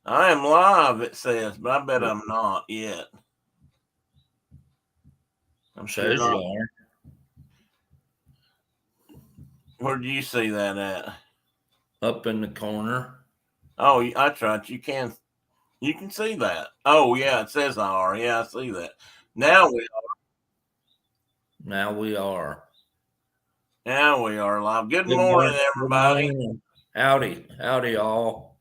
I am live, it says, but I bet I'm not yet. I'm sure Says you not. are. Where do you see that at? Up in the corner. Oh, I tried. You can see that. Oh yeah, it says I are. Yeah, I see that. Now we Now we are. now we are live. Good Good morning, morning. Good everybody. morning. Howdy. Howdy, all.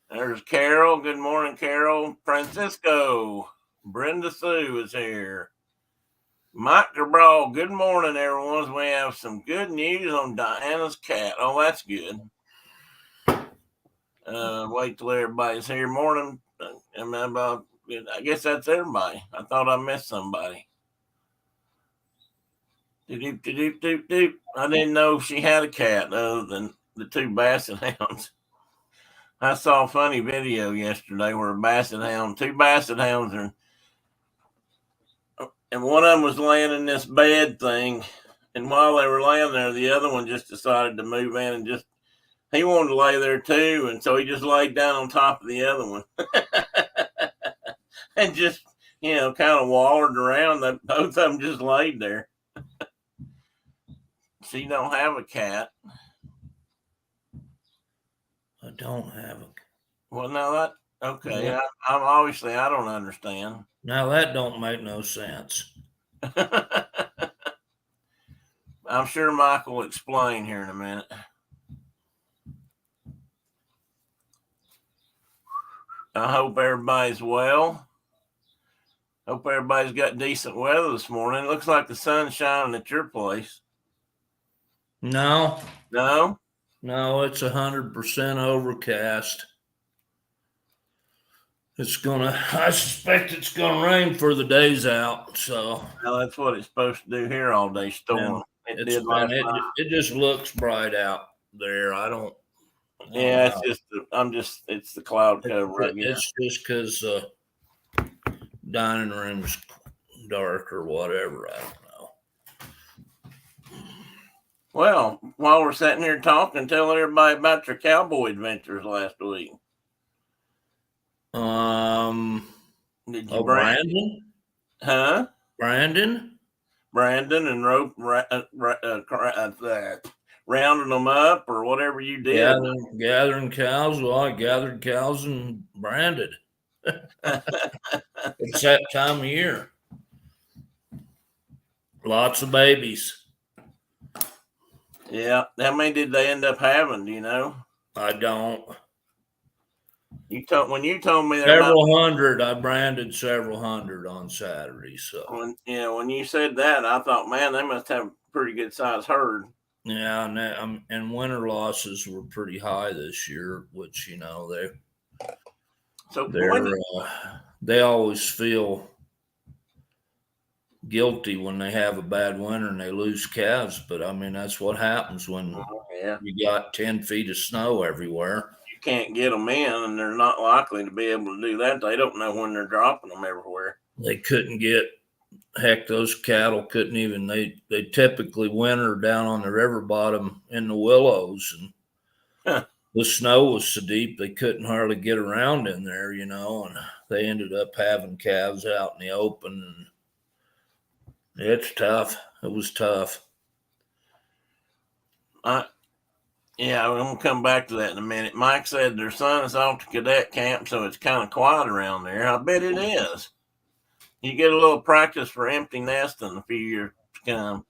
There's Carol. Good morning, Carol. Francisco. Brenda Sue is here. Mike DeBraw. Good morning, everyone. We have some good news on Diana's cat. Oh, that's good. Wait till everybody's here. Morning. I guess that's everybody. I thought I missed somebody. Doop, doop, doop, doop. I didn't know she had a cat other than the two basset hounds. I saw a funny video yesterday where two basset hounds and one of them was laying in this bed thing. And while they were laying there, the other one just decided to move in and he wanted to lay there too. And so he just laid down on top of the other one and just, kind of wallered around. Both of them just laid there. She don't have a cat. I don't have a. Well, now that okay. Yeah. I'm obviously I don't understand. Now that don't make no sense. I'm sure Mike will explain here in a minute. I hope everybody's well. Hope everybody's got decent weather this morning. It looks like the sun's shining at your place. No. No? No, it's 100% overcast. I suspect it's gonna rain for the days out. So Well, that's what it's supposed to do here all day, storm. It did last night. It just looks bright out there. I don't Yeah, know. it's the cloud cover, I guess. It's just because dining room's dark or whatever. I don't know. Well, while we're sitting here talking, tell everybody about your cowboy adventures last week. Did you Brandon? Huh? Brandon And rounding them up or whatever you did. Gathering cows. Well, I gathered cows and branded. It's that time of year. Lots of babies. Yeah. How many did they end up having? Do you know? I don't. When you told me several hundred, I branded several hundred on Saturday. So when you said that, I thought, man, they must have a pretty good sized herd. Yeah, and winter losses were pretty high this year, which they always feel guilty when they have a bad winter and they lose calves. But I mean, that's what happens when you got 10 feet of snow everywhere. You can't get them in, and they're not likely to be able to do that. They don't know when they're dropping them everywhere. They couldn't get. Heck, those cattle couldn't even. They typically winter down on the river bottom in the willows, and the snow was so deep they couldn't hardly get around in there, and they ended up having calves out in the open. And it's tough. It was tough. Yeah, I'm gonna come back to that in a minute. Mike said their son is off to cadet camp, so it's kind of quiet around there. I bet it is. You get a little practice for empty nesting a few years to come.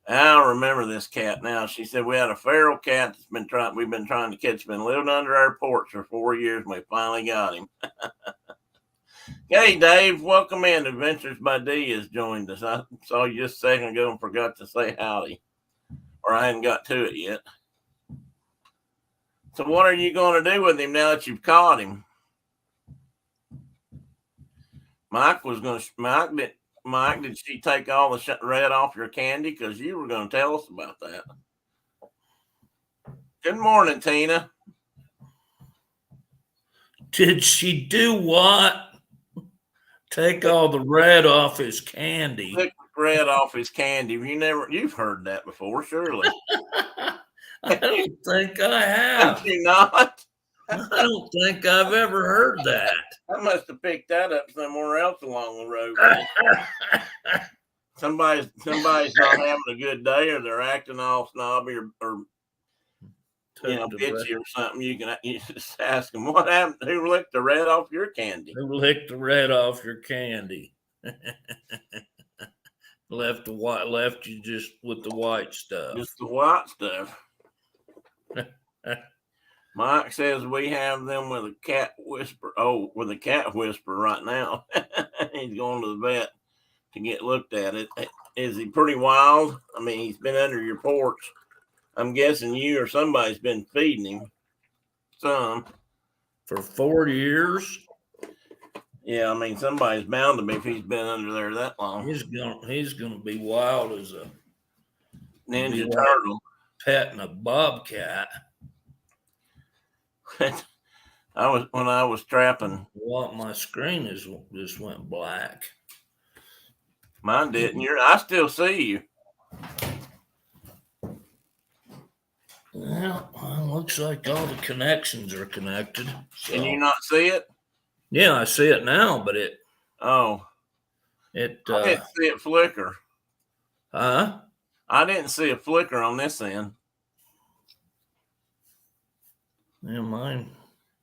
I remember this cat now. She said we had a feral cat we've been trying to catch. Been living under our porch for 4 years, and we finally got him. Hey, Dave, welcome in. Adventures by D has joined us. I saw you just a second ago and forgot to say howdy, or I hadn't got to it yet. So what are you going to do with him now that you've caught him? Mike, did she take all the red off your candy? Because you were going to tell us about that. Good morning, Tina. Did she do what? Take all the red off his candy. Take the red off his candy. You've heard that before, surely. I don't think I have. Have you not? I don't think I've ever heard that. I must have picked that up somewhere else along the road. Man. Somebody's not having a good day, or they're acting all snobby, or bitchy or something. You just ask them what happened. Who licked the red off your candy? Who licked the red off your candy? Left you just with the white stuff. Just the white stuff. Mike says we have them with a cat whisper. Oh, with a cat whisper right now. He's going to the vet to get looked at. Is he pretty wild? I mean, he's been under your porch. I'm guessing you or somebody's been feeding him some. For 4 years? Yeah, I mean, somebody's bound to be if he's been under there that long. He's gonna be wild as a Ninja Turtle. Petting a bobcat. When I was trapping. What, my screen just went black. Mine didn't. I still see you. Well, looks like all the connections are connected. So. Can you not see it? Yeah, I see it now, but it. Oh. I didn't see it flicker. Huh? I didn't see a flicker on this end. Yeah, mine.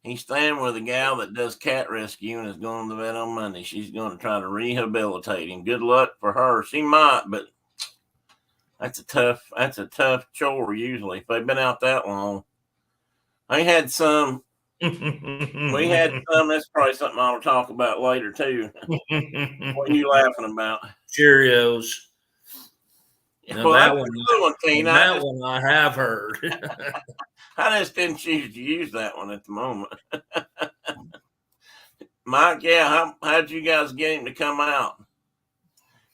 He's staying with a gal that does cat rescue and is going to the vet on Monday. She's going to try to rehabilitate him. Good luck for her. She might, but that's a tough chore usually. If they've been out that long. I had some. We had some. That's probably something I'll talk about later too. What are you laughing about? Cheerios. Well, that one I have heard. I just didn't choose to use that one at the moment. Mike, yeah, how'd you guys get him to come out?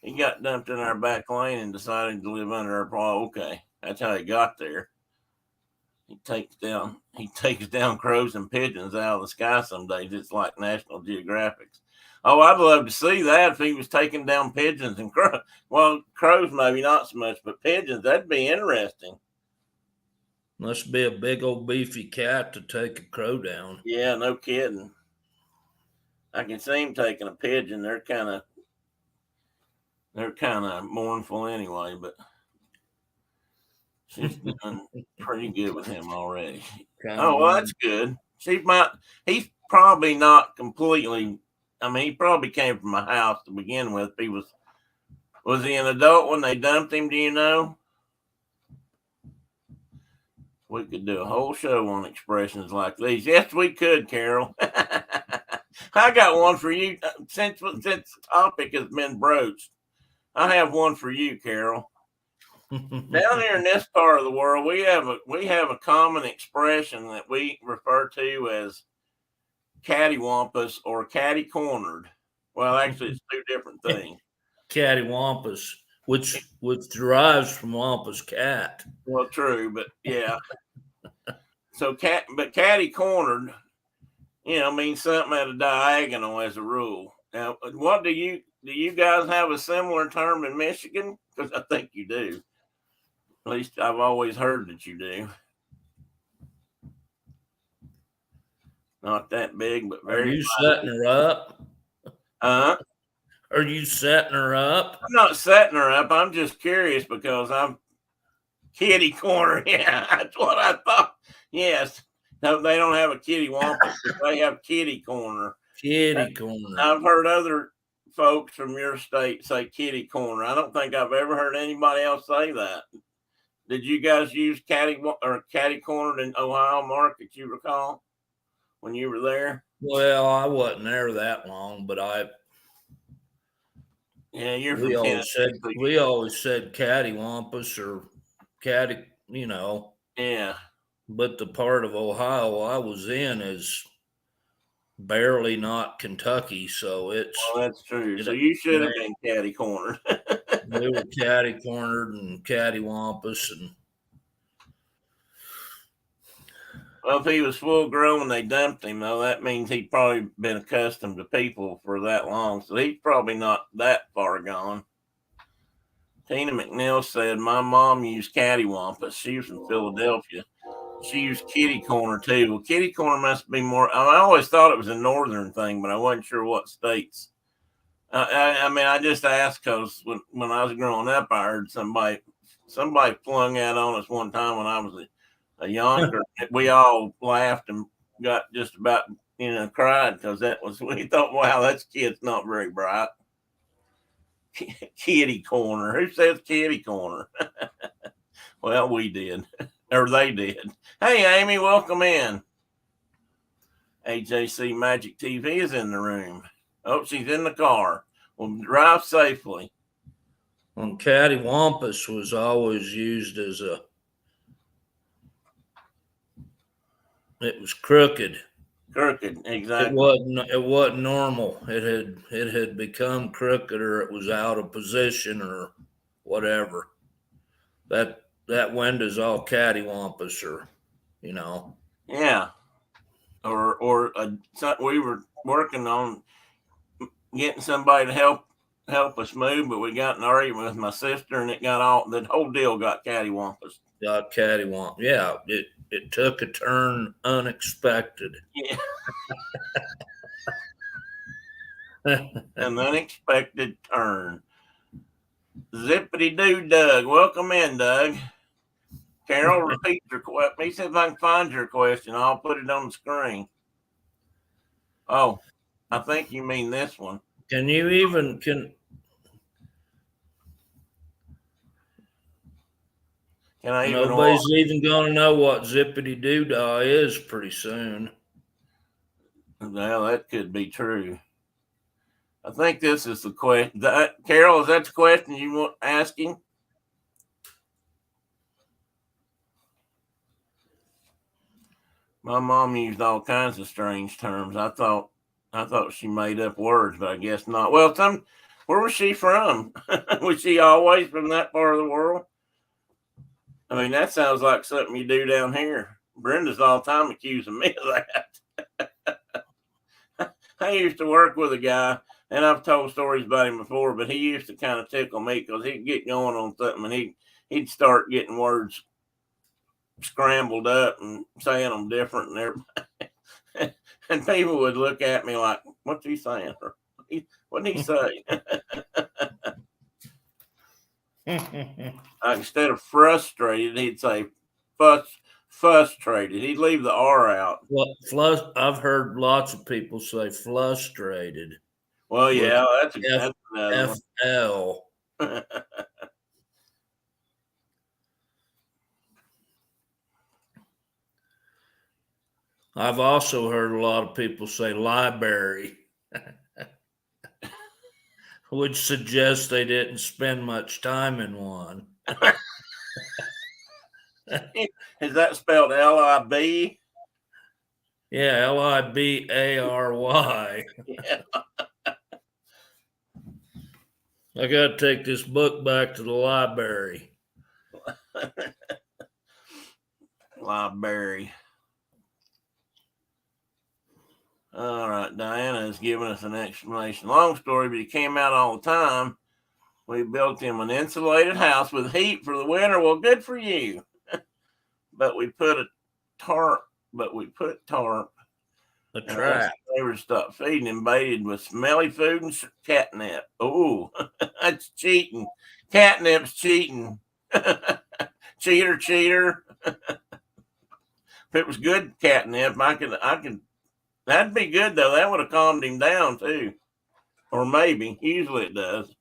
He got dumped in our back lane and decided to live under our paw. Okay, that's how he got there. He takes down crows and pigeons out of the sky some days. It's like National Geographic's. Oh, I'd love to see that if he was taking down pigeons and crows. Well, crows maybe not so much, but pigeons, that'd be interesting. Must be a big old beefy cat to take a crow down. Yeah, no kidding. I can see him taking a pigeon. They're kind of mournful anyway, but she's done pretty good with him already. Well, that's good. He's probably not completely. I mean, he probably came from a house to begin with. Was he an adult when they dumped him? Do you know? We could do a whole show on expressions like these. Yes, we could, Carol. I got one for you since the topic has been broached. I have one for you, Carol. Down here in this part of the world, we have a common expression that we refer to as cattywampus or catty cornered. Well, actually, it's two different things. Cattywampus, which derives from wampus cat. Well, true, but yeah. So catty cornered, means something at a diagonal as a rule. Now, what do you guys have a similar term in Michigan? Because I think you do. At least I've always heard that you do. Not that big, but very. Are you setting her up? Are you setting her up? I'm not setting her up. I'm just curious because I'm kitty corner. Yeah, that's what I thought. Yes. No, they don't have a kitty wampus, but they have kitty corner. Kitty corner. I've heard other folks from your state say kitty corner. I don't think I've ever heard anybody else say that. Did you guys use catty cornered in Ohio, Mark, that you recall when you were there? Well, I wasn't there that long, but yeah, you're from Tennessee. We always said cattywampus or catty, Yeah. But the part of Ohio I was in is barely not Kentucky, so it's. Well, that's true. So you should have been catty cornered. We were catty cornered and cattywampus and. Well, if he was full grown when they dumped him, though, that means he'd probably been accustomed to people for that long. So he's probably not that far gone. Tina McNeil said, my mom used cattywampus. She was from Philadelphia. She used kitty corner too. Well, kitty corner must be more. I always thought it was a northern thing, but I wasn't sure what states. I mean, I just asked because when I was growing up, I heard somebody flung that on us one time when I was a younger. We all laughed and got just about cried because that was we thought, wow, that's kid's not very bright. Kitty corner. Who says kitty corner? Well, we did, or they did. Hey, Amy, welcome in. AJC Magic TV is in the room. Oh, she's in the car. Well, drive safely. And cattywampus was always used as it was crooked. Crooked, exactly. It wasn't normal. It had become crooked, or it was out of position, or whatever. That window's all cattywampus, or Yeah. Or we were working on getting somebody to help us move, but we got in an argument with my sister, and it got all the whole deal got cattywampus. Got cattywampus. Yeah, it took a turn unexpected. Yeah. An unexpected turn. Zippity doo, Doug. Welcome in, Doug. Carol, repeat your question. He said if I can find your question, I'll put it on the screen. Oh, I think you mean this one. Can nobody's even gonna know what zippity doo dah is pretty soon. Well, that could be true. I think this is the question. Carol, is that the question you want asking? My mom used all kinds of strange terms. I thought she made up words, but I guess not. Well, where was she from? Was she always from that part of the world? I mean, that sounds like something you do down here. Brenda's all the time accusing me of that. I used to work with a guy, and I've told stories about him before, but he used to kind of tickle me because he'd get going on something and he'd start getting words scrambled up and saying them different and everybody. And people would look at me like, what's he saying? What did he say? Instead of frustrated, he'd say frustrated. He'd leave the R out. Well, I've heard lots of people say frustrated. Well, yeah, that's another FL. I've also heard a lot of people say library, which suggests they didn't spend much time in one. Is that spelled LIB? Yeah, LIBARY. Yeah. I got to take this book back to the library. Library. All right, Diana is giving us an explanation. Long story, but he came out all the time. We built him an insulated house with heat for the winter. Well, good for you. But we put tarp. A trap. They were stopped feeding him, baited with smelly food and catnip. Oh, that's cheating. Catnip's cheating. Cheater. If it was good catnip, I could. That'd be good though. That would have calmed him down too, or maybe. Usually it does.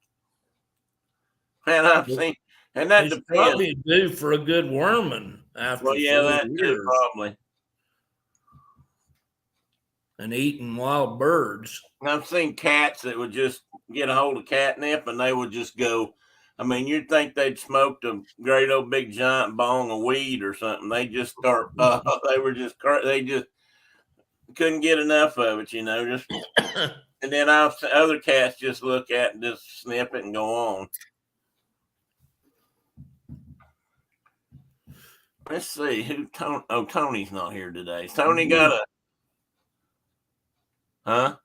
And I've seen, and that depends. Probably due for a good worming after. Well, yeah, that too, probably. And eating wild birds. I've seen cats that would just get a hold of catnip and they would just go. I mean, you'd think they'd smoked a great old big giant bong of weed or something. They just start. They just couldn't get enough of it, Just and then other cats just look at it and just snip it and go on. Let's see who. Tony's not here today. Tony got a. Huh?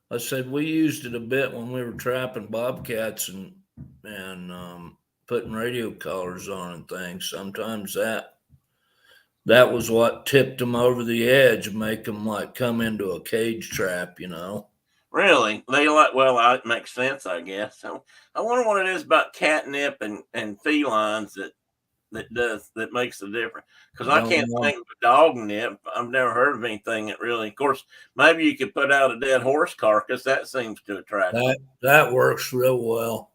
I said we used it a bit when we were trapping bobcats and putting radio collars on and things. Sometimes that that was what tipped them over the edge, make them like come into a cage trap, you know. Really? They like, well, it makes sense, I guess. So I wonder what it is about catnip and felines that makes the difference. Because I I don't can't know. think of a dog nip. I've never heard of anything that really. Of course, maybe you could put out a dead horse carcass. That seems to attract them. That works real well.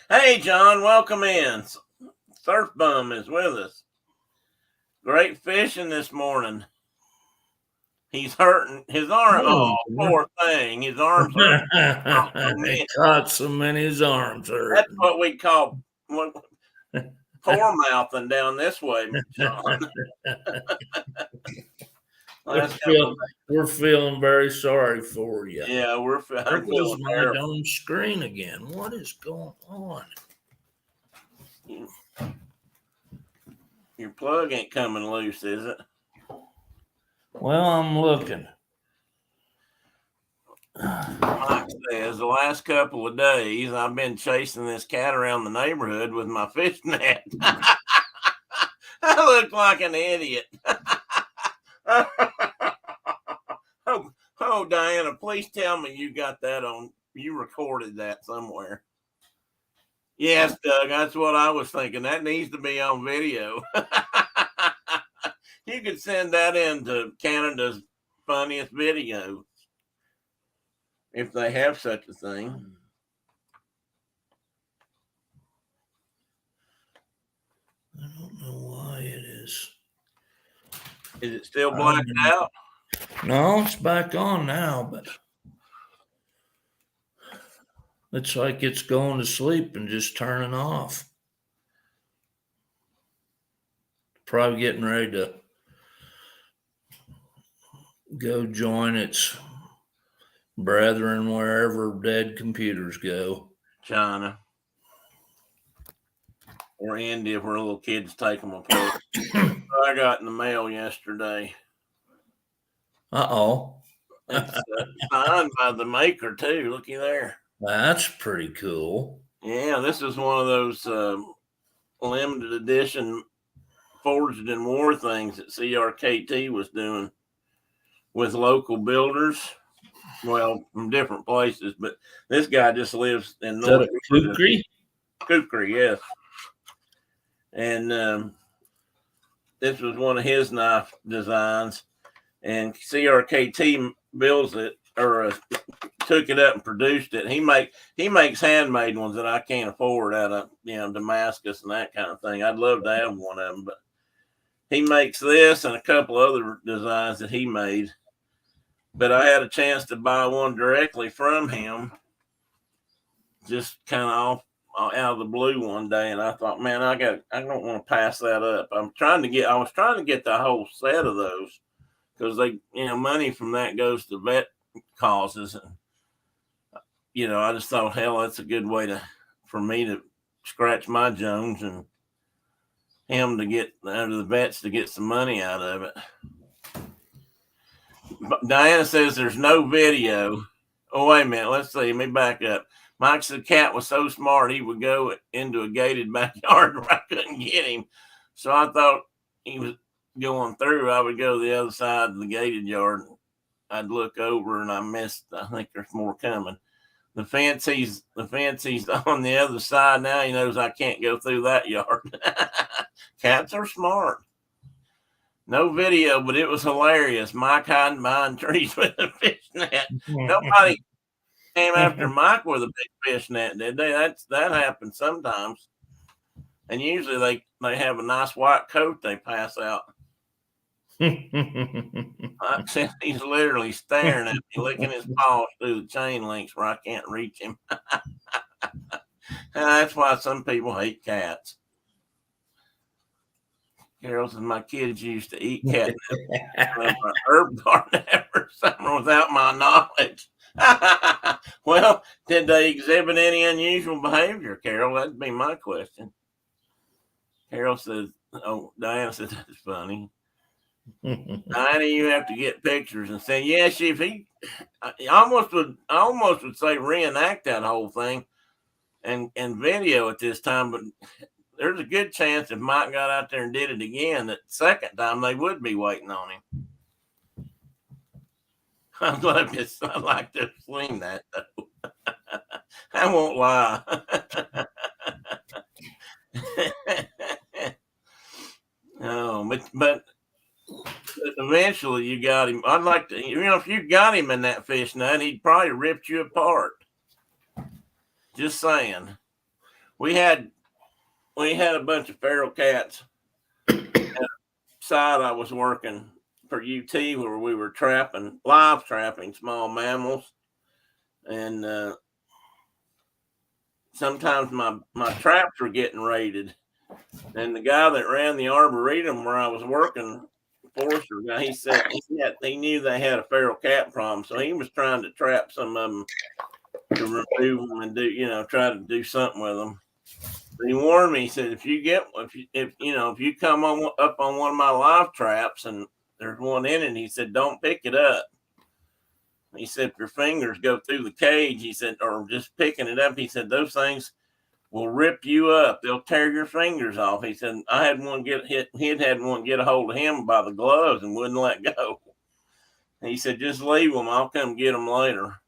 Hey, John, welcome in. Surf Bum is with us. Great fishing this morning. He's hurting his arm. Oh, poor thing. His arms hurt. Oh, He man. caught so many his arms hurt. That's what we call poor mouthing down this way, John. We're feeling very sorry for you. Yeah, There I'm goes feeling my terrible. dumb screen again. What is going on? Your plug ain't coming loose, is it? Well, I'm looking. Mike says the last couple of days I've been chasing this cat around the neighborhood with my fish net. I look like an idiot. Oh, Diana, please tell me you got that on. You recorded that somewhere. Yes, Doug, that's what I was thinking. That needs to be on video. You could send that into Canada's funniest video if they have such a thing. I don't know why it is. Is it still blacked out? No, it's back on now, but it's like it's going to sleep and just turning off. Probably getting ready to go join its brethren wherever dead computers go. China. Or India, where little kids take them apart. I got in the mail yesterday. Uh-oh. It's signed by the maker, too. Looky there. That's pretty cool. Yeah, this is one of those limited edition Forged in War things that CRKT was doing with local builders. Well, from different places, but this guy just lives in North Kukri? Kukri, yes. And this was one of his knife designs, and CRKT builds it or took it up and produced it. He makes handmade ones that I can't afford out of Damascus and that kind of thing. I'd love to have one of them, but he makes this and a couple other designs that he made. But I had a chance to buy one directly from him, just kind of off out of the blue one day, and I thought, man, I don't want to pass that up. I was trying to get the whole set of those because money from that goes to vet causes, and I just thought, hell, that's a good way for me to scratch my Jones and him to get out of the vets to get some money out of it. Diana says there's no video. Oh, wait a minute. Let's see. Let me back up. Mike said the cat was so smart he would go into a gated backyard where I couldn't get him. So I thought he was going through. I would go to the other side of the gated yard. I'd look over and I missed. I think there's more coming. The fancy's on the other side now. He knows I can't go through that yard. Cats are smart. No video, but it was hilarious. Mike hiding behind trees with a fish net. Nobody came after Mike with a big fish net, did they? That happens sometimes. And usually they have a nice white coat they pass out. He's literally staring at me, licking his paws through the chain links where I can't reach him. That's why some people hate cats. Carol says my kids used to eat catnip from an herb garden every summer without my knowledge. Well, did they exhibit any unusual behavior, Carol? That'd be my question. Carol says, Diana says that's funny. Diana, you have to get pictures and say, yeah, I almost would say reenact that whole thing and video at this time, but there's a good chance if Mike got out there and did it again, that the second time they would be waiting on him. I'd like to have seen that though. I won't lie. No, but eventually you got him. I'd like to, if you got him in that fish net, he'd probably ripped you apart. Just saying. We had a bunch of feral cats at a site I was working for UT where we were live trapping small mammals, and sometimes my traps were getting raided. And the guy that ran the arboretum where I was working, forester guy, he said he knew they had a feral cat problem, so he was trying to trap some of them to remove them and try to do something with them. But he warned me. He said if you come up on one of my live traps and there's one in it, he said don't pick it up. He said if your fingers go through the cage, he said, or just picking it up, he said those things will rip you up. They'll tear your fingers off. He said, I had one get hit. He'd had one get a hold of him by the gloves and wouldn't let go. And he said, just leave them. I'll come get them later.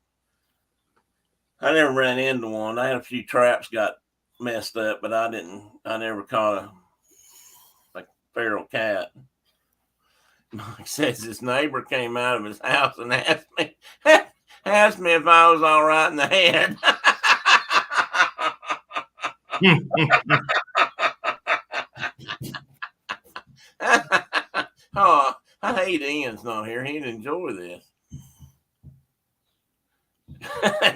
I never ran into one. I had a few traps got messed up, but I never caught a feral cat. Mike says his neighbor came out of his house and asked me if I was all right in the head. Oh, I hate Ian's not here. He'd enjoy this.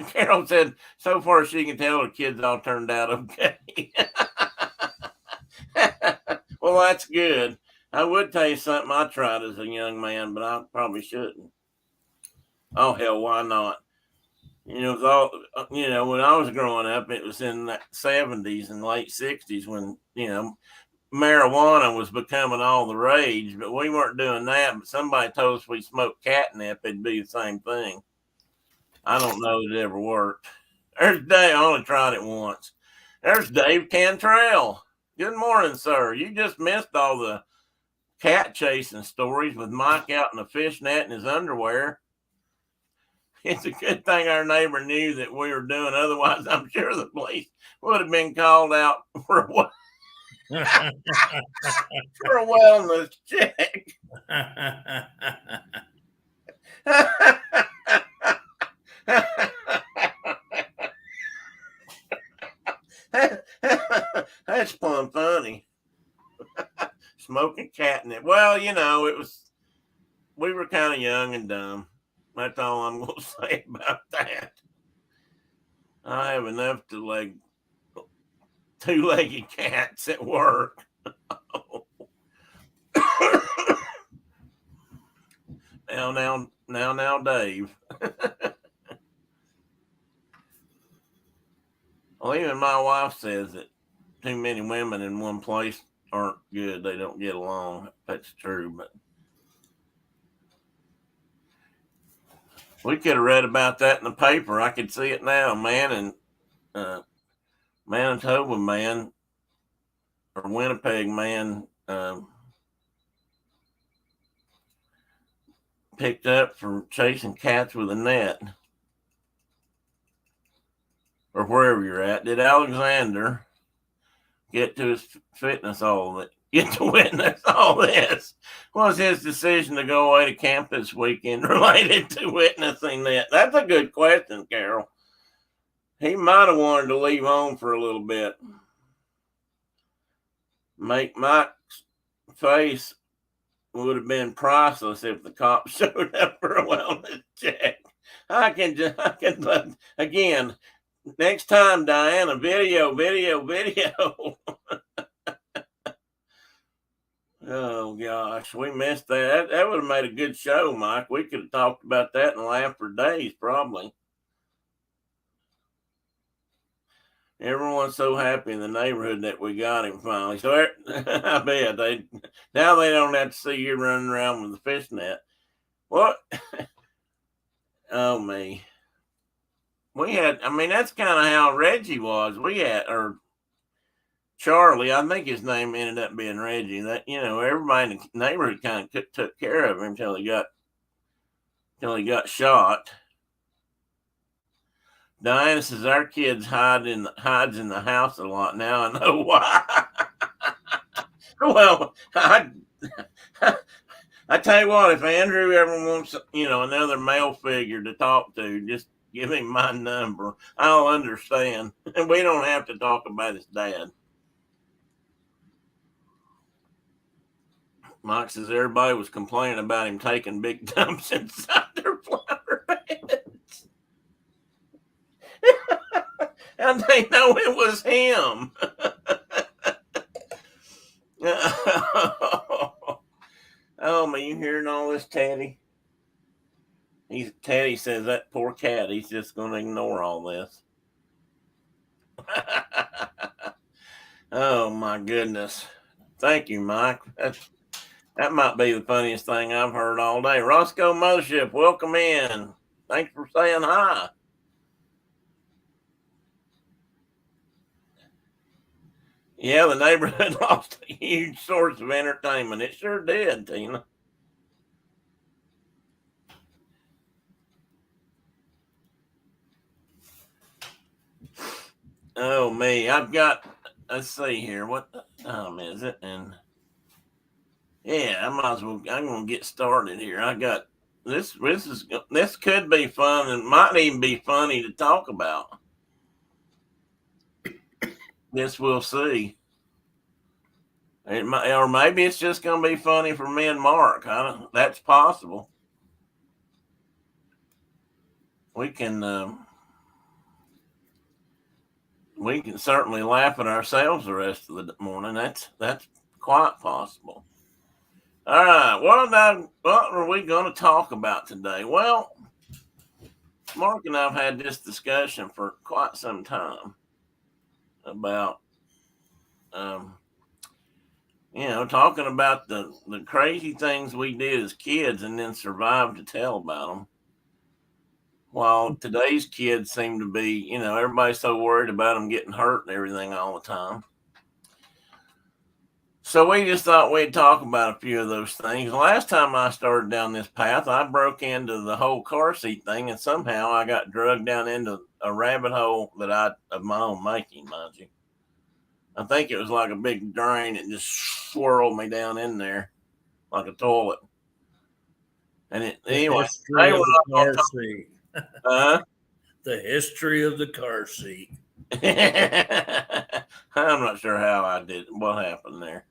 Carol said, so far she can tell the kids all turned out okay. Well, that's good. I would tell you something I tried as a young man, but I probably shouldn't. Oh, hell, why not? It was all, when I was growing up, it was in the 70s and late 60s when, marijuana was becoming all the rage, but we weren't doing that. But somebody told us we smoked catnip, it'd be the same thing. I don't know that it ever worked. There's Dave. I only tried it once. There's Dave Cantrell. Good morning, sir. You just missed all the cat chasing stories with Mike out in the fishnet in his underwear. It's a good thing our neighbor knew that we were doing. Otherwise, I'm sure the police would have been called out for a wellness check. That's plumb funny. Smoking catnip. Well, we were kind of young and dumb. That's all I'm going to say about that. I have enough to like two-legged cats at work. Now, Dave. Well, even my wife says that too many women in one place aren't good. They don't get along. That's true, but we could have read about that in the paper. I could see it now. Manitoba man or Winnipeg man picked up for chasing cats with a net. Or wherever you're at. Did Alexander get to witness all this? Was his decision to go away to camp this weekend related to witnessing that? That's a good question, Carol. He might have wanted to leave home for a little bit. Mike's face would have been priceless if the cops showed up for a wellness check. Again, next time, Diana, video. Oh, gosh, we missed that. That would have made a good show, Mike. We could have talked about that and laughed for days, probably. Everyone's so happy in the neighborhood that we got him finally. So I bet now they don't have to see you running around with the fishnet. What? Oh, me. That's kind of how Reggie was. Charlie, I think his name ended up being Reggie. That everybody in the neighborhood kind of took care of him until he got shot. Diana says our kids hides in the house a lot now. I know why. Well, I tell you what, if Andrew ever wants another male figure to talk to, just give him my number. I'll understand, and we don't have to talk about his dad. Mike says everybody was complaining about him taking big dumps inside their flower beds. And they know it was him. Oh, man, you hearing all this, Teddy? Teddy says that poor cat, he's just going to ignore all this. Oh, my goodness. Thank you, Mike. That might be the funniest thing I've heard all day. Roscoe Mothership, welcome in. Thanks for saying hi. Yeah, the neighborhood lost a huge source of entertainment. It sure did, Tina. Oh, me. Let's see here. What time is it? And yeah, I'm going to get started here. I got this could be fun and might even be funny to talk about. This we'll see. Or maybe it's just going to be funny for me and Mark. That's possible. We can certainly laugh at ourselves the rest of the morning. That's quite possible. All right. What are we going to talk about today? Well, Mark and I've had this discussion for quite some time about, talking about the crazy things we did as kids and then survived to tell about them. While today's kids seem to be, everybody's so worried about them getting hurt and everything all the time. So we just thought we'd talk about a few of those things. Last time I started down this path, I broke into the whole car seat thing, and somehow I got drugged down into a rabbit hole of my own making, mind you. I think it was like a big drain. It just swirled me down in there like a toilet. And anyway, the history of the car seat. I'm not sure how I did what happened there.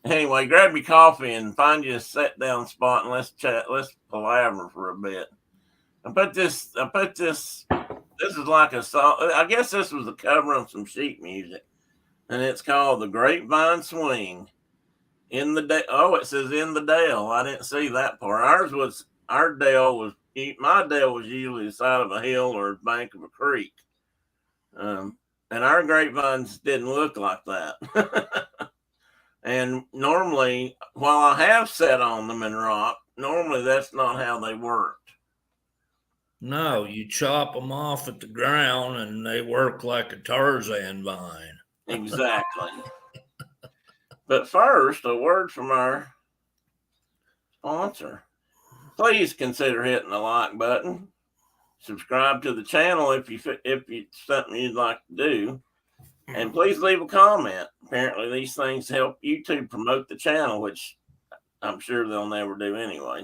Anyway, grab your coffee and find you a sit down spot and let's chat. Let's palaver for a bit. This is like a song. I guess this was a cover of some sheet music, and it's called "The Grapevine Swing." It says in the Dale. I didn't see that part. My Dale was usually the side of a hill or the bank of a creek. And our grapevines didn't look like that. And normally, while I have sat on them and rock, normally that's not how they worked. No, you chop them off at the ground and they work like a Tarzan vine. Exactly. But first, a word from our sponsor. Please consider hitting the like button. Subscribe to the channel if it's something you'd like to do. And please leave a comment. Apparently, these things help YouTube promote the channel, which I'm sure they'll never do anyway.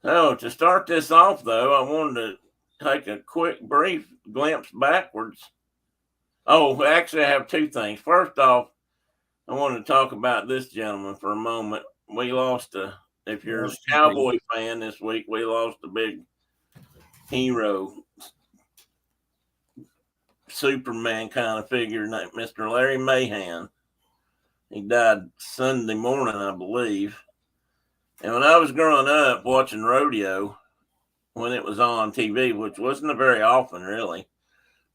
So to start this off, though, I wanted to take a brief glimpse backwards. Oh, actually, I have two things. First off, I wanted to talk about this gentleman for a moment. We lost if you're a Cowboy fan this week, we lost a big hero, Superman kind of figure named Mr. Larry Mahan. He died Sunday morning, I believe. And when I was growing up watching rodeo, when it was on TV, which wasn't very often really,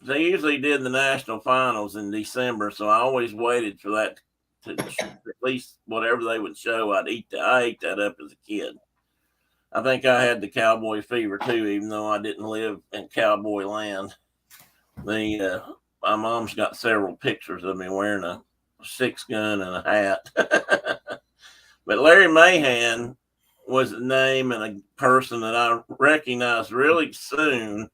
they usually did the national finals in December, so I always waited for that to at least whatever they would show. I ate that up as a kid. I think I had the cowboy fever too, even though I didn't live in cowboy land. my mom's got several pictures of me wearing a 6-gun and a hat. But Larry Mahan was a name and a person that I recognized really soon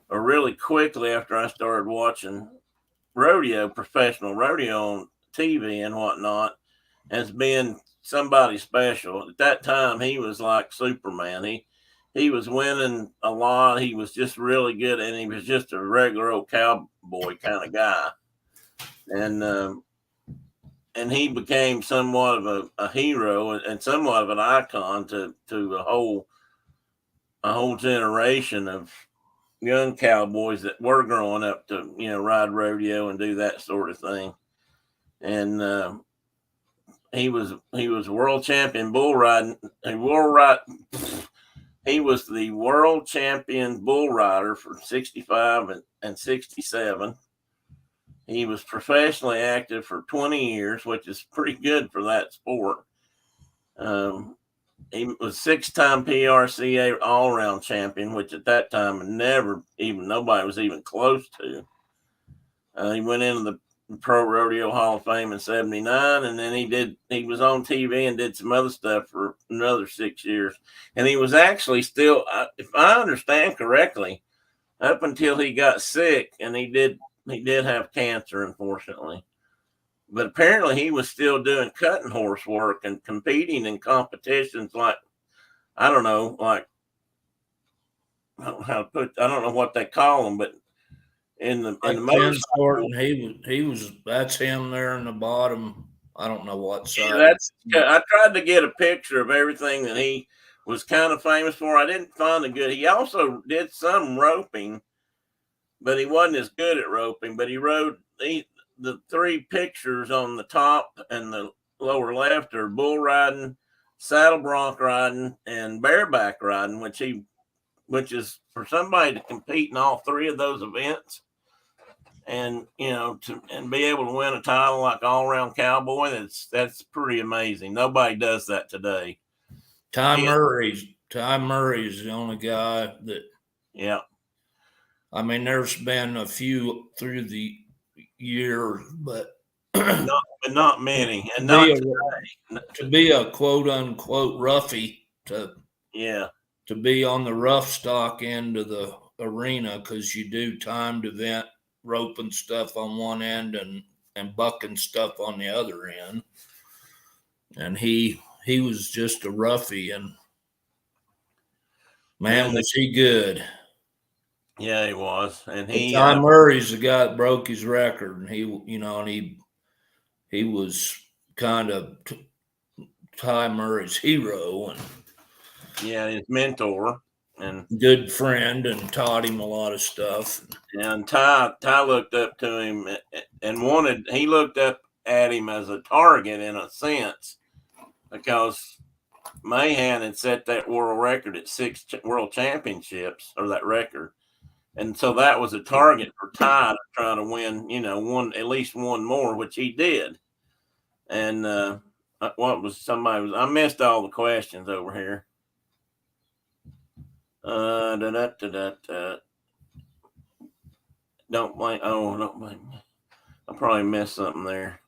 or really quickly after I started watching rodeo, professional rodeo on TV and whatnot, as being somebody special. At that time, he was like Superman. He was winning a lot. He was just really good, and he was just a regular old cowboy kind of guy. And he became somewhat of a hero and somewhat of an icon to a whole generation of young cowboys that were growing up to ride rodeo and do that sort of thing. And he was world champion bull riding. He was the world champion bull rider for 65 and 67. He was professionally active for 20 years, which is pretty good for that sport. He was 6-time PRCA all-around champion, which at that time nobody was even close to. He went into the Pro Rodeo Hall of Fame in 79, and then he was on TV and did some other stuff for another 6 years. And he was actually still, if I understand correctly, up until he got sick, and he did have cancer, unfortunately. But apparently he was still doing cutting horse work and competing in competitions like, I don't know, like, I don't know what they call them, but in the motorsport, and that's him there in the bottom. I don't know what side. I tried to get a picture of everything that he was kind of famous for. I didn't find it good. He also did some roping, but he wasn't as good at roping. But he rode the 3 pictures on the top and the lower left are bull riding, saddle bronc riding, and bareback riding, which is for somebody to compete in all 3 of those events and and be able to win a title like all around cowboy. That's pretty amazing. Nobody does that today. Ty Murray's the only guy that. Yeah. I mean, there's been a few through the years, but not many. And to be a quote unquote roughie, to be on the rough stock end of the arena, because you do timed event roping stuff on one end and bucking stuff on the other end. And he was just a roughie, and man, was he good. Yeah, he was. And Ty Murray's the guy that broke his record, and he was kind of Ty Murray's hero and his mentor and good friend, and taught him a lot of stuff. And Ty looked up to him and he looked up at him as a target in a sense, because Mahan had set that world record at 6 world championships, or that record. And so that was a target for Ty to try to win, at least one more, which he did. And I missed all the questions over here. Don't blame me. I probably missed something there.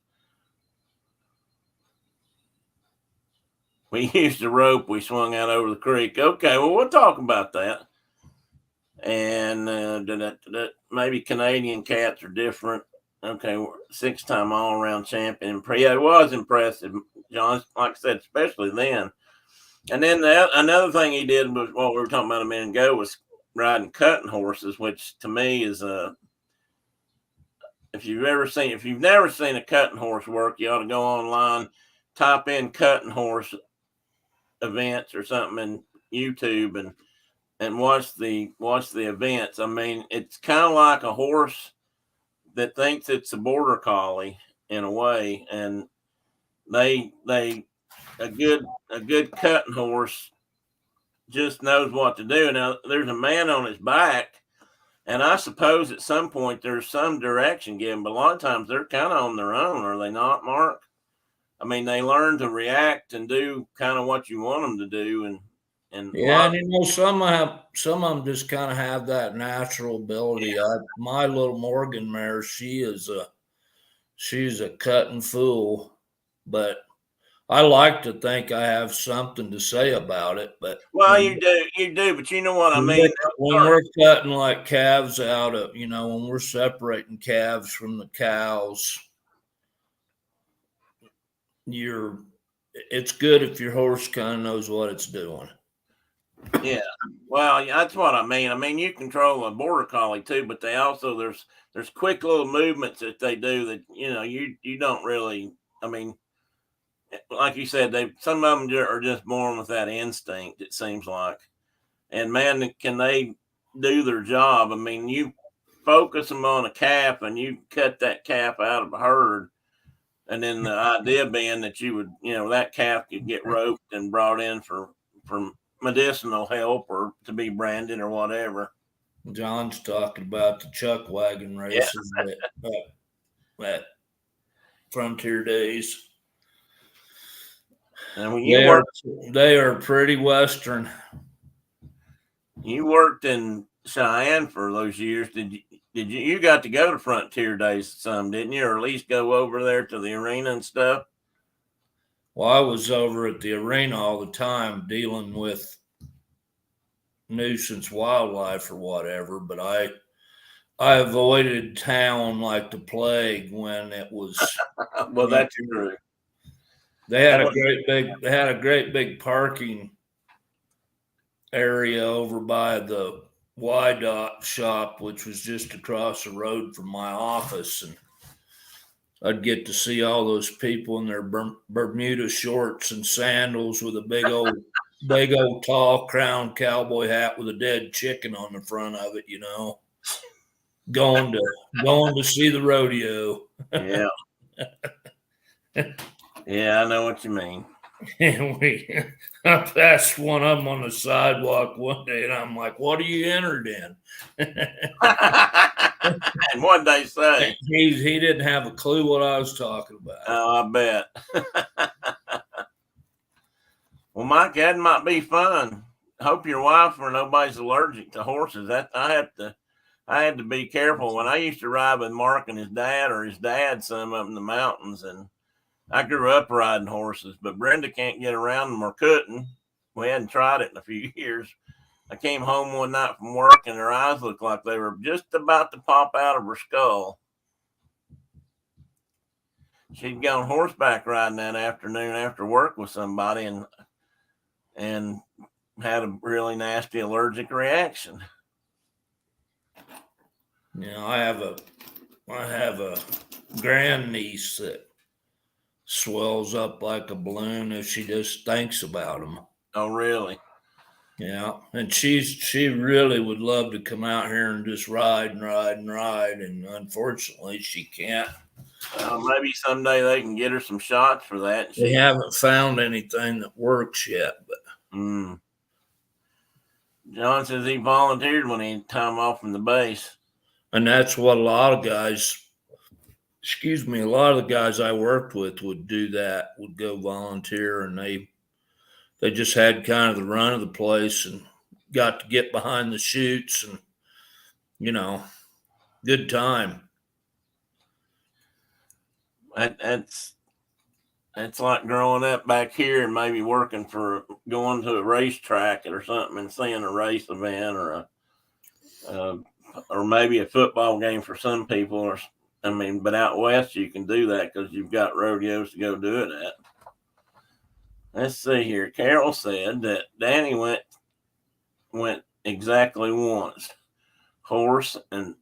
We used a rope we swung out over the creek. Okay, well, we'll talk about that. And maybe Canadian cats are different. Okay, 6-time all-around champion. Yeah, it was impressive, John. Like I said, especially then. And then another thing he did was what we were talking about a minute ago, was riding cutting horses, which to me is if you've never seen a cutting horse work, you ought to go online, type in cutting horse events or something in YouTube and watch the events. I mean, it's kind of like a horse that thinks it's a border collie in a way, and a good cutting horse just knows what to do. Now, there's a man on his back, and I suppose at some point there's some direction given, but a lot of times they're kind of on their own, are they not, Mark? I mean, they learn to react and do kind of what you want them to do, And Yeah, and some of them just kind of have that natural ability. My little Morgan mare, she's a cutting fool, but I like to think I have something to say about it. But well, you do, but you know what I when mean. we're cutting like calves out of, when we're separating calves from the cows, it's good if your horse kind of knows what it's doing. Yeah, well, that's what I mean. I mean, you control a border collie too, but they also there's quick little movements that they do that you don't really. I mean, like you said, some of them are just born with that instinct. It seems like, and man, can they do their job? I mean, you focus them on a calf and you cut that calf out of a herd, and then the idea being that you would, that calf could get roped and brought in for medicinal help or to be branded or whatever. John's talking about the chuck wagon Yeah, races at Frontier Days. and when They are pretty Western. you worked in Cheyenne for those years, you got to go to Frontier Days some, didn't you, or at least go over there to the arena and stuff? Well, I was over at the arena all the time dealing with nuisance wildlife or whatever, but I avoided town like the plague when it was. Well, that's true. They had a great big parking area over by the Y-Dot shop, which was just across the road from my office, and I'd get to see all those people in their Bermuda shorts and sandals with a big old tall crown cowboy hat with a dead chicken on the front of it, going to see the rodeo. Yeah. Yeah, I know what you mean. And I passed one of them on the sidewalk one day, and I'm like, "What are you entered in?" And what they say, he didn't have a clue what I was talking about. Oh, I bet. Well, Mike, that might be fun. Hope your wife or nobody's allergic to horses. That I had to be careful when I used to ride with Mark and his dad, or his dad, some up in the mountains, and I grew up riding horses, but Brenda can't get around them or couldn't. We hadn't tried it in a few years. I came home one night from work and her eyes looked like they were just about to pop out of her skull. She'd gone horseback riding that afternoon after work with somebody and had a really nasty allergic reaction. I have a grandniece that swells up like a balloon if she just thinks about them. Oh, really? Yeah, and she really would love to come out here and just ride, and unfortunately she can't. Maybe someday they can get her some shots for that. They haven't found anything that works yet, but John says he volunteered when he had time off from the base. And that's what a lot of the guys I worked with would do that, would go volunteer, and they just had kind of the run of the place and got to get behind the chutes and, good time. It's like growing up back here and maybe going to a racetrack or something and seeing a race event or maybe a football game for some people. But out west you can do that because you've got rodeos to go do it at. Let's see here. Carol said that Danny went exactly once. Horse and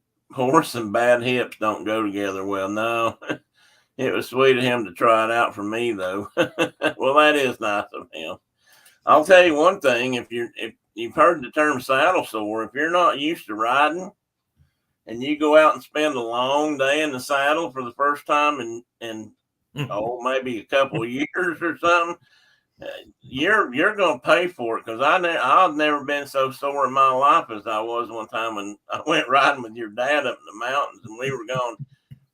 bad hips don't go together well. No. It was sweet of him to try it out for me, though. Well, that is nice of him. I'll tell you one thing: if you've heard the term saddle sore, if you're not used to riding, and you go out and spend a long day in the saddle for the first time in maybe a couple of years or something, you're going to pay for it. Because I've never been so sore in my life as I was one time when I went riding with your dad up in the mountains, and we were going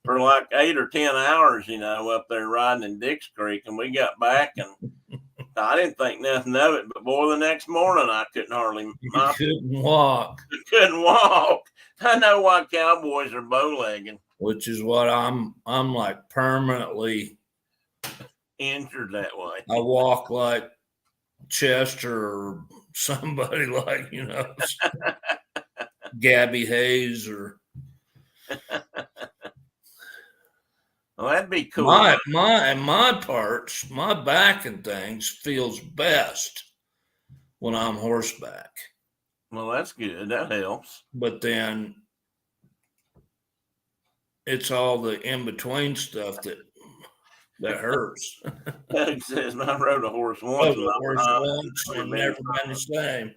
for like 8 or 10 hours, up there riding in Dix Creek, and we got back and I didn't think nothing of it, but boy, the next morning I couldn't hardly. You couldn't walk. Couldn't walk. I know why cowboys are bow-legging. Which is what I'm like permanently injured that way. I walk like Chester or somebody like, Gabby Hayes or Well, that'd be cool. My parts, my back and things feels best when I'm horseback. Well, that's good. That helps. But then it's all the in between stuff that hurts. Doug says, I rode a horse once. And never been the same.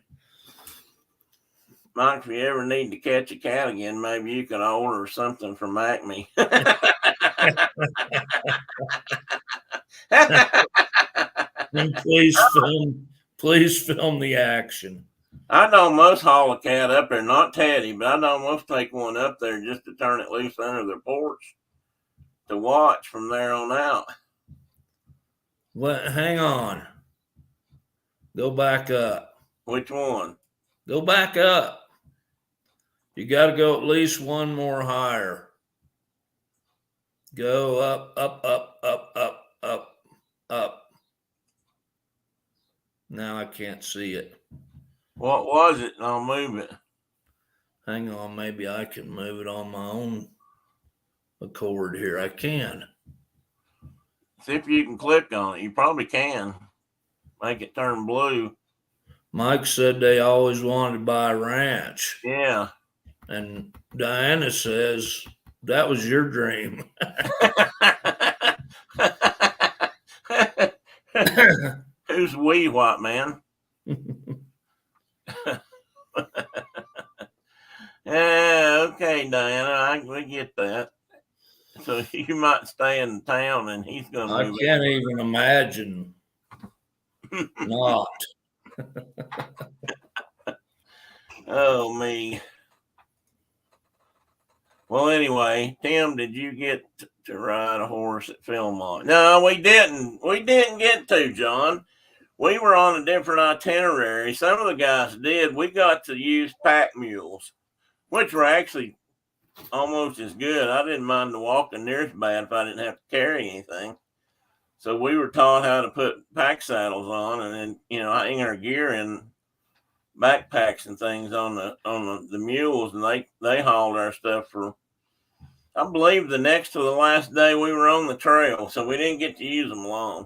Mike, if you ever need to catch a cat again, maybe you can order something from Acme. And please film the action. I'd almost haul a cat up there, not Teddy, but I'd almost take one up there just to turn it loose under their porch to watch from there on out. Well, hang on. Go back up. Which one? Go back up. You got to go at least one more higher. Go up, up, up, up, up, up, up. Now I can't see it. What was it? I'll move it. Hang on, maybe I can move it on my own accord here. I can. See if you can click on it. You probably can. Make it turn blue. Mike said they always wanted to buy a ranch. Yeah. And Diana says that was your dream. Who's we, white man? Yeah, okay, Diana, we get that. So you might stay in town, and he's going to. I can't even imagine not. Oh me. Well, anyway, Tim, did you get to ride a horse at Philmont? No, we didn't. We didn't get to, John. We were on a different itinerary. Some of the guys did. We got to use pack mules, which were actually almost as good. I didn't mind the walking near as bad if I didn't have to carry anything. So we were taught how to put pack saddles on, and then hang our gear in backpacks and things on the mules, and they hauled our stuff for, I believe, the next to the last day we were on the trail. So we didn't get to use them long.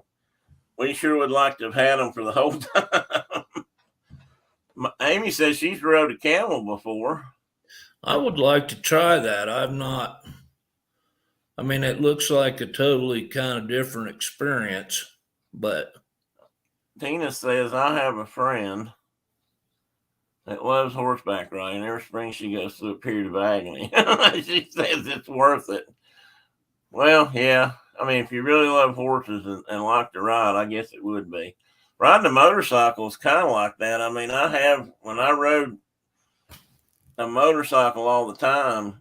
We sure would like to have had them for the whole time. Amy says she's rode a camel before. I would like to try that. I've not. I mean, it looks like a totally kind of different experience, but. Tina says, I have a friend that loves horseback riding. Every spring she goes through a period of agony. She says it's worth it. Well, yeah. I mean, if you really love horses and like to ride, I guess it would be. Riding a motorcycle is kind of like that. I mean, when I rode a motorcycle all the time,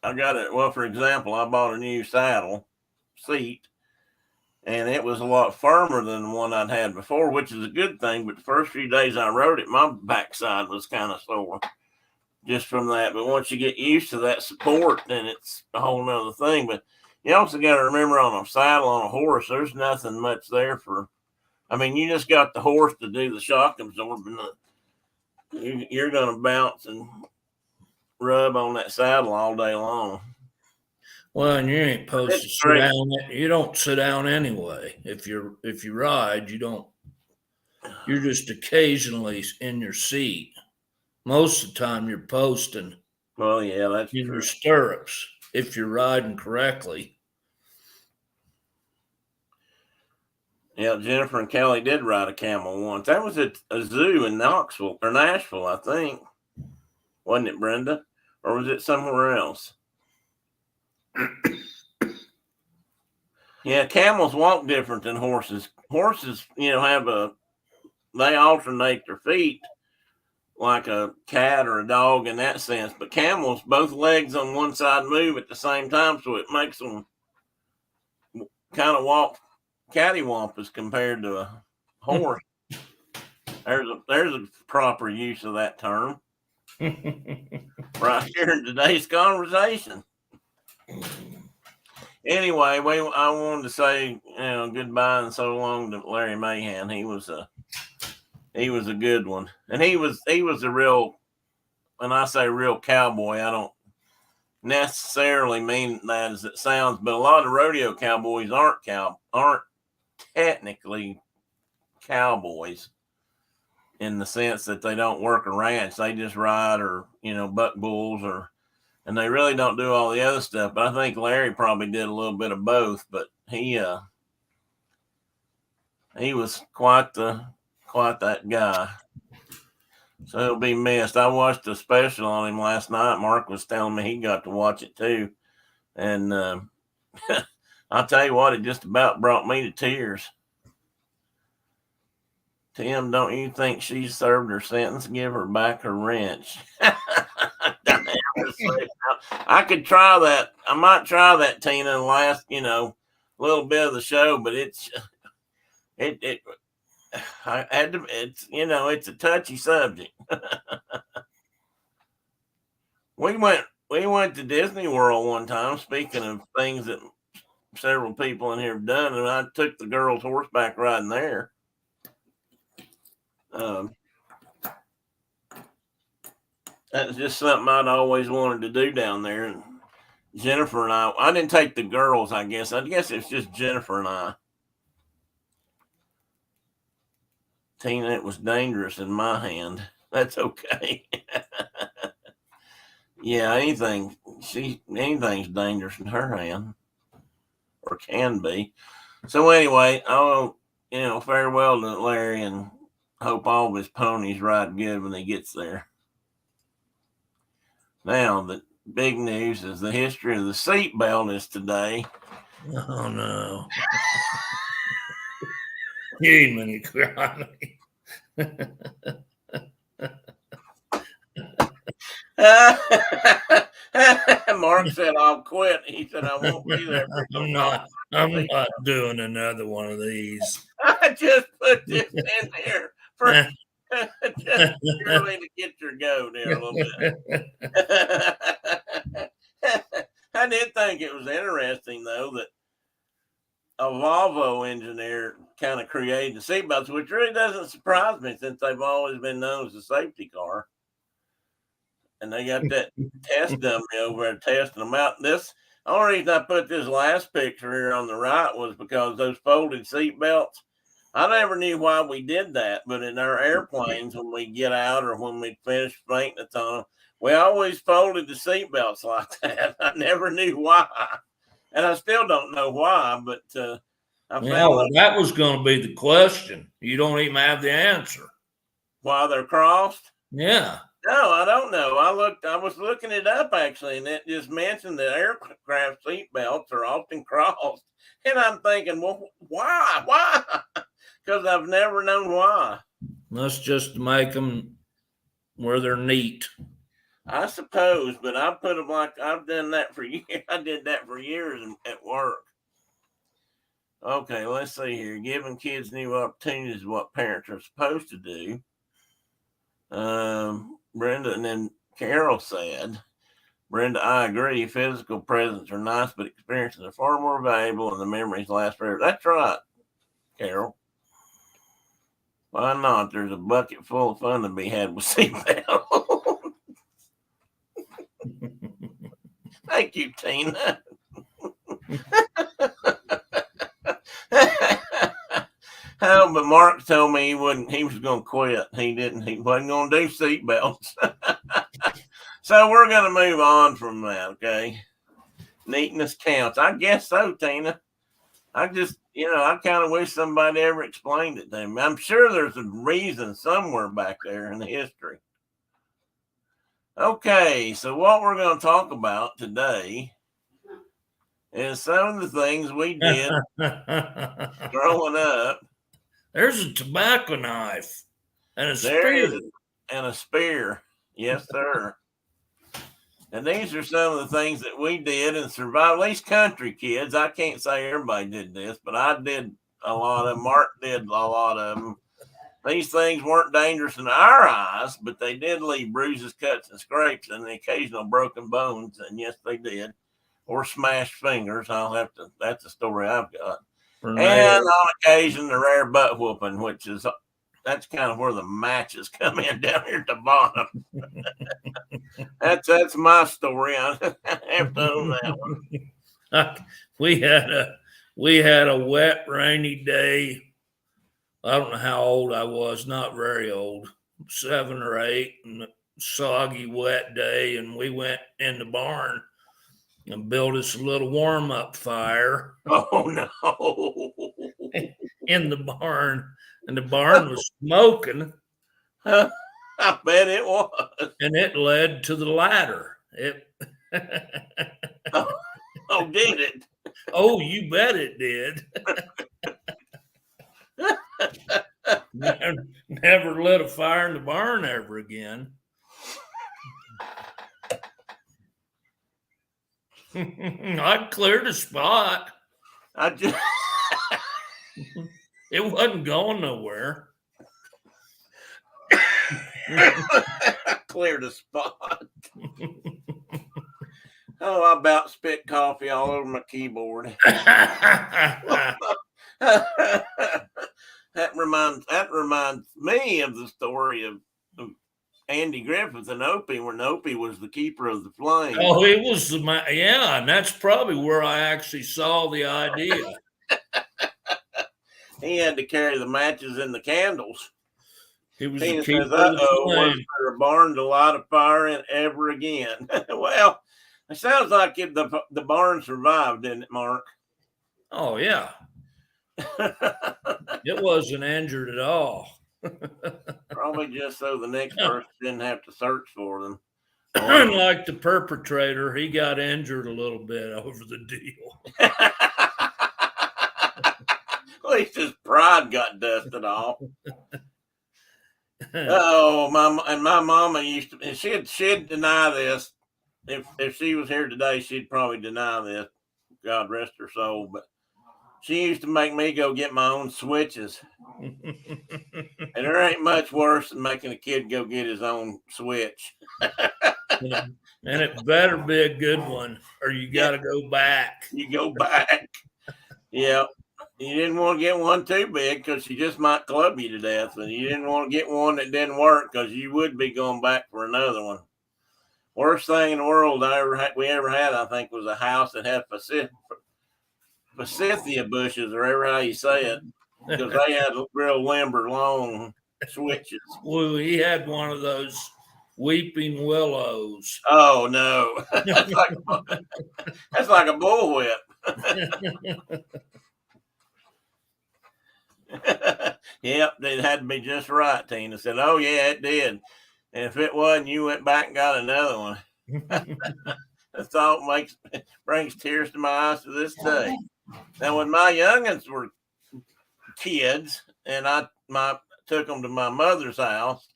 I got it. Well, for example, I bought a new saddle seat, and it was a lot firmer than the one I'd had before, which is a good thing. But the first few days I rode it, my backside was kind of sore just from that. But once you get used to that support, then it's a whole nother thing. But you also got to remember, on a saddle on a horse, there's nothing much there for. I mean, you just got the horse to do the shock absorbing. You're going to bounce and rub on that saddle all day long. Well, and you ain't supposed to sit down. You don't sit down anyway. If you ride, you don't. You're just occasionally in your seat. Most of the time, you're posting. Well, yeah, that's in true. Your stirrups if you're riding correctly. Yeah, Jennifer and Kelly did ride a camel once. That was at a zoo in Nashville, I think. Wasn't it, Brenda? Or was it somewhere else? Yeah, camels walk different than horses. Horses, they alternate their feet like a cat or a dog in that sense. But camels, both legs on one side move at the same time, so it makes them kind of walk cattywampus compared to a horse. There's a proper use of that term right here in today's conversation. Anyway, I wanted to say goodbye and so long to Larry Mahan. He was a good one, and he was a real. When I say real cowboy, I don't necessarily mean that as it sounds, but a lot of rodeo cowboys aren't technically cowboys in the sense that they don't work a ranch. They just ride or buck bulls and they really don't do all the other stuff. But I think Larry probably did a little bit of both. But he was quite that guy. So he'll be missed. I watched a special on him last night. Mark was telling me he got to watch it too, and I'll tell you what, it just about brought me to tears. Tim, don't you think she served her sentence? Give her back her wrench. I could try that. I might try that, Tina, in the last, little bit of the show, but I had to, it's a touchy subject. We went to Disney World one time, speaking of things that several people in here have done, and I took the girls horseback riding there. That's just something I'd always wanted to do down there. And Jennifer and I didn't take the girls, I guess. I guess it's just Jennifer and I. Tina, it was dangerous in my hand. That's okay. Yeah, anything's dangerous in her hand, or can be. So anyway, I'll farewell to Larry, and hope all of his ponies ride good when he gets there. Now, the big news is the history of the seatbelt is today. Oh no! Jiminy Christ! Mark said, "I'll quit." He said, "I won't be there." I'm not doing another one of these. I just put this in here for just purely to get your goat there a little bit. I did think it was interesting, though, that a Volvo engineer kind of created the seatbelts, which really doesn't surprise me since they've always been known as a safety car. And they got that test dummy over there testing them out. The only reason I put this last picture here on the right was because those folded seatbelts, I never knew why we did that, but in our airplanes, when we get out or when we finish maintenance on them, we always folded the seatbelts like that. I never knew why, and I still don't know why. But that was going to be the question. You don't even have the answer. Why they're crossed? Yeah. No, I don't know. I was looking it up actually, and it just mentioned that aircraft seatbelts are often crossed, and I'm thinking, well, why? Why? Because I've never known why. That's just to make them where they're neat. I suppose, but I put them like I've done that for years. I did that for years at work. Okay, let's see here. Giving kids new opportunities is what parents are supposed to do. Brenda, and then Carol said, Brenda, I agree. Physical presents are nice, but experiences are far more valuable and the memories last forever. That's right, Carol. Why not? There's a bucket full of fun to be had with seatbelt. Thank you, Tina. Oh, but Mark told me he was going to quit. He wasn't going to do seatbelts. So we're going to move on from that, okay? Neatness counts. I guess so, Tina. I just, I kind of wish somebody ever explained it to me. I'm sure there's a reason somewhere back there in the history. Okay, so what we're going to talk about today is some of the things we did growing up. There's a tobacco knife and a spear. And a spear. Yes, sir. And these are some of the things that we did and survived, at least country kids. I can't say everybody did this, but I did a lot of them. Mark did a lot of them. These things weren't dangerous in our eyes, but they did leave bruises, cuts, and scrapes, and the occasional broken bones. And yes, they did, or smashed fingers. That's a story I've got. And on occasion, the rare butt whooping, that's kind of where the matches come in down here at the bottom. That's my story. I have to own that one. We had a wet, rainy day. I don't know how old I was, not very old, 7 or 8, and a soggy, wet day. And we went in the barn and built us a little warm-up fire. Oh, no. In the barn. And the barn was smoking. I bet it was. And it led to the ladder. Oh, did it? Oh, you bet it did. Never lit a fire in the barn ever again. I cleared a spot. It wasn't going nowhere. Cleared a spot. Oh, I about spit coffee all over my keyboard. That reminds me of the story of Andy Griffith and Opie, when Opie was the keeper of the flame. Oh, it was yeah, and that's probably where I actually saw the idea. He had to carry the matches and the candles. He was He the says, keeper of the flame. was there a barn to light a fire in ever again? Well, it sounds like the barn survived, didn't it, Mark? Oh, yeah. It wasn't injured at all. Probably just so the next person didn't have to search for them. Unlike the perpetrator, he got injured a little bit over the deal. At least his pride got dusted off. Oh, my mama used to. She'd deny this. If she was here today, she'd probably deny this. God rest her soul. But she used to make me go get my own switches. And there ain't much worse than making a kid go get his own switch. And it better be a good one, or you got to go back. You go back. Yeah. You didn't want to get one too big because she just might club you to death. And you didn't want to get one that didn't work because you would be going back for another one. Worst thing in the world we ever had, I think, was a house that had forsythia bushes, or ever how you say it, because they had real limber, long switches. Well, he had one of those weeping willows. Oh, no. That's like a bullwhip. Yep, it had to be just right. Tina said, "Oh yeah, it did." And if it wasn't, you went back and got another one. That thought brings tears to my eyes to this day. Now, when my youngins were kids, and I took them to my mother's house,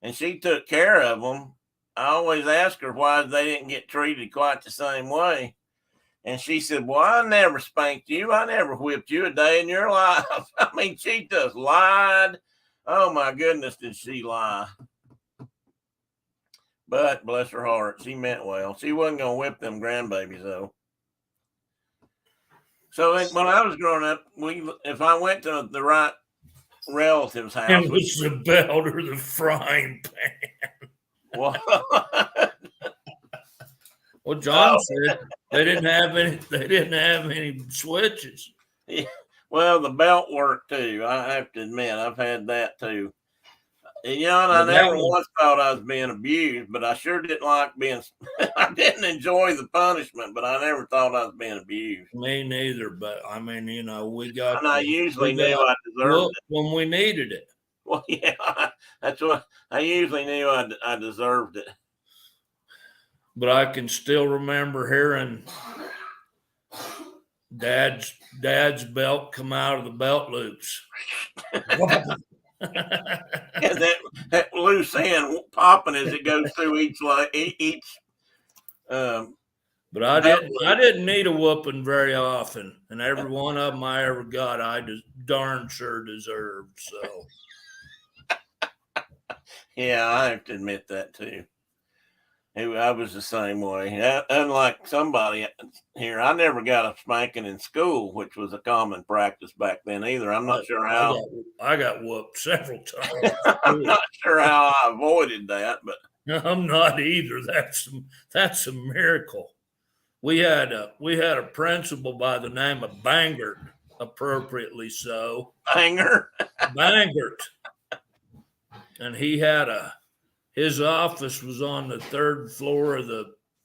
and she took care of them, I always asked her why they didn't get treated quite the same way. And she said, "Well, I never spanked you. I never whipped you a day in your life." I mean, she just lied. Oh, my goodness, did she lie? But bless her heart, she meant well. She wasn't going to whip them grandbabies, though. So when I was growing up, if I went to the right relative's house, it was the belt or the frying pan. Well, John said they didn't have any switches. Yeah. Well, the belt worked too. I have to admit, I've had that too. And, I never once thought I was being abused, but I sure didn't like being. I didn't enjoy the punishment, but I never thought I was being abused. Me neither. But I mean, we got. And I usually knew I deserved it when we needed it. Well, yeah, that's what I usually knew. I deserved it. But I can still remember hearing Dad's belt come out of the belt loops. And that loose end popping as it goes through each But I didn't need a whooping very often, and every one of them I ever got, I just darn sure deserved. So Yeah, I have to admit that too. I was the same way. Unlike somebody here, I never got a spanking in school, which was a common practice back then either. I'm not sure how. I got whooped several times. I'm not sure how I avoided that, but No, I'm not either. That's a miracle. We had a principal by the name of Bangert, appropriately so. anger. Bangert, and his office was on the third floor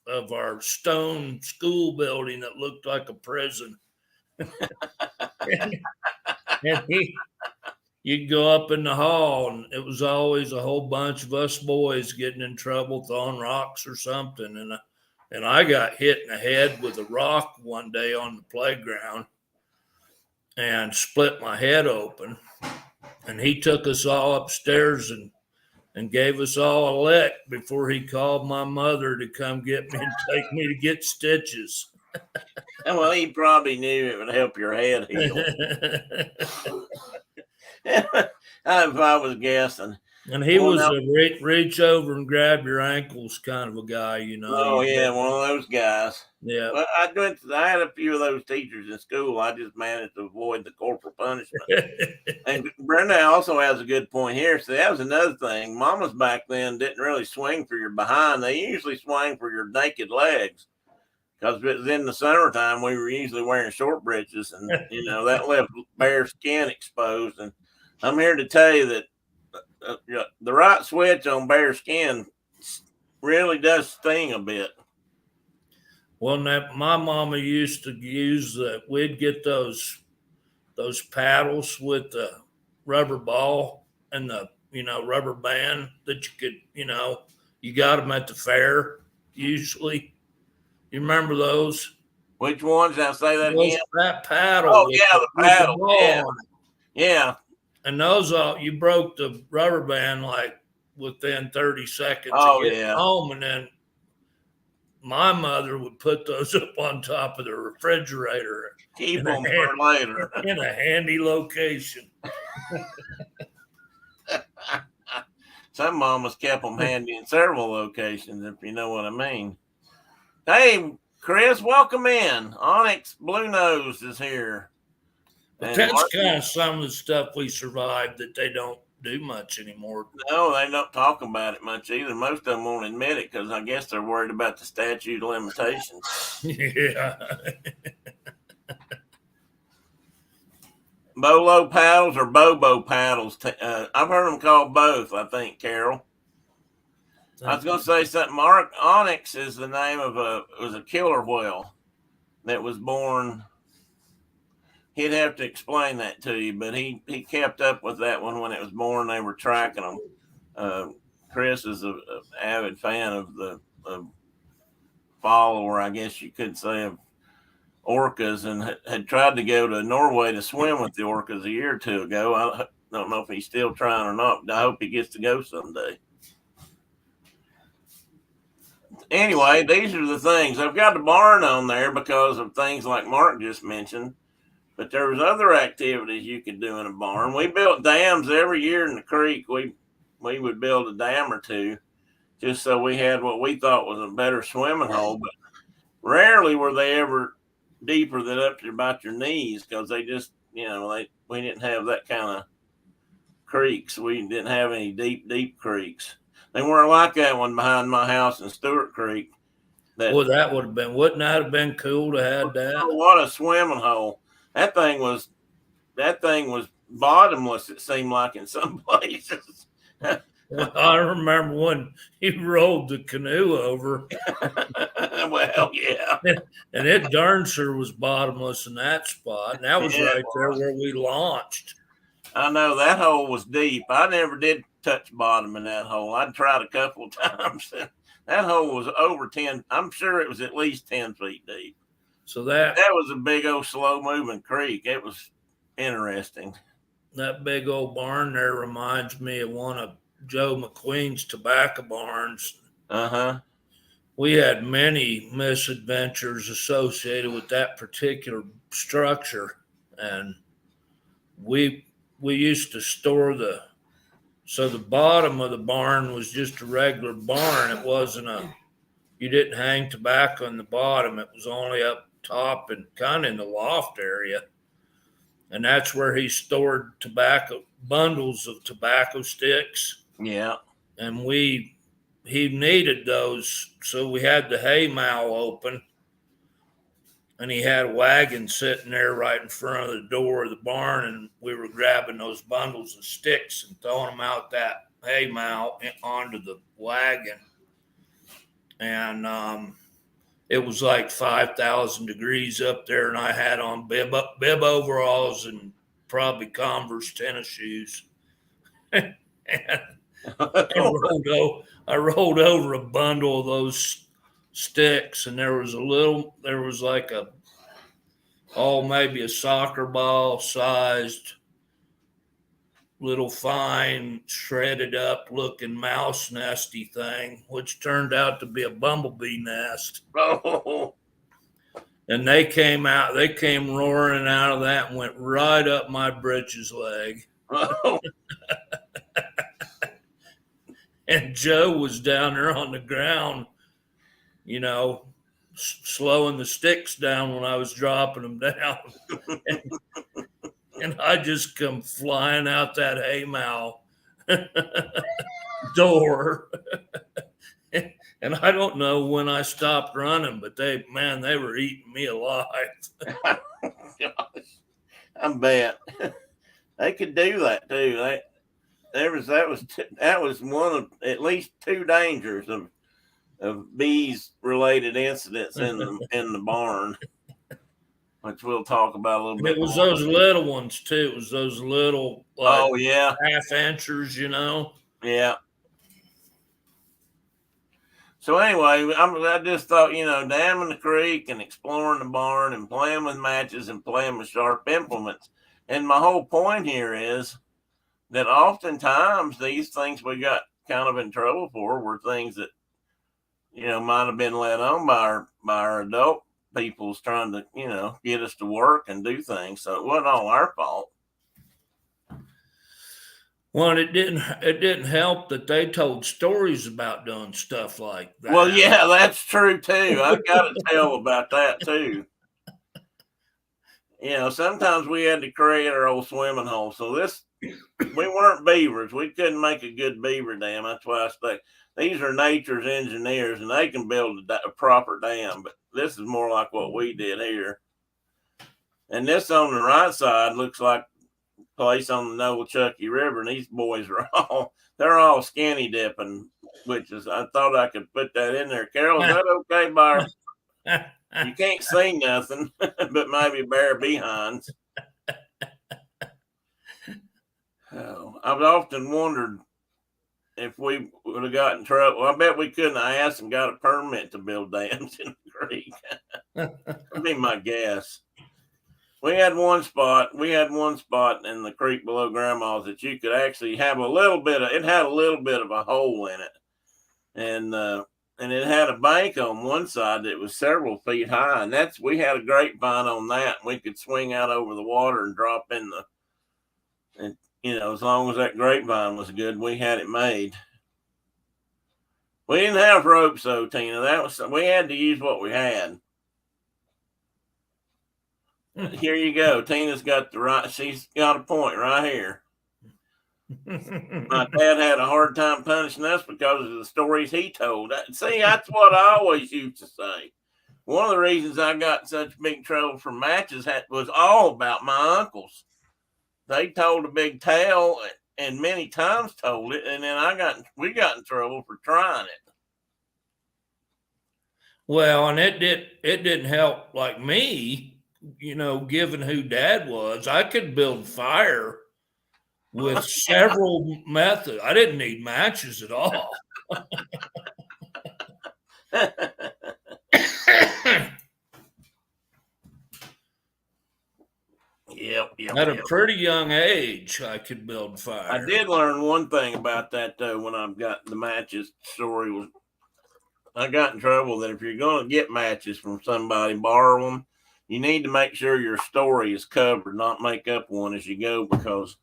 of our stone school building that looked like a prison. and you'd go up in the hall, and it was always a whole bunch of us boys getting in trouble, throwing rocks or something. And I got hit in the head with a rock one day on the playground and split my head open. And he took us all upstairs and gave us all a lick before he called my mother to come get me and take me to get stitches. Well, he probably knew it would help your head heal. If I was guessing. And he was a reach over and grab your ankles kind of a guy, you know. Oh, yeah, one of those guys. Yeah. Well, I had a few of those teachers in school. I just managed to avoid the corporal punishment. And Brenda also has a good point here. So that was another thing. Mamas back then didn't really swing for your behind. They usually swung for your naked legs. Because it was in the summertime, we were usually wearing short breeches, and that left bare skin exposed. And I'm here to tell you that the right switch on bare skin really does sting a bit. Well, my mama used to use we'd get those paddles with the rubber ball and the rubber band that you could you got them at the fair usually. You remember those? Which ones? I'll say that again. That paddle. Oh yeah, the paddle. Yeah. And those you broke the rubber band like within 30 seconds of getting home, and then my mother would put those up on top of the refrigerator. Keep them for later. In a handy location. Some mamas kept them handy in several locations, if you know what I mean. Hey, Chris, welcome in. Onyx Blue Nose is here. But that's kind of some of the stuff we survived that they don't do much anymore. No, they don't talk about it much either. Most of them won't admit it because I guess they're worried about the statute of limitations. Yeah. Bolo paddles or Bobo paddles? I've heard them called both, I think, Carol. I was going to say something. Onyx is the name of a killer whale that was born. He'd have to explain that to you, but he kept up with that one when it was born. They were tracking them. Chris is an avid fan of the follower, I guess you could say, of orcas, and had tried to go to Norway to swim with the orcas a year or two ago. I don't know if he's still trying or not, but I hope he gets to go someday. Anyway, these are the things. I've got the barn on there because of things like Mark just mentioned. But there was other activities you could do in a barn. We built dams every year in the creek. We would build a dam or two just so we had what we thought was a better swimming hole. But rarely were they ever deeper than up to about your knees because they just, we didn't have that kind of creeks. We didn't have any deep creeks. They weren't like that one behind my house in Stewart Creek. That would have been, wouldn't that have been cool to have that? What a swimming hole. That thing was bottomless, it seemed like in some places. Well, I remember when you rolled the canoe over. Well, yeah. And it darn sure was bottomless in that spot. And that was right there where we launched. I know that hole was deep. I never did touch bottom in that hole. I tried a couple of times. That hole was over 10. I'm sure it was at least 10 feet deep. So that was a big old slow moving creek. It was interesting. That big old barn there reminds me of one of Joe McQueen's tobacco barns. Uh-huh. we had many misadventures associated with that particular structure, and we used to store the bottom of the barn was just a regular barn. It wasn't you didn't hang tobacco in the bottom. It was only up top and kind of in the loft area. And that's where he stored bundles of tobacco sticks. Yeah. And he needed those. So we had the hay mow open, and he had a wagon sitting there right in front of the door of the barn. And we were grabbing those bundles of sticks and throwing them out that hay mow onto the wagon. And it was like 5,000 degrees up there, and I had on bib overalls and probably Converse tennis shoes. And I rolled over a bundle of those sticks, and there was like maybe a soccer ball sized little fine shredded up looking mouse nesty thing, which turned out to be a bumblebee nest. Oh. And they came roaring out of that and went right up my britches leg. Oh. And Joe was down there on the ground, slowing the sticks down when I was dropping them down. And I just come flying out that hay mow door. And I don't know when I stopped running, but they were eating me alive. Gosh, I bet they could do that too. That was one of at least two dangers of bees related incidents in the barn, which we'll talk about a little bit. It was those little ones too. It was those little half inchers, Yeah. So anyway, I just thought, damming the creek and exploring the barn and playing with matches and playing with sharp implements. And my whole point here is that oftentimes these things we got kind of in trouble for were things that, might have been let on by our adult people's trying to, get us to work and do things. So it wasn't all our fault. Well, it didn't help that they told stories about doing stuff like that. Well, yeah, that's true too. I've got to tell about that too. Sometimes we had to create our old swimming hole. So we weren't beavers. We couldn't make a good beaver dam. That's why I say these are nature's engineers, and they can build a proper dam. But this is more like what we did here. And this on the right side looks like place on the Nolechucky River, and these boys are they're all skinny dipping, which is, I thought I could put that in there. Carol, is that okay, Barb? You can't see nothing, but maybe bare behinds. I've often wondered if we would have gotten in trouble. I bet we couldn't have asked and got a permit to build dams in the creek. That'd be my guess. We had one spot in the creek below Grandma's that you could actually have it had a little bit of a hole in it. And it had a bank on one side that was several feet high. And we had a grapevine on that. And we could swing out over the water and drop in as long as that grapevine was good, we had it made. We didn't have ropes though, Tina. We had to use what we had. Here you go. Tina's got she's got a point right here. My dad had a hard time punishing us because of the stories he told. See, that's what I always used to say. One of the reasons I got in such big trouble for matches was all about my uncles. They told a big tale and many times told it, and then we got in trouble for trying it. Well, and it didn't help like me. Given who Dad was, I could build fire with several methods. I didn't need matches at all. Yep. At a pretty young age, I could build fire. I did learn one thing about that though when I got the matches story was I got in trouble that if you're going to get matches from somebody, borrow them, you need to make sure your story is covered, not make up one as you go, because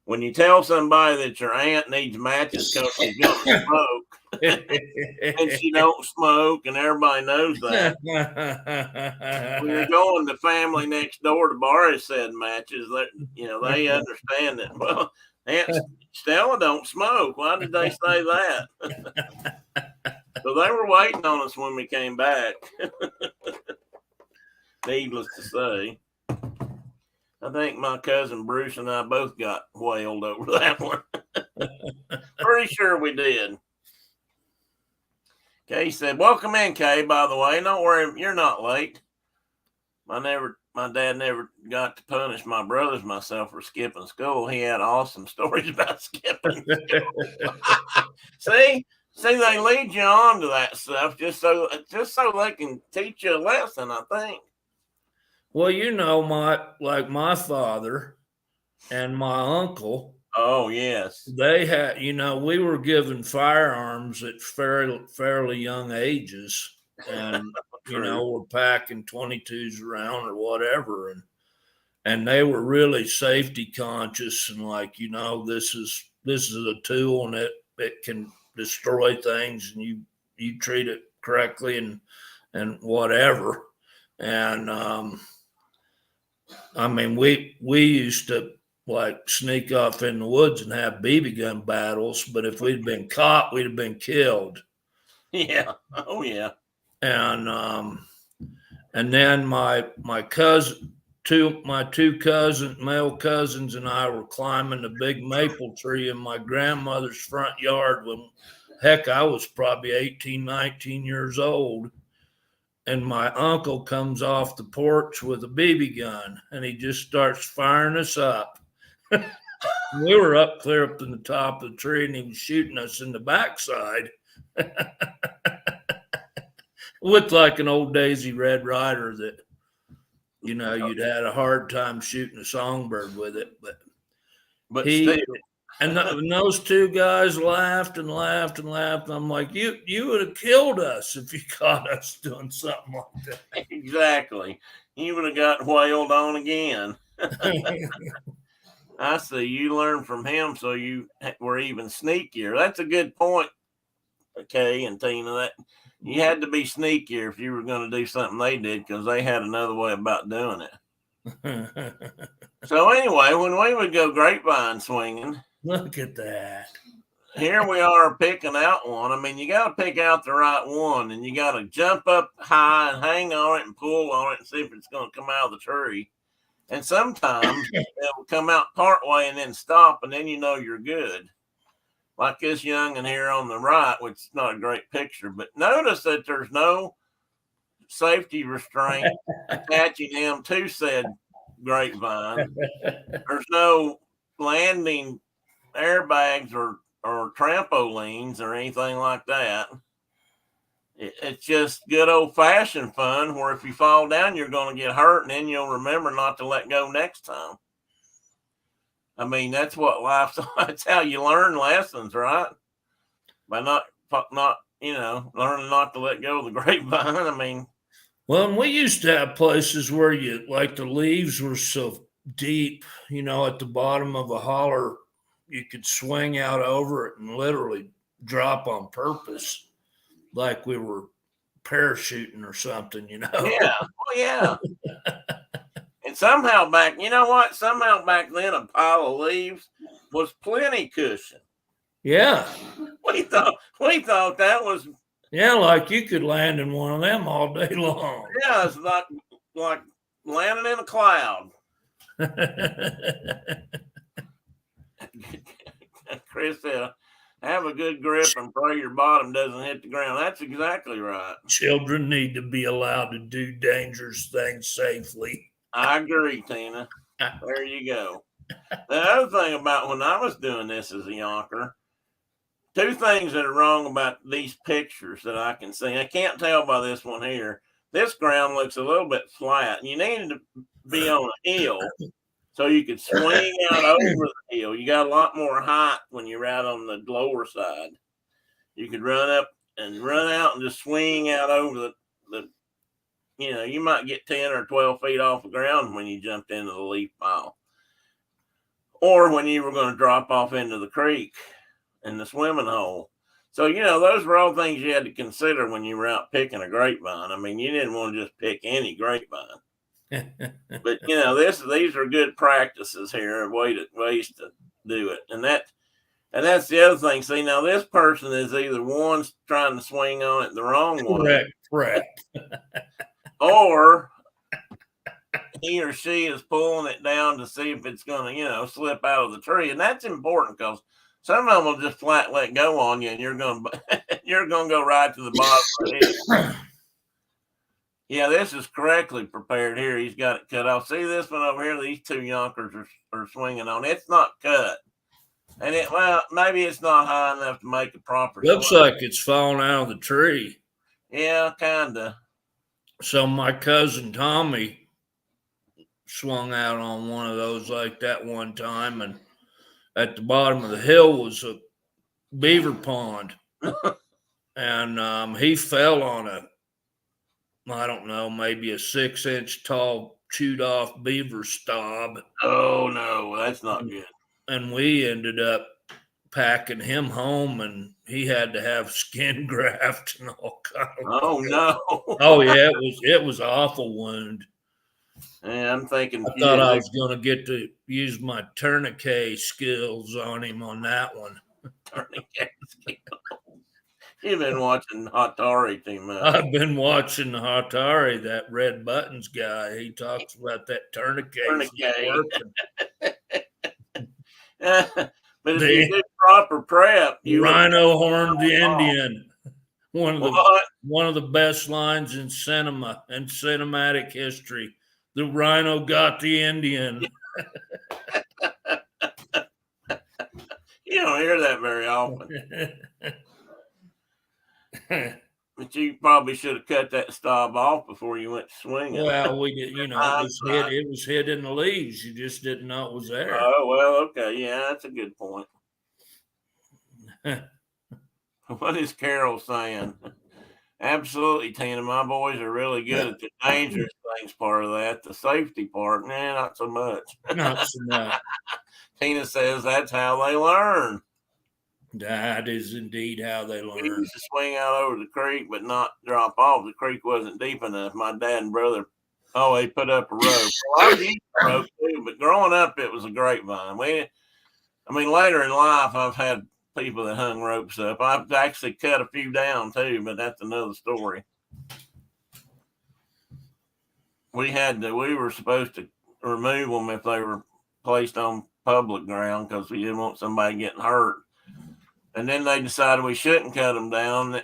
when you tell somebody that your aunt needs matches because she's going to smoke, and she don't smoke, and everybody knows that. When you're going to family next door to borrow said matches, they understand that. Well, Aunt Stella don't smoke. Why did they say that? So they were waiting on us when we came back. Needless to say, I think my cousin Bruce and I both got whaled over that one. Pretty sure we did. Kay said, "Welcome in, Kay, by the way. Don't worry, you're not late. My dad never got to punish my brothers myself for skipping school. He had awesome stories about skipping school." See, they lead you on to that stuff just so they can teach you a lesson, I think. Well, my father and my uncle. Oh, yes. They had, we were given firearms at fairly young ages, and we're packing 22s around or whatever, and they were really safety conscious, and this is a tool, and it can destroy things, and you treat it correctly and whatever. And we used to sneak off in the woods and have BB gun battles, but if we'd been caught, we'd have been killed. Yeah. Oh, yeah. And then my two male cousins, and I were climbing the big maple tree in my grandmother's front yard when, heck, I was probably 18, 19 years old. And my uncle comes off the porch with a BB gun, and he just starts firing us up. We were clear up in the top of the tree, and he was shooting us in the backside. Looked like an old Daisy Red Ryder that, you'd had a hard time shooting a songbird with it. But he, and those two guys laughed and laughed and laughed. I'm like, you would have killed us if you caught us doing something like that. Exactly. You would have got whaled on again. I see. You learned from him, so you were even sneakier. That's a good point, Kay and Tina. That you had to be sneakier if you were going to do something they did, because they had another way about doing it. So anyway, when we would go grapevine swinging, look at that. Here we are picking out one. I mean, you got to pick out the right one, and you got to jump up high and hang on it and pull on it and see if it's going to come out of the tree. And sometimes it will come out part way and then stop, and then you're good. Like this young'un here on the right, which is not a great picture, but notice that there's no safety restraint attaching him to said grapevine. There's no landing airbags or trampolines or anything like that. It's just good old-fashioned fun where if you fall down, you're going to get hurt, and then you'll remember not to let go next time. I mean, that's what life's – that's how you learn lessons, right? By not learning not to let go of the grapevine. I mean – well, and we used to have places where the leaves were so deep, at the bottom of a holler, you could swing out over it and literally drop on purpose, like we were parachuting or something, Yeah. Oh, yeah. And somehow back then, a pile of leaves was plenty cushion. Yeah. We thought that was. Yeah, like you could land in one of them all day long. Yeah, it's like landing in a cloud. Chris said, have a good grip and pray your bottom doesn't hit the ground. That's exactly right. Children need to be allowed to do dangerous things safely. I agree, Tina. There you go. The other thing about when I was doing this as a yonker, two things that are wrong about these pictures that I can see. I can't tell by this one here. This ground looks a little bit flat. You needed to be on a hill so you could swing out over the hill. You got a lot more height when you're out on the lower side. You could run up and run out and just swing out over the you might get 10 or 12 feet off the ground when you jumped into the leaf pile, or when you were going to drop off into the creek in the swimming hole. So, those were all things you had to consider when you were out picking a grapevine. I mean, you didn't want to just pick any grapevine. But, these are good practices here, ways to do it. And that's the other thing. See, now this person is either one trying to swing on it the wrong way. Correct. Or he or she is pulling it down to see if it's going to, slip out of the tree. And that's important because some of them will just flat let go on you, and you're going to go right to the bottom of the head. Yeah, this is correctly prepared here. He's got it cut off. See this one over here? These two yonkers are swinging on. It's not cut. And maybe it's not high enough to make a proper Looks swing. like it's falling out of the tree. Yeah, kind of. So my cousin Tommy swung out on one of those like that one time, and at the bottom of the hill was a beaver pond. And he fell on I don't know, maybe a 6-inch tall chewed off beaver stob. Oh, no, that's not good. And we ended up packing him home, and he had to have skin graft and all kinds of. Oh, no. Oh yeah, it was an awful wound. Yeah, I'm thinking. I thought I was going to get to use my tourniquet skills on him on that one. Tourniquet skills. You've been watching Hatari too much. I've been watching Hatari, that Red Buttons guy. He talks about that tourniquet. But if you did proper prep, you Rhino horned the Indian. One of the best lines in cinema and cinematic history. The rhino got the Indian. You don't hear that very often. But you probably should have cut that stob off before you went swinging. Well, we did, it was hid in the leaves. You just didn't know it was there. Oh, well, okay. Yeah, that's a good point. What is Carol saying? Absolutely, Tina. My boys are really good at the dangerous things part of that. The safety part, not so much. Not so much. Tina says that's how they learn. That is indeed how they learn. We used to swing out over the creek, but not drop off. The creek wasn't deep enough. My dad and brother, they put up a rope. Well, I used a rope too, but growing up, it was a grapevine. Later in life, I've had people that hung ropes up. I've actually cut a few down too, but that's another story. We were supposed to remove them if they were placed on public ground because we didn't want somebody getting hurt. And then they decided we shouldn't cut them down.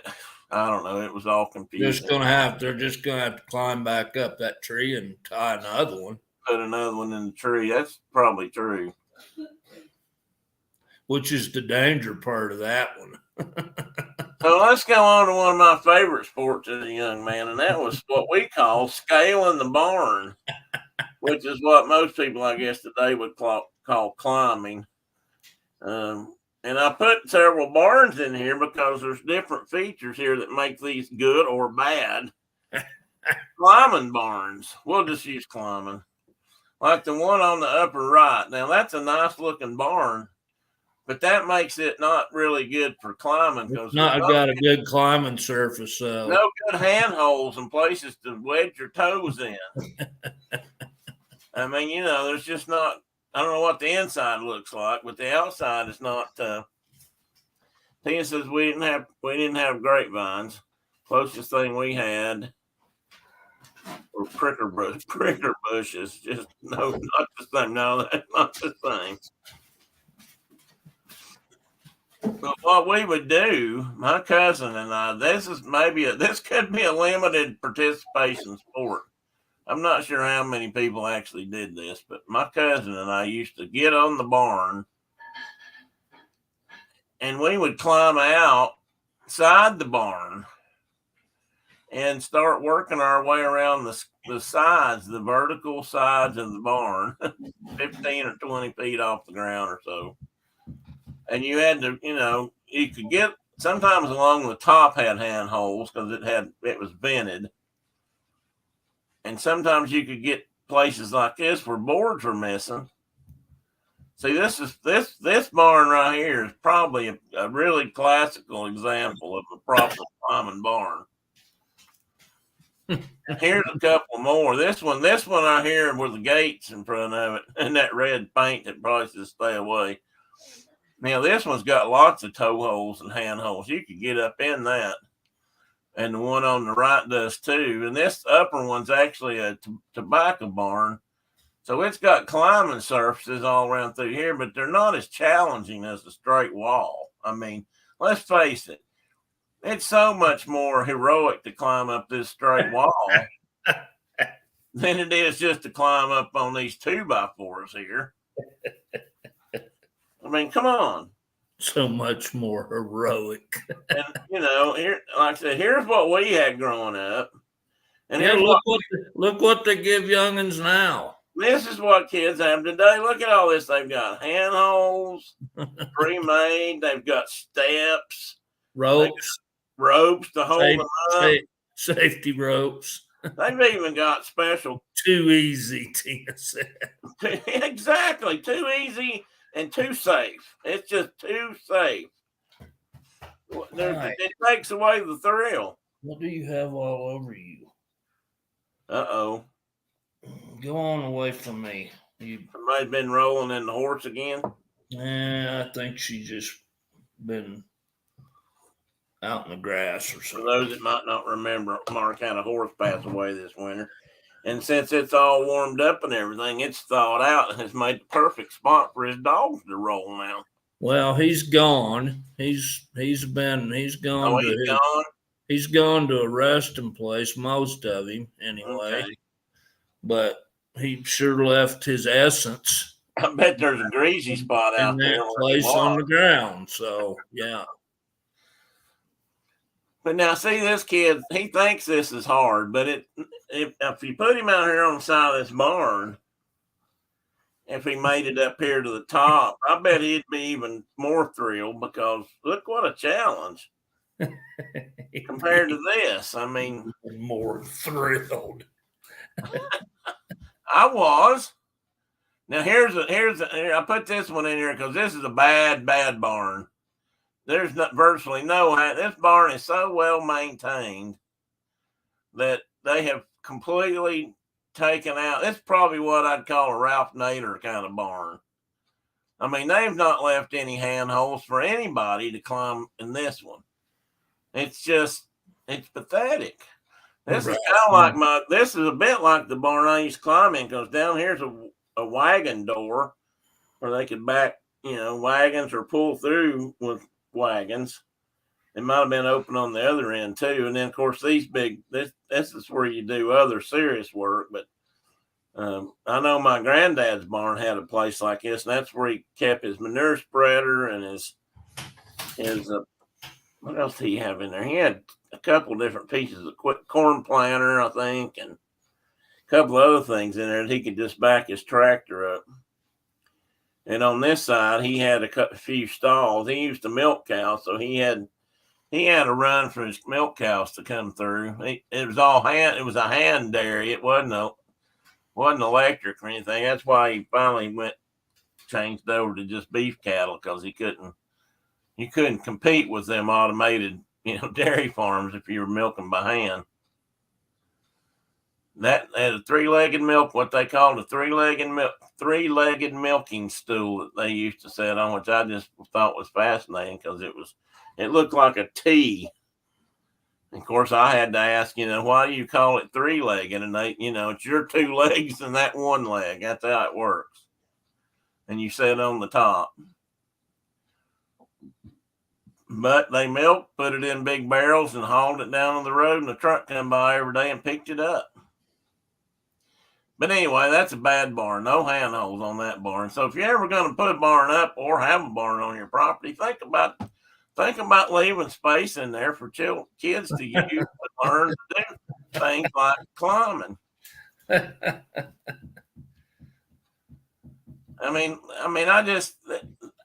I don't know. It was all confusing. They're just gonna have to climb back up that tree and tie another one. Put another one in the tree. That's probably true. Which is the danger part of that one. So let's go on to one of my favorite sports as a young man, and that was what we call scaling the barn, which is what most people, I guess, today would call climbing. And I put several barns in here because there's different features here that make these good or bad. Climbing barns. We'll just use climbing. Like the one on the upper right. Now, that's a nice looking barn, but that makes it not really good for climbing. It's not got a good climbing surface. No good handholds and places to wedge your toes in. There's just not. I don't know what the inside looks like, but the outside is not. Tina says we didn't have grapevines. Closest thing we had were pricker bushes. Just no, not the same. No, that's not the same. But what we would do, my cousin and I, this could be a limited participation sport. I'm not sure how many people actually did this, but my cousin and I used to get on the barn and we would climb outside the barn and start working our way around the sides, the vertical sides of the barn, 15 or 20 feet off the ground or so. And you had to, you could get sometimes along the top had handholds because it was vented, and sometimes you could get places like this where boards were missing. See, this barn right here is probably a really classical example of a proper climbing barn. Here's a couple more. This one right here with the gates in front of it and that red paint that probably should stay away. Now this one's got lots of toe holes and hand holes. You could get up in that, and the one on the right does too. And this upper one's actually a tobacco barn, so it's got climbing surfaces all around through here, but they're not as challenging as the straight wall. I mean, let's face it, it's so much more heroic to climb up this straight wall than it is just to climb up on these 2x4s here. I mean, come on. So much more heroic. And here, like I said, here's what we had growing up. And yeah, look what they give youngins now. This is what kids have today. Look at all this. They've got handholds, pre-made. They've got steps, ropes to hold them up. Safety ropes. They've even got special. Too easy, Tina said. Exactly. Too easy and too safe. It's just too safe. Right. It takes away the thrill. What do you have all over you? Uh-oh. Go on away from me. Somebody's been rolling in the horse again? Yeah, I think she just been out in the grass or something. For those that might not remember, Mark had a horse pass away this winter. And since it's all warmed up and everything, it's thawed out and has made the perfect spot for his dogs to roll now. Well, he's gone. He's gone. He's gone to a resting place, most of him anyway. Okay. But he sure left his essence. I bet there's a greasy spot out there. Place on the ground. So yeah. But now, see, this kid, he thinks this is hard, but if you put him out here on the side of this barn, if he made it up here to the top, I bet he'd be even more thrilled because look what a challenge compared to this. I mean, more thrilled. I was. Now I put this one in here because this is a bad barn. There's virtually no. This barn is so well maintained that they have completely taken out. It's probably what I'd call a Ralph Nader kind of barn. I mean, they've not left any handholds for anybody to climb in this one. It's pathetic. This is kind of this is a bit like the barn I used to climb in because down here's a wagon door where they could back, wagons or pull through with wagons. It might have been open on the other end too. And then of course this is where you do other serious work. But I know my granddad's barn had a place like this, and that's where he kept his manure spreader and his what else did he have in there? He had a couple different pieces of corn planter, I think, and a couple of other things in there that he could just back his tractor up. And on this side, he had a few stalls. He used to milk cows, so he had a run for his milk cows to come through. It was all hand. It was a hand dairy. It wasn't electric or anything. That's why he finally changed over to just beef cattle because you couldn't compete with them automated, dairy farms if you were milking by hand. That had a three-legged what they called a three-legged milking stool that they used to sit on, which I just thought was fascinating because it looked like a T. And of course, I had to ask, why do you call it three-legged? And they, it's your two legs and that one leg. That's how it works. And you sit on the top. But they milked, put it in big barrels, and hauled it down on the road, and the truck come by every day and picked it up. But anyway, that's a bad barn. No handholds on that barn. So if you're ever going to put a barn up or have a barn on your property, think about leaving space in there for kids to use to learn to do things like climbing. I mean,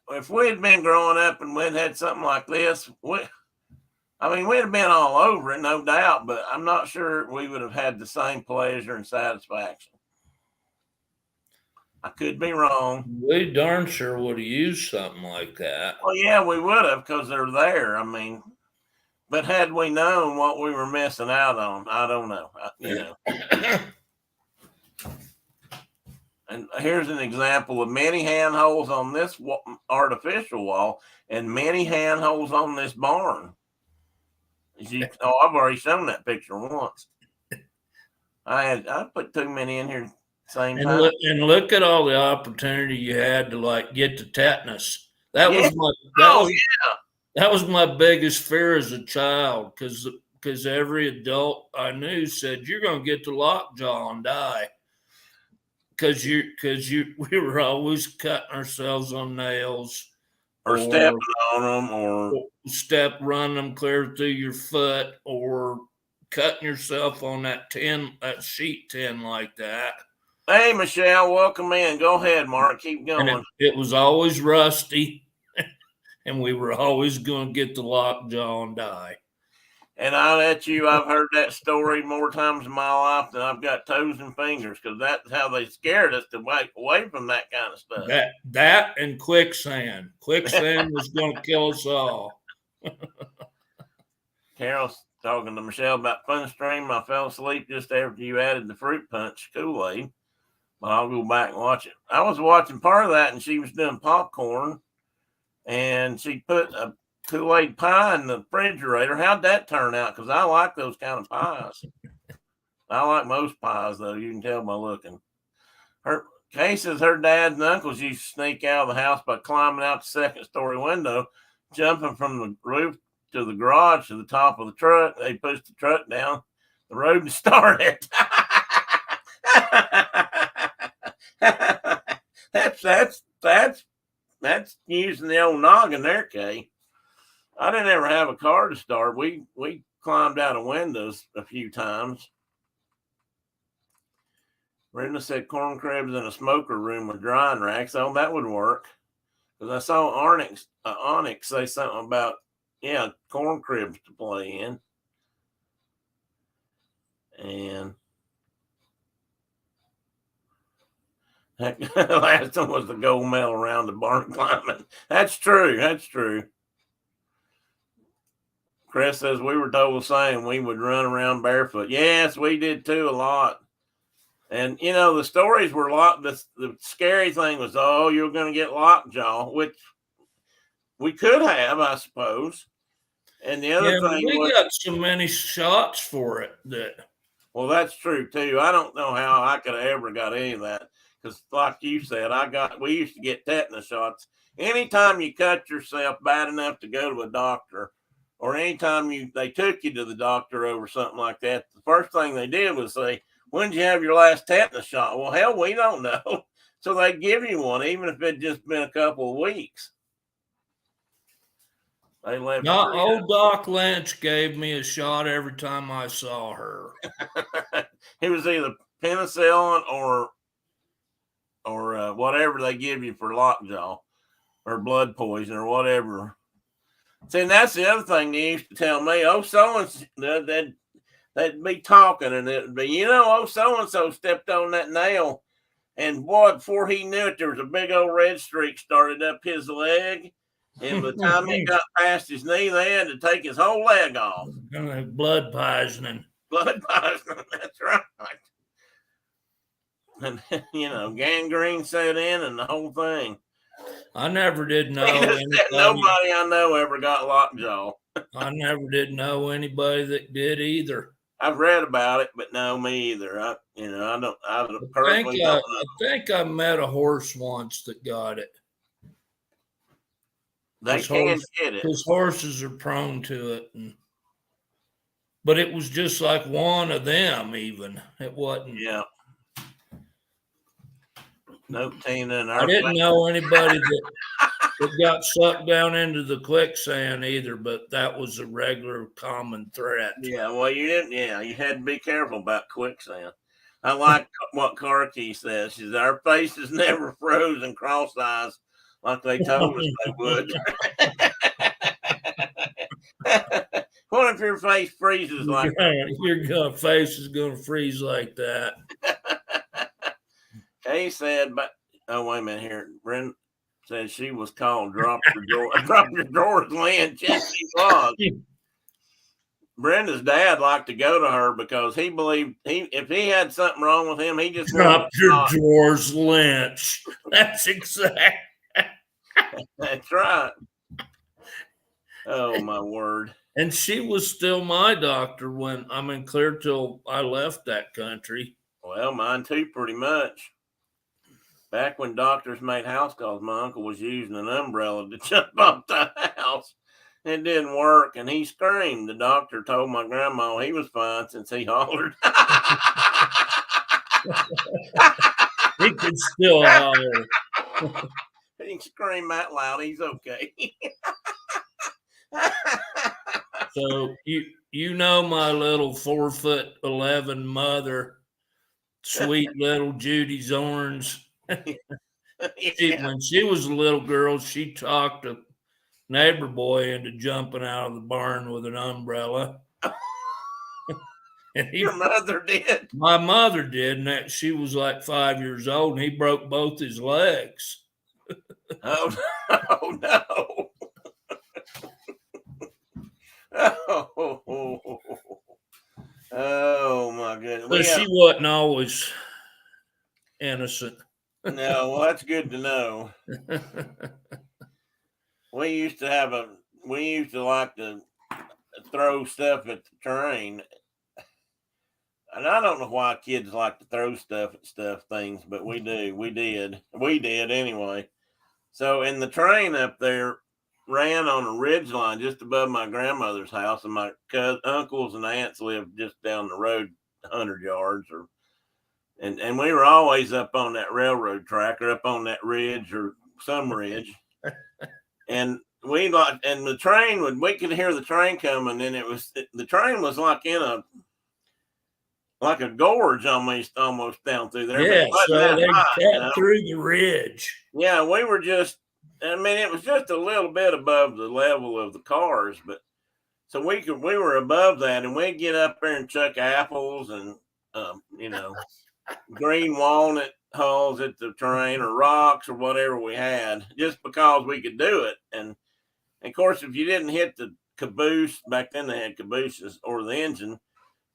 if we had been growing up and we'd had something like this, I mean, we'd have been all over it, no doubt, but I'm not sure we would have had the same pleasure and satisfaction. I could be wrong. We darn sure would have used something like that. Well, yeah, we would have because they're there. I mean, but had we known what we were missing out on, I don't know. And here's an example of many handholds on this artificial wall and many handholds on this barn. I've already shown that picture once. I put too many in here same time. And look at all the opportunity you had to like get the tetanus. That Yeah. was my biggest fear as a child because every adult I knew said you're going to get the lockjaw and die because we were always cutting ourselves on nails or stepping on them or running them clear through your foot or cutting yourself on that sheet tin like that. Hey, Michelle, welcome in. Go ahead, Mark. Keep going. And it was always rusty, and we were always going to get the lockjaw and die. And I'll let you, I've heard that story more times in my life than I've got toes and fingers because that's how they scared us to walk away from that kind of stuff. That and quicksand. Quicksand was going to kill us all. Carol's talking to Michelle about Fun Stream. I fell asleep just after you added the fruit punch Kool-Aid. But I'll go back and watch it. I was watching part of that, and she was doing popcorn, and she put a Kool-Aid pie in the refrigerator. How'd that turn out? Because I like those kind of pies. I like most pies, though. You can tell by looking. Kay says her dad and uncles used to sneak out of the house by climbing out the second-story window, jumping from the roof to the garage to the top of the truck. They pushed the truck down the road and started. That's using the old noggin there, Kay. I didn't ever have a car to start. We climbed out of windows a few times. Brenda said corn cribs in a smoker room with drying racks. Oh, that would work. Because I saw Onyx say something about corn cribs to play in. And the last one was the gold medal around the barn climbing. That's true. Chris says we were told the same. We would run around barefoot. Yes, we did too a lot. And, the stories were locked. The scary thing was, you're going to get lockjaw, which we could have, I suppose. And the other thing we got so many shots for it that. Well, that's true too. I don't know how I could have ever got any of that. Because like you said, we used to get tetanus shots. Anytime you cut yourself bad enough to go to a doctor, or anytime they took you to the doctor over something like that, the first thing they did was say, when did you have your last tetanus shot? Well, hell, we don't know. So they'd give you one, even if it'd just been a couple of weeks. Old Doc Lynch gave me a shot every time I saw her. It was either penicillin or whatever they give you for lockjaw or blood poison or whatever. See, and that's the other thing they used to tell me. They'd be talking and it'd be, so-and-so stepped on that nail. And boy, before he knew it, there was a big old red streak started up his leg. And by the time he got past his knee, they had to take his whole leg off. Blood poisoning. That's right. And, gangrene set in and the whole thing. I never did know. Nobody I know ever got lockjaw. I never did know anybody that did either. I've read about it, but no, me either. I think I met a horse once that got it. They can get it. Because horses are prone to it. But it was just like one of them, even. It wasn't. Yeah. No, Tina and I didn't know anybody that got sucked down into the quicksand either, but that was a regular common threat. Yeah, well, you didn't. Yeah, you had to be careful about quicksand. I like what Karki says. She says, our faces never froze and cross eyes like they told us they would. your face freezes like that? Your face is gonna freeze like that. He said, but oh wait a minute here. Brenda said she was called drop your door, drop your drawers, Lynch. Yes, she was. Brenda's dad liked to go to her because he believed if he had something wrong with him, he just Drop your drawers, Lynch. That's exact. That's right. Oh my word. And she was still my doctor clear till I left that country. Well, mine too, pretty much. Back when doctors made house calls, my uncle was using an umbrella to jump off the house. It didn't work, and he screamed. The doctor told my grandma he was fine since he hollered. He could still holler. He can scream that loud. He's okay. So you know my little 4'11" mother, sweet little Judy Zorns. Yeah. When she was a little girl, she talked a neighbor boy into jumping out of the barn with an umbrella. And Your mother did? My mother did, and she was like 5 years old, and he broke both his legs. Oh no. Oh my goodness. But she wasn't always innocent. No, well, that's good to know. We used to like to throw stuff at the train. And I don't know why kids like to throw stuff at things, but we do. We did anyway. So, in the train up there ran on a ridge line just above my grandmother's house, and my uncles and aunts lived just down the road 100 yards and we were always up on that railroad track or up on that ridge or some ridge. And the train we could hear the train coming, and the train was like in a gorge almost down through there. Yeah, so they cut through the ridge. Yeah, we were it was just a little bit above the level of the cars, but so we were above that, and we'd get up there and chuck apples and green walnut hulls at the train or rocks or whatever we had, just because we could do it. And of course, if you didn't hit the caboose, back then they had cabooses, or the engine,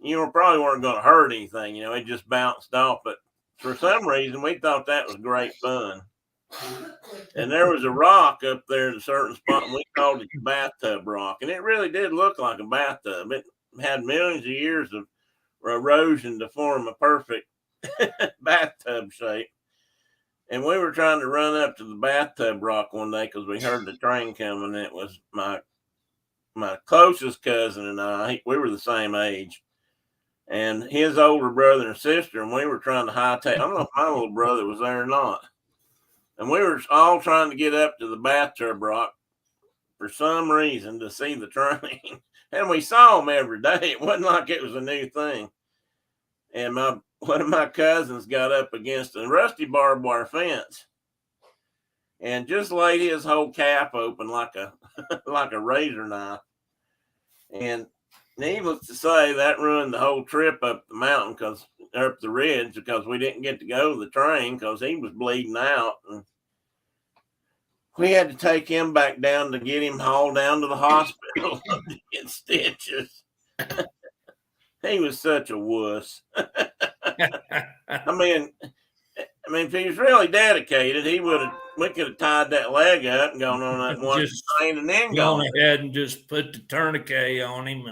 you probably weren't going to hurt anything. It just bounced off. But for some reason, we thought that was great fun. And there was a rock up there at a certain spot, and we called it the bathtub rock. And it really did look like a bathtub. It had millions of years of erosion to form a perfect bathtub shape. And we were trying to run up to the bathtub rock one day because we heard the train coming. It was my closest cousin and I. We were the same age, and his older brother and sister. And we were trying to hightail. I don't know if my little brother was there or not. And we were all trying to get up to the bathtub rock for some reason to see the train. And we saw them every day. It wasn't like it was a new thing. And one of my cousins got up against a rusty barbed wire fence and just laid his whole cap open like a razor knife. And needless to say, that ruined the whole trip up the mountain up the ridge, because we didn't get to go to the train because he was bleeding out. And we had to take him back down to get him hauled down to the hospital to get stitches. He was such a wuss. I mean, if he was really dedicated, we could have tied that leg up and gone on that one train and then gone ahead and just put the tourniquet on him.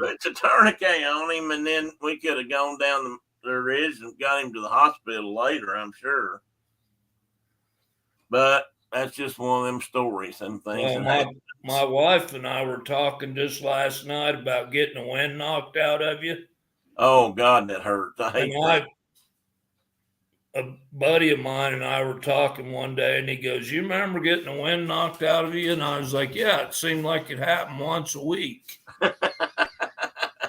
And then we could have gone down the ridge and got him to the hospital later, I'm sure. But that's just one of them stories and things. Well, my wife and I were talking just last night about getting the wind knocked out of you. Oh, God, that hurts. I hate that. A buddy of mine and I were talking one day, and he goes, "You remember getting the wind knocked out of you?" And I was like, "Yeah, it seemed like it happened once a week."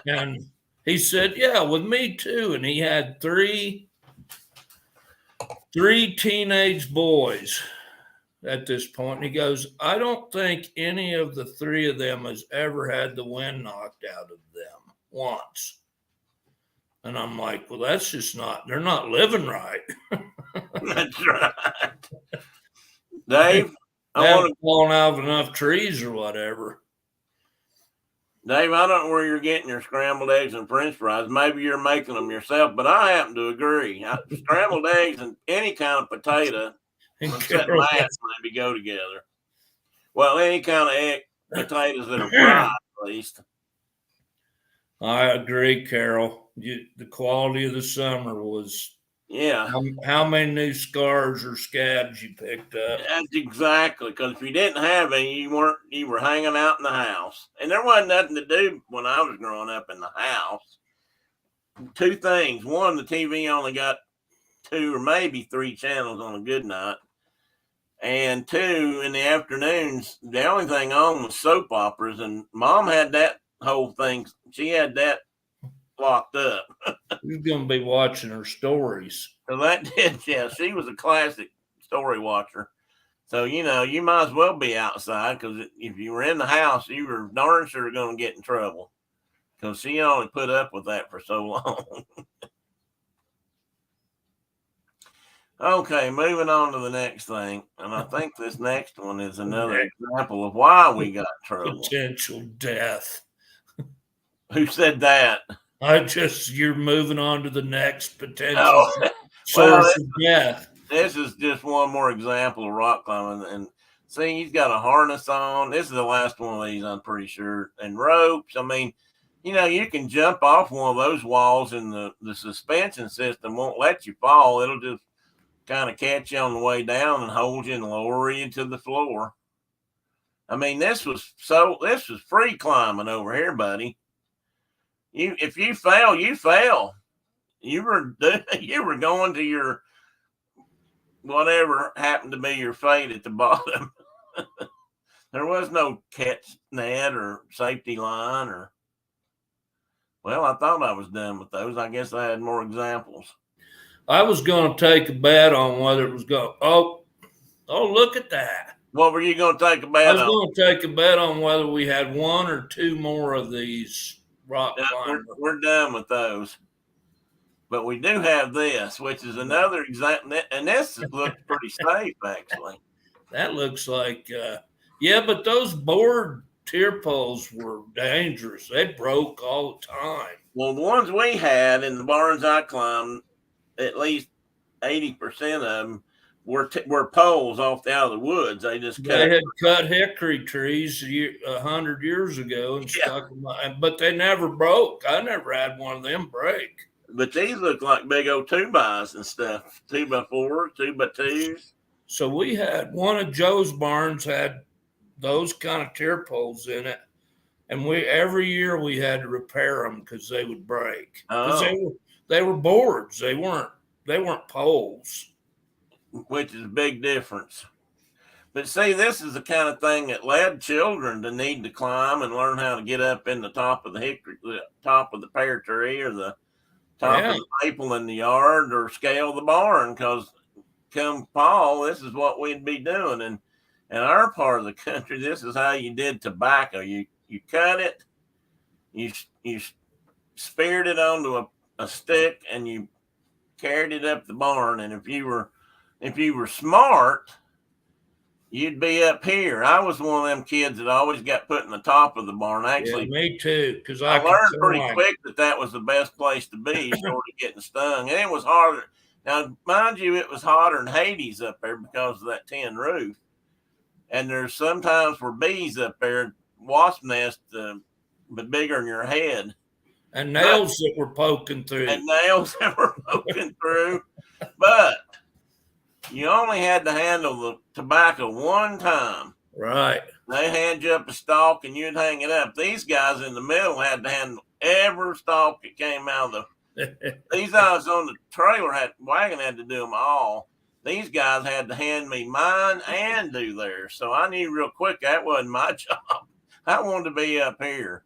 And he said, "Yeah, with me too." And he had three teenage boys at this point. And he goes, "I don't think any of the three of them has ever had the wind knocked out of them." once. And I'm like, well, that's just not, they're not living right. That's right. Dave, They I want haven't fallen out of enough trees or whatever. Dave, I don't know where you're getting your scrambled eggs and French fries. Maybe you're making them yourself, but I happen to agree. Scrambled eggs and any kind of potato, And except Carol, mashed, maybe go together. Well, any kind of egg potatoes that are fried, at least. I agree, Carol. The quality of the summer was Yeah, how many new scars or scabs you picked up. that's exactly, because if you didn't have any, you were hanging out in the house, and there wasn't nothing to do when I was growing up in the house. Two things: one, the TV only got 2 or maybe 3 channels on a good night. And 2, in the afternoons, the only thing on was soap operas, and Mom had that whole thing. She had that locked up. You're going to be watching her stories. So that did, yeah, she was a classic story watcher. So, you might as well be outside, because if you were in the house, you were darn sure going to get in trouble, because she only put up with that for so long. Okay, moving on to the next thing. And I think this next one is another example of why we got in trouble. Potential death. Who said that? You're moving on to the next potential Oh, source well, of death. this is just one more example of rock climbing. And see, he's got a harness on. This is the last one of these, I'm pretty sure. And ropes. I mean, you can jump off one of those walls, and the suspension system won't let you fall. It'll just kind of catch you on the way down and hold you and lower you to the floor. I mean, this was free climbing over here, buddy. If you fail, you fail. You were you were going to your whatever happened to be your fate at the bottom. There was no catch net or safety line or. Well, I thought I was done with those. I guess I had more examples. I was going to take a bet on whether it was going. Oh, look at that! What were you going to take a bet I was on? going to take a bet on whether we had 1 or 2 more of these rock climbers. We're done with those. But we do have this, which is another example, and this looks pretty safe, actually. That looks like, yeah, but those board tier poles were dangerous. They broke all the time. Well, the ones we had in the barns I climbed, at least 80% of them were poles off out of the woods. They just cut. They had cut hickory trees 100 years ago and stuck them, but they never broke. I never had one of them break. But these look like big old 2x and stuff, 2x4, 2x2s. So we had one of Joe's barns had those kind of tier poles in it, and every year we had to repair them because they would break. Because they were boards. They weren't poles. Which is a big difference. But see, this is the kind of thing that led children to need to climb and learn how to get up in the top of the top of the pear tree, or the top of the maple in the yard, or scale the barn, because come fall, this is what we'd be doing. And in our part of the country, this is how you did tobacco. You cut it, you speared it onto a stick, and you carried it up the barn. And if you were smart, you'd be up here. I was one of them kids that always got put in the top of the barn. Actually, me too. Because I learned pretty quick that was the best place to be, short of getting stung. And it was harder. Now, mind you, it was hotter than Hades up there because of that tin roof. And there's sometimes where bees up there, wasp nest, but bigger than your head. And nails that were poking through. But you only had to handle the tobacco one time. Right. They hand you up a stalk and you'd hang it up. These guys in the middle had to handle every stalk that came out of these guys on the wagon had to do them all. These guys had to hand me mine and do theirs. So I knew real quick that wasn't my job. I wanted to be up here.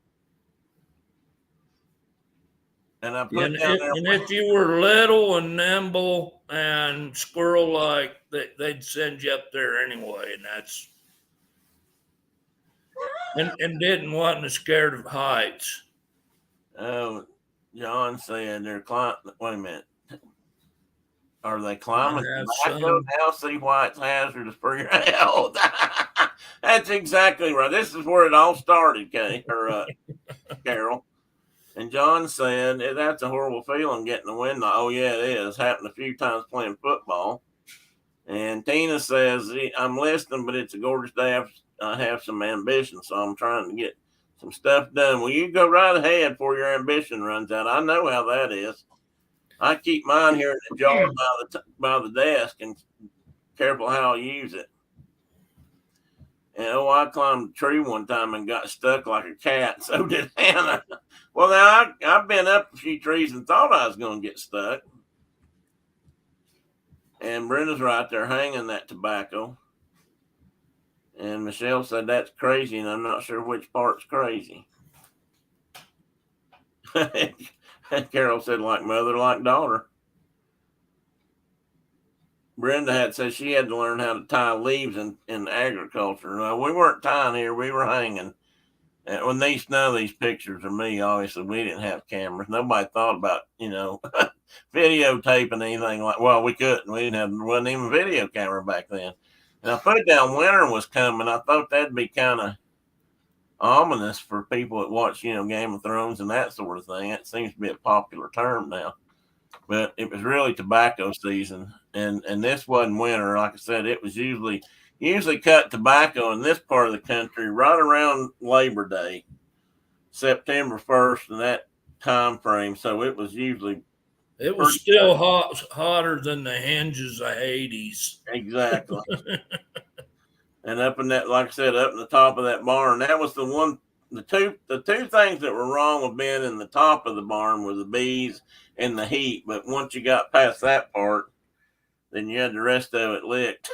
And I put down there. And if you were little and nimble and squirrel-like, they'd send you up there anyway. And that's and wasn't scared of heights. Oh, John said they're climbing. Wait a minute. Are they I climbing have tobacco some. now? See why it's hazardous for your health. That's exactly right. This is where it all started, Kay, or Carol. And John said that's a horrible feeling getting the wind. Oh yeah, it is. Happened a few times playing football. And Tina says I'm listening, but it's a gorgeous day. I have some ambition, so I'm trying to get some stuff done. Well, you go right ahead before your ambition runs out. I know how that is. I keep mine here in the jar by the desk, and careful how I use it. And oh, I climbed a tree one time and got stuck like a cat. So did Hannah. Well, now I've been up a few trees and thought I was going to get stuck. And Brenda's right there hanging that tobacco. And Michelle said that's crazy, and I'm not sure which part's crazy. Carol said, like mother, like daughter. Brenda had said she had to learn how to tie leaves in agriculture. No, we weren't tying here, we were hanging. And when none of these pictures are me, obviously we didn't have cameras. Nobody thought about, videotaping anything like. Well, we couldn't. We didn't have. There wasn't even a video camera back then. And I put down winter was coming. I thought that'd be kind of ominous for people that watch, Game of Thrones and that sort of thing. It seems to be a popular term now. But it was really tobacco season, and this wasn't winter. Like I said, it was usually cut tobacco in this part of the country right around Labor Day, September 1st, and that time frame. So it was usually It was pretty still hotter than the hinges of Hades. exactly. And up in that, like I said, up in the top of that barn, that was the two things that were wrong with being in the top of the barn were the bees and the heat. But once you got past that part, then you had the rest of it licked.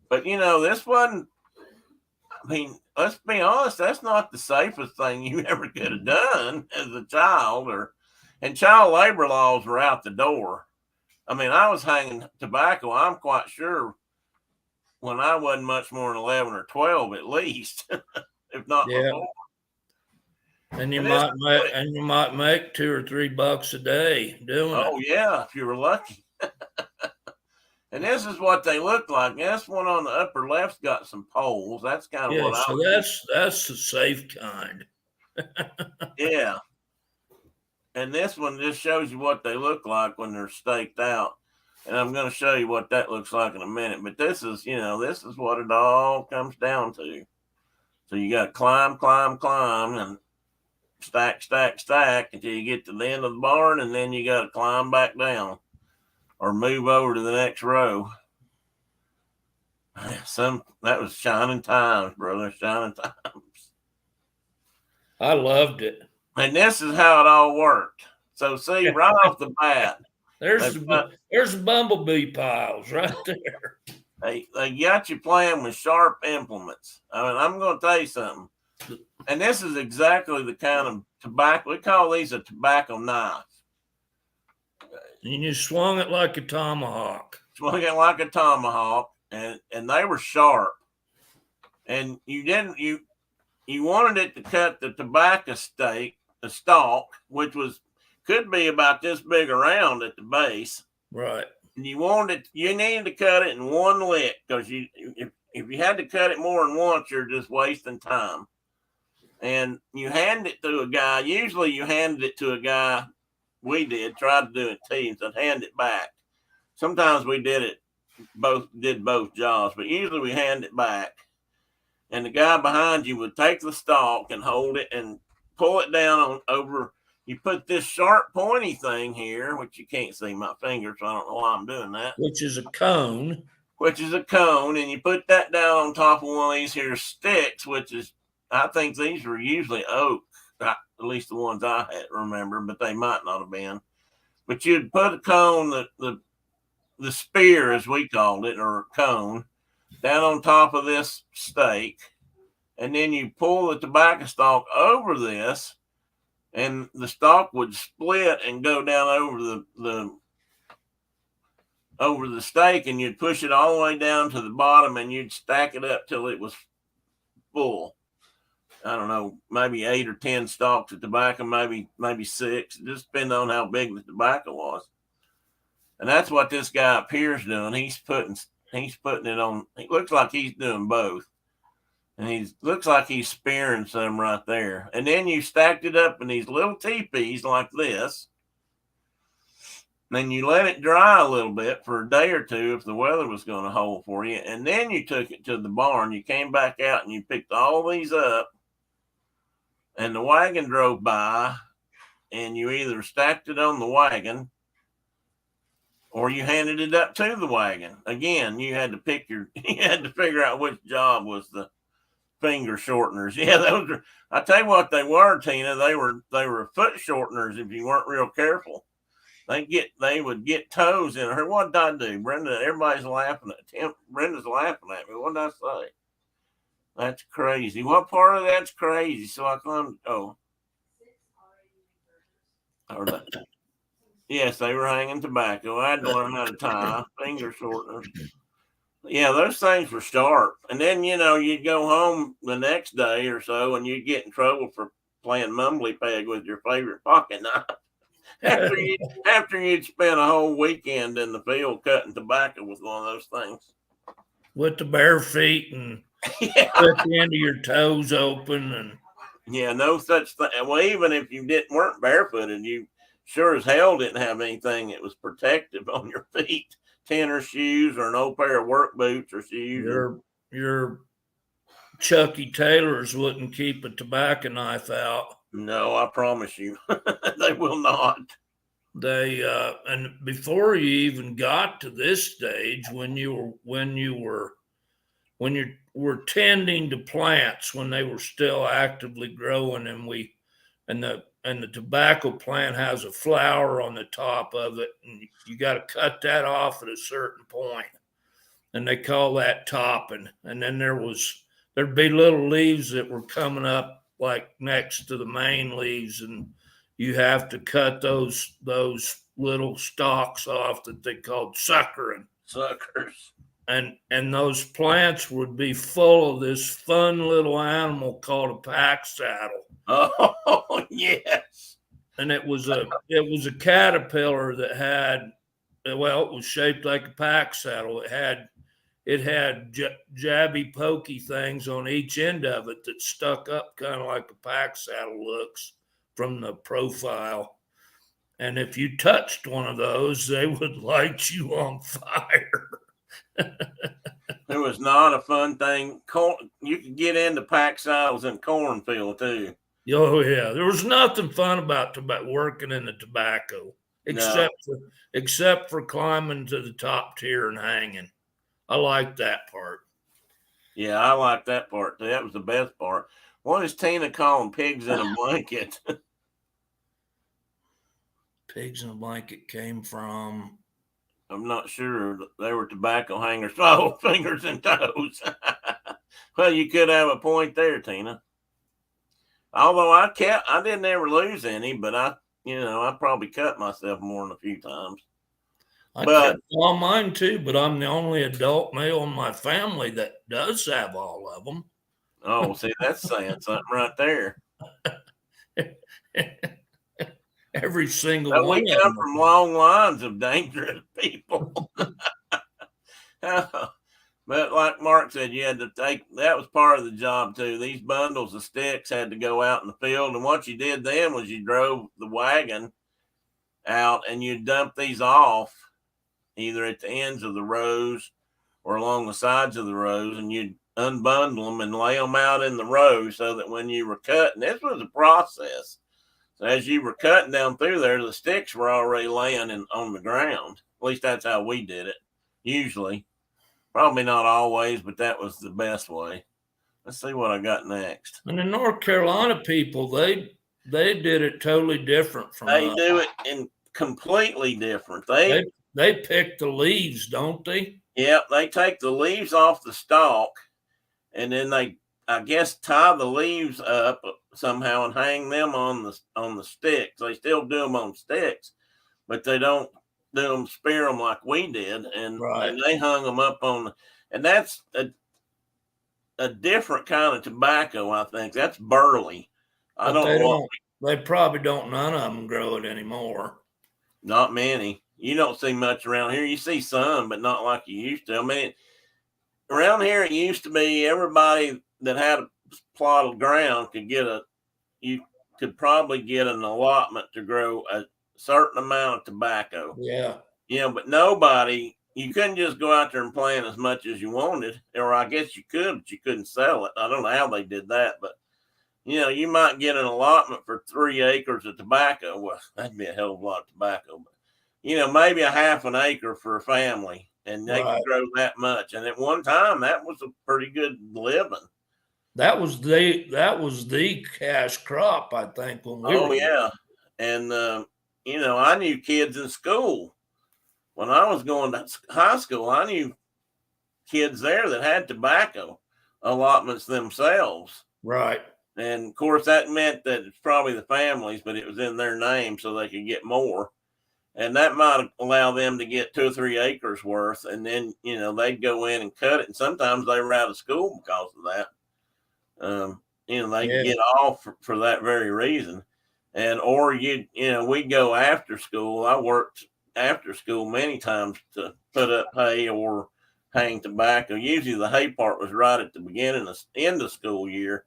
But this wasn't. I mean, let's be honest. That's not the safest thing you ever could have done as a child, and child labor laws were out the door. I mean, I was hanging tobacco. I'm quite sure when I wasn't much more than 11 or 12, at least, if not Yeah, before. and you And this, might make $2 or $3 a day doing it. oh yeah, if you were lucky. And this is what they look like. This one on the upper left's got some poles. That's kind of Yeah, what I so was using. that's the safe kind. Yeah. And this one just shows you what they look like when they're staked out. And I'm going to show you what that looks like in a minute. But this is what it all comes down to. So you got to climb, climb, climb, and stack, stack, stack until you get to the end of the barn, and then you got to climb back down or move over to the next row. That was shining times, brother, shining times. I loved it. And this is how it all worked. So see, right off the bat, There's got, there's the bumblebee piles right there. they got you playing with sharp implements. I mean, I'm going to tell you something. And this is exactly the kind of tobacco we call these a tobacco knife. And you swung it like a tomahawk. Swung it like a tomahawk, and they were sharp. And you wanted it to cut the tobacco the stalk, which could be about this big around at the base. Right. And you needed to cut it in one lick because if you had to cut it more than once, you're just wasting time. And you hand it to a guy. Usually, you handed it to a guy. We tried to do it teams and hand it back. Sometimes we did both jobs, but usually we hand it back. And the guy behind you would take the stalk and hold it and pull it down over. You put this sharp pointy thing here, which you can't see my finger, so I don't know why I'm doing that. Which is a cone. Which is a cone, and you put that down on top of one of these here sticks, I think these were usually oak, at least the ones I had remember, but they might not have been. But you'd put a cone, the spear as we called it, or a cone, down on top of this stake, and then you pull the tobacco stalk over this, and the stalk would split and go down over the stake, and you'd push it all the way down to the bottom, and you'd stack it up till it was full. I don't know, maybe 8 or 10 stalks of tobacco, maybe 6. It just depends on how big the tobacco was. And that's what this guy up here's doing. He's putting it on. It looks like he's doing both. And he looks like he's spearing some right there. And then you stacked it up in these little teepees like this. Then you let it dry a little bit for a day or two if the weather was going to hold for you. And then you took it to the barn. You came back out and you picked all these up. And the wagon drove by, and you either stacked it on the wagon or you handed it up to the wagon. Again, you had to you had to figure out which job was the finger shorteners. Yeah, those are. I tell you what they were, Tina. They were foot shorteners if you weren't real careful. They would get toes in her. What did I do, Brenda? Everybody's laughing at Tim. Brenda's laughing at me. What did I say? That's crazy. What part of that's crazy? So I climbed. Oh, yes, they were hanging tobacco. I had to learn how to tie finger shorteners. Yeah, those things were sharp. And then, you'd go home the next day or so and you'd get in trouble for playing mumbly peg with your favorite pocket knife. after you'd spent a whole weekend in the field cutting tobacco with one of those things. With the bare feet and put the end of your toes open. And yeah, no such thing. Well, even if you weren't barefooted, you sure as hell didn't have anything that was protective on your feet. Tennis shoes or an old pair of work boots or shoes. Your Chucky Taylors wouldn't keep a tobacco knife out. No, I promise you, they will not. They and before you even got to this stage, when you were tending to plants when they were still actively growing, and the tobacco plant has a flower on the top of it, and you got to cut that off at a certain point, and they call that topping. And then there'd be little leaves that were coming up like next to the main leaves, and you have to cut those little stalks off that they called suckers. And those plants would be full of this fun little animal called a pack saddle. Oh yes. And it was a caterpillar that had, well, it was shaped like a pack saddle. It had jabby, pokey things on each end of it that stuck up kind of like a pack saddle looks from the profile. And if you touched one of those, they would light you on fire. It was not a fun thing. You could get into pack saddles in cornfield too. Oh yeah, there was nothing fun about working in the tobacco, except for climbing to the top tier and hanging. I like that part. Yeah, I like that part too. That was the best part. What is Tina calling pigs in a blanket? Pigs in a blanket came from. I'm not sure. They were tobacco hangers. Oh, fingers and toes. Well, you could have a point there, Tina. Although I didn't ever lose any, but I probably cut myself more than a few times. I cut all mine too, but I'm the only adult male in my family that does have all of them. Oh, see, that's saying something right there. Every single but one. We come from long lines of dangerous people. But like Mark said, you had to that was part of the job too. These bundles of sticks had to go out in the field. And what you did then was you drove the wagon out and you dump these off either at the ends of the rows or along the sides of the rows, and you'd unbundle them and lay them out in the row so that when you were cutting, this was a process. So as you were cutting down through there, the sticks were already laying on the ground. At least that's how we did it, usually. Probably not always, but that was the best way. Let's see what I got next. And the North Carolina people, they did it totally different from us. They do it in completely different. They pick the leaves, don't they? Yeah, they take the leaves off the stalk, and then they, I guess, tie the leaves up somehow and hang them on the sticks. They still do them on sticks, but they don't spear them like we did, and they hung them up on, and that's a different kind of tobacco. I think that's burley. I But don't know what. they probably don't, none of them grow it anymore. Not many. You don't see much around here. You see some, but not like you used to. I mean, around here it used to be everybody that had a plot of ground could get you could probably get an allotment to grow a certain amount of tobacco. Yeah. But nobody, you couldn't just go out there and plant as much as you wanted, or I guess you could, but you couldn't sell it. I don't know how they did that, but you might get an allotment for 3 acres of tobacco. Well, that'd be a hell of a lot of tobacco, but maybe a half an acre for a family, and they could grow that much. And at one time, that was a pretty good living. That was the cash crop, I think, when we were. Oh yeah, and I knew kids in school when I was going to high school. I knew kids there that had tobacco allotments themselves. Right. And of course, that meant that it's probably the families, but it was in their name so they could get more. And that might allow them to get 2 or 3 acres worth. And then, they'd go in and cut it. And sometimes they were out of school because of that. They get off for that very reason. And, or we'd go after school. I worked after school many times to put up hay or hang tobacco. Usually the hay part was right at the beginning of end of school year,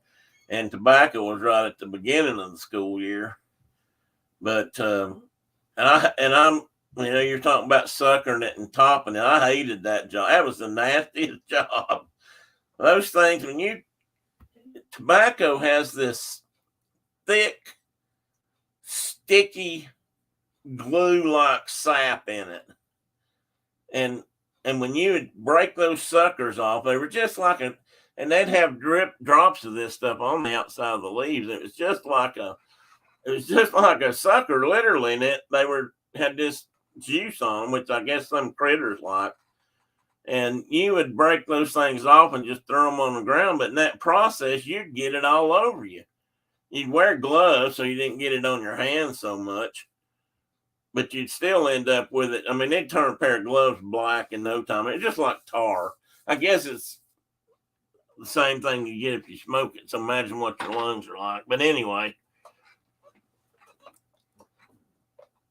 and tobacco was right at the beginning of the school year. But I'm you're talking about suckering it and topping it. I hated that job. That was the nastiest job. Those things, tobacco has this thick, sticky, glue-like sap in it. And when you would break those suckers off, they were just like and they'd have drops of this stuff on the outside of the leaves. It was just like a sucker, literally, and they had this juice on them, which I guess some critters like. And you would break those things off and just throw them on the ground. But in that process, you'd get it all over you. You'd wear gloves so you didn't get it on your hands so much, but you'd still end up with it. I mean, they'd turn a pair of gloves black in no time. It's just like tar. I guess it's the same thing you get if you smoke it. So imagine what your lungs are like. But anyway,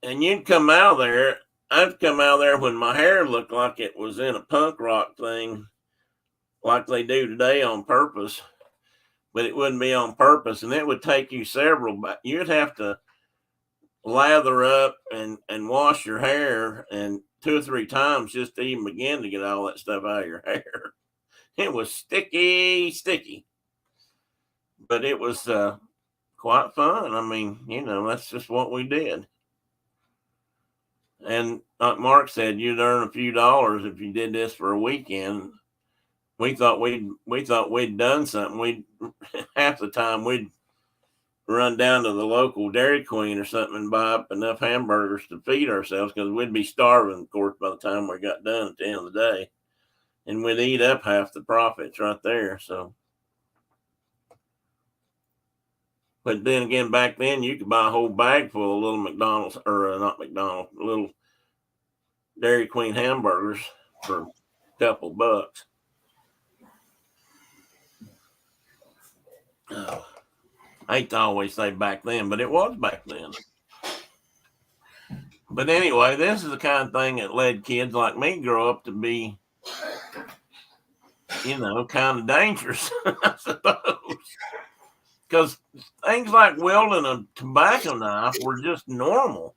and you'd come out of there. I'd come out of there when my hair looked like it was in a punk rock thing, like they do today on purpose, but it wouldn't be on purpose. And it would take you you'd have to lather up and wash your hair and 2 or 3 times just to even begin to get all that stuff out of your hair. It was sticky, but it was quite fun. I mean, that's just what we did. And like Mark said, you'd earn a few dollars if you did this for a weekend. We thought we'd done something. Half the time we'd run down to the local Dairy Queen or something and buy up enough hamburgers to feed ourselves, because we'd be starving, of course, by the time we got done at the end of the day. And we'd eat up half the profits right there. So, but then again, back then you could buy a whole bag full of little McDonald's, or not McDonald's, little Dairy Queen hamburgers for a couple bucks. Oh, I hate to always say back then, but it was back then. But anyway, this is the kind of thing that led kids like me grow up to be, kind of dangerous, I suppose. Because things like wielding a tobacco knife were just normal.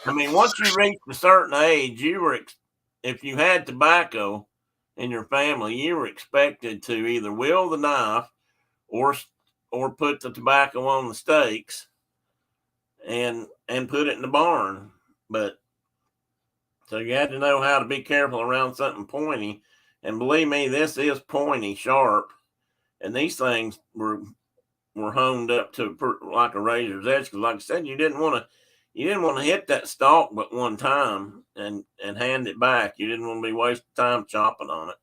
I mean, once you reached a certain age, if you had tobacco in your family, you were expected to either wield the knife or put the tobacco on the stakes and put it in the barn. But so you had to know how to be careful around something pointy. And believe me, this is pointy, sharp. And these things were honed up to like a razor's edge. Because like I said, you didn't want to hit that stalk but one time and hand it back. You didn't want to be wasting time chopping on it.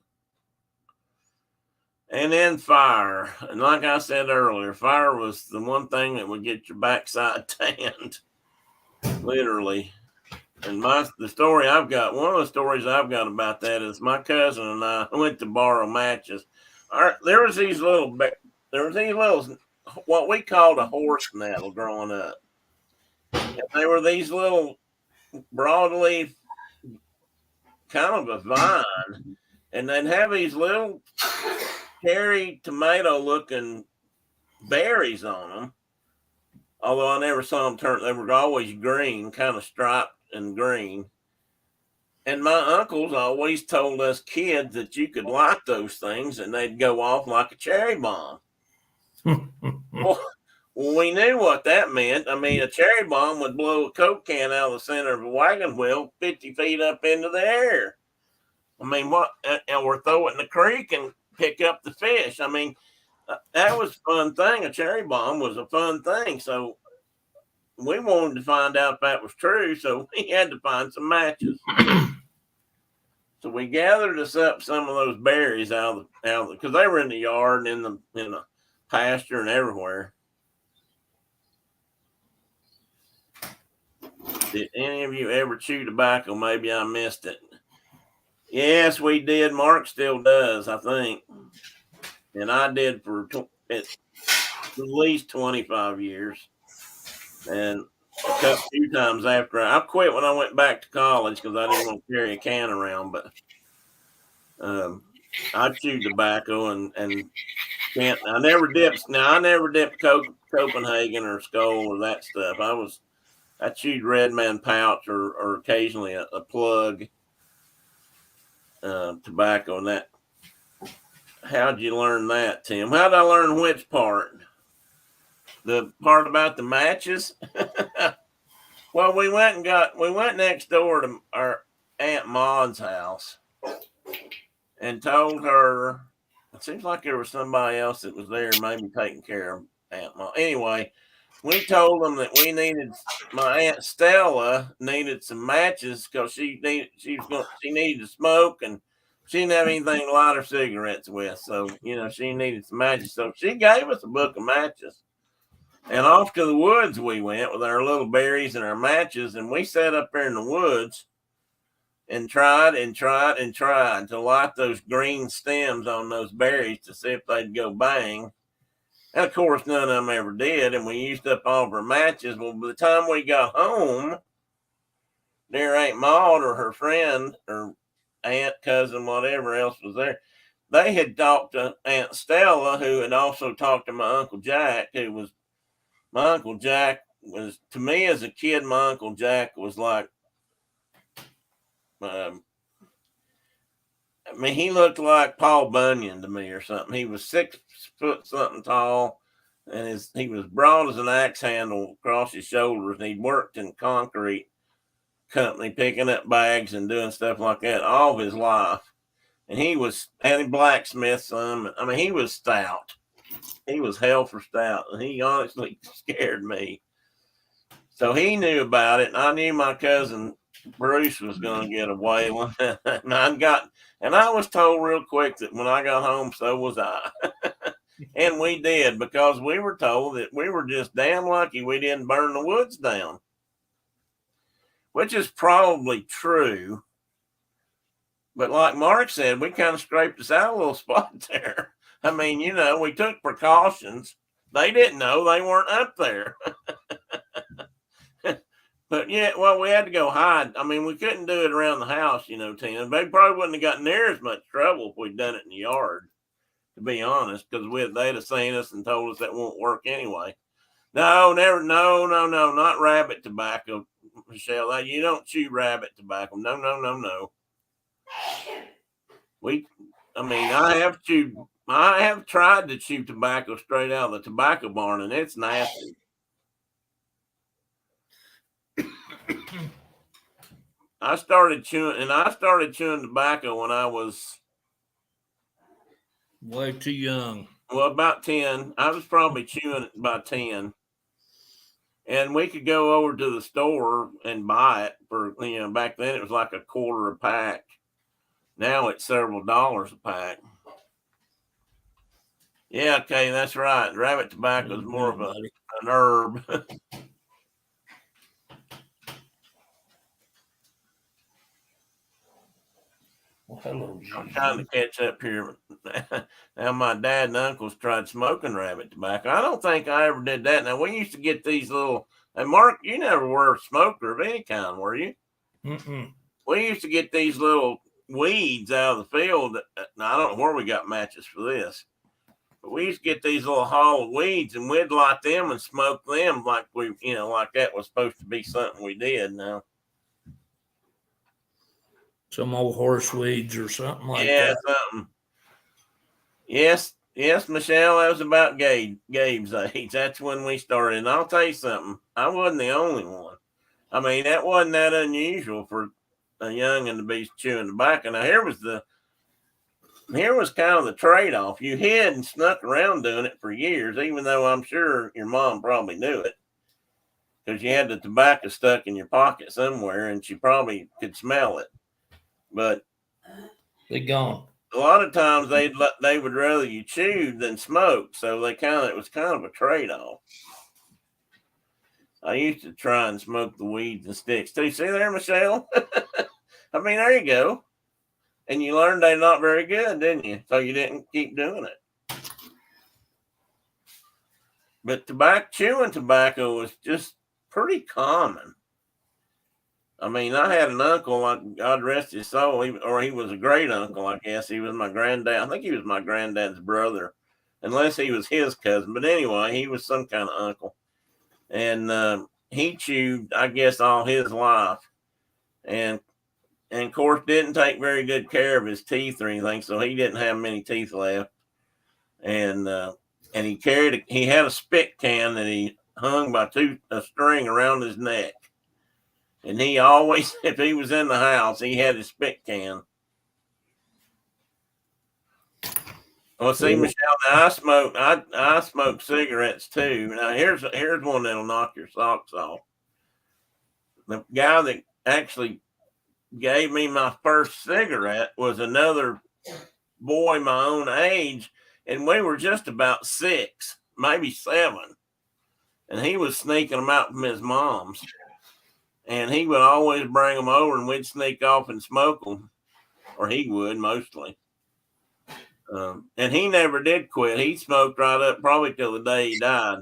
And then fire. And like I said earlier, fire was the one thing that would get your backside tanned. Literally. And the story I've got, one of the stories I've got about that is my cousin and I went to borrow matches. There was these little, what we called a horse nettle growing up. And they were these little broadleaf, kind of a vine, and they'd have these little cherry tomato looking berries on them. Although I never saw them turn, they were always green, kind of striped and green. And my uncles always told us kids that you could light those things and they'd go off like a cherry bomb. Well, we knew what that meant. I mean, a cherry bomb would blow a Coke can out of the center of a wagon wheel 50 feet up into the air. I mean, or throw it in the creek and pick up the fish. I mean, that was a fun thing. A cherry bomb was a fun thing. So we wanted to find out if that was true. So we had to find some matches. So we gathered us up some of those berries out of because they were in the yard and in the pasture and everywhere. Did any of you ever chew tobacco? Maybe I missed it. Yes, we did. Mark still does, I think. And I did for at least 25 years. And a few times after I quit when I went back to college because I didn't want to carry a can around. But I chewed tobacco and can't. I never dipped. Now I never dipped Copenhagen or Skull or that stuff. I chewed Red Man Pouch or occasionally a plug tobacco and that. How'd you learn that, Tim? How'd I learn which part? The part about the matches? Well, we went next door to our Aunt Maud's house and told her, it seems like there was somebody else that was there, maybe taking care of Aunt Maud. Anyway, we told them that my Aunt Stella needed some matches because she needed to smoke and she didn't have anything to light her cigarettes with. So, she needed some matches. So she gave us a book of matches. And off to the woods we went with our little berries and our matches. And we sat up there in the woods and tried to light those green stems on those berries to see if they'd go bang. And of course, none of them ever did. And we used up all of our matches. Well, by the time we got home, their Aunt Maud or her friend or aunt, cousin, whatever else was there, they had talked to Aunt Stella, who had also talked to my Uncle Jack, my Uncle Jack was, to me as a kid, my Uncle Jack was like, he looked like Paul Bunyan to me or something. He was 6 foot something tall, and he was broad as an axe handle across his shoulders, and he'd worked in concrete company picking up bags and doing stuff like that all of his life. And he had a blacksmith some. I mean, he was stout. He was hell for stout, and he honestly scared me. So he knew about it, and I knew my cousin Bruce was going to get a whaling. And I was told real quick that when I got home, so was I. And we did, because we were told that we were just damn lucky we didn't burn the woods down, which is probably true. But like Mark said, we kind of scraped us out a little spot there. I mean, we took precautions. They didn't know they weren't up there. But yeah, well, we had to go hide. I mean, we couldn't do it around the house, Tim. They probably wouldn't have gotten near as much trouble if we'd done it in the yard, to be honest, because they'd have seen us and told us that won't work anyway. No, never, no, not rabbit tobacco, Michelle. You don't chew rabbit tobacco. No. I have tried to chew tobacco straight out of the tobacco barn, and it's nasty. I started chewing tobacco when I was way too young. Well, about 10. I was probably chewing it by 10. And we could go over to the store and buy it for, back then it was like $0.25 a pack. Now it's several dollars a pack. Yeah, okay, that's right. Rabbit tobacco is more of an herb. Hello, I'm trying to Gigi. catch up here. Now, my dad and uncles tried smoking rabbit tobacco. I don't think I ever did that. Now, we used to get these little, and Mark, you never were a smoker of any kind, were you? Mm-mm. We used to get these little weeds out of the field. Now, I don't know where we got matches for this, but we used to get these little hollow weeds and we'd light them and smoke them like like that was supposed to be something we did. Now, Some old horse weeds or something like yeah, that. something. Yes, Michelle, that was about Gabe's age. That's when we started. And I'll tell you something, I wasn't the only one. I mean, that wasn't that unusual for a youngin' to be chewing tobacco. Now here was kind of the trade-off. You hid and snuck around doing it for years, even though I'm sure your mom probably knew it because you had the tobacco stuck in your pocket somewhere and she probably could smell it. But They gone. a lot of times they would rather you chewed than smoked, so it was kind of a trade-off. I used to try and smoke the weeds and sticks too. See there, Michelle? I mean, there you go. And you learned they're not very good, didn't you? So you didn't keep doing it. But chewing tobacco was just pretty common. I mean, I had an uncle, like God rest his soul, he was a great uncle, I guess. He was my granddad. I think he was my granddad's brother, unless he was his cousin. But anyway, he was some kind of uncle. And he chewed, I guess, all his life. And of course, didn't take very good care of his teeth or anything, so he didn't have many teeth left. And he had a spit can that he hung by a string around his neck. And he always, if he was in the house, he had his spit can. Well, see, Michelle, now I smoke cigarettes too. Now here's one that'll knock your socks off. The guy that actually gave me my first cigarette was another boy my own age, and we were just about 6, maybe 7. And he was sneaking them out from his mom's. And he would always bring them over and we'd sneak off and smoke them, or he would mostly. And he never did quit. He smoked right up probably till the day he died.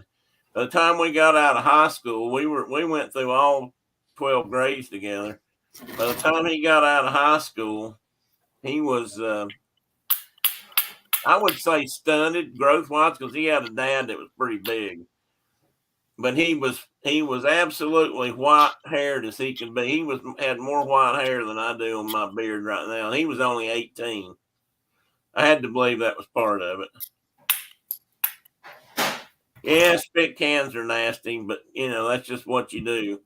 By the time we got out of high school, we went through all 12 grades together. By the time he got out of high school, he was, I would say, stunted growth wise because he had a dad that was pretty big. But he was absolutely white haired as he could be. Had more white hair than I do on my beard right now, and he was only 18. I had to believe that was part of it. Yeah, spit cans are nasty, but that's just what you do.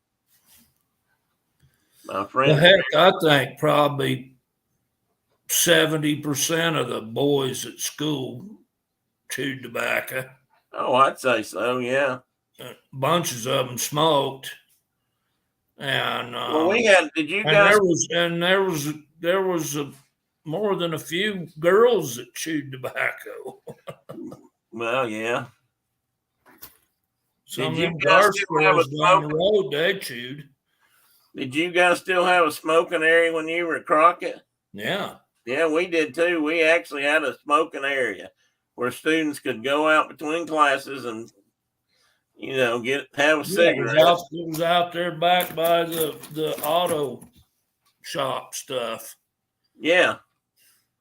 My friend, Well, heck, I think probably 70% of the boys at school chewed tobacco. oh, I'd say so. Yeah. Bunches of them smoked, and Well, we had. Did you and guys? there was more than a few girls that chewed tobacco. Well, yeah. Some of Did you them guys car still have a stores down the smoking? road, they chewed. Did you guys still have a smoking area when you were at Crockett? Yeah. Yeah, we did too. We actually had a smoking area where students could go out between classes and have a cigarette. It was out there back by the auto shop stuff. Yeah,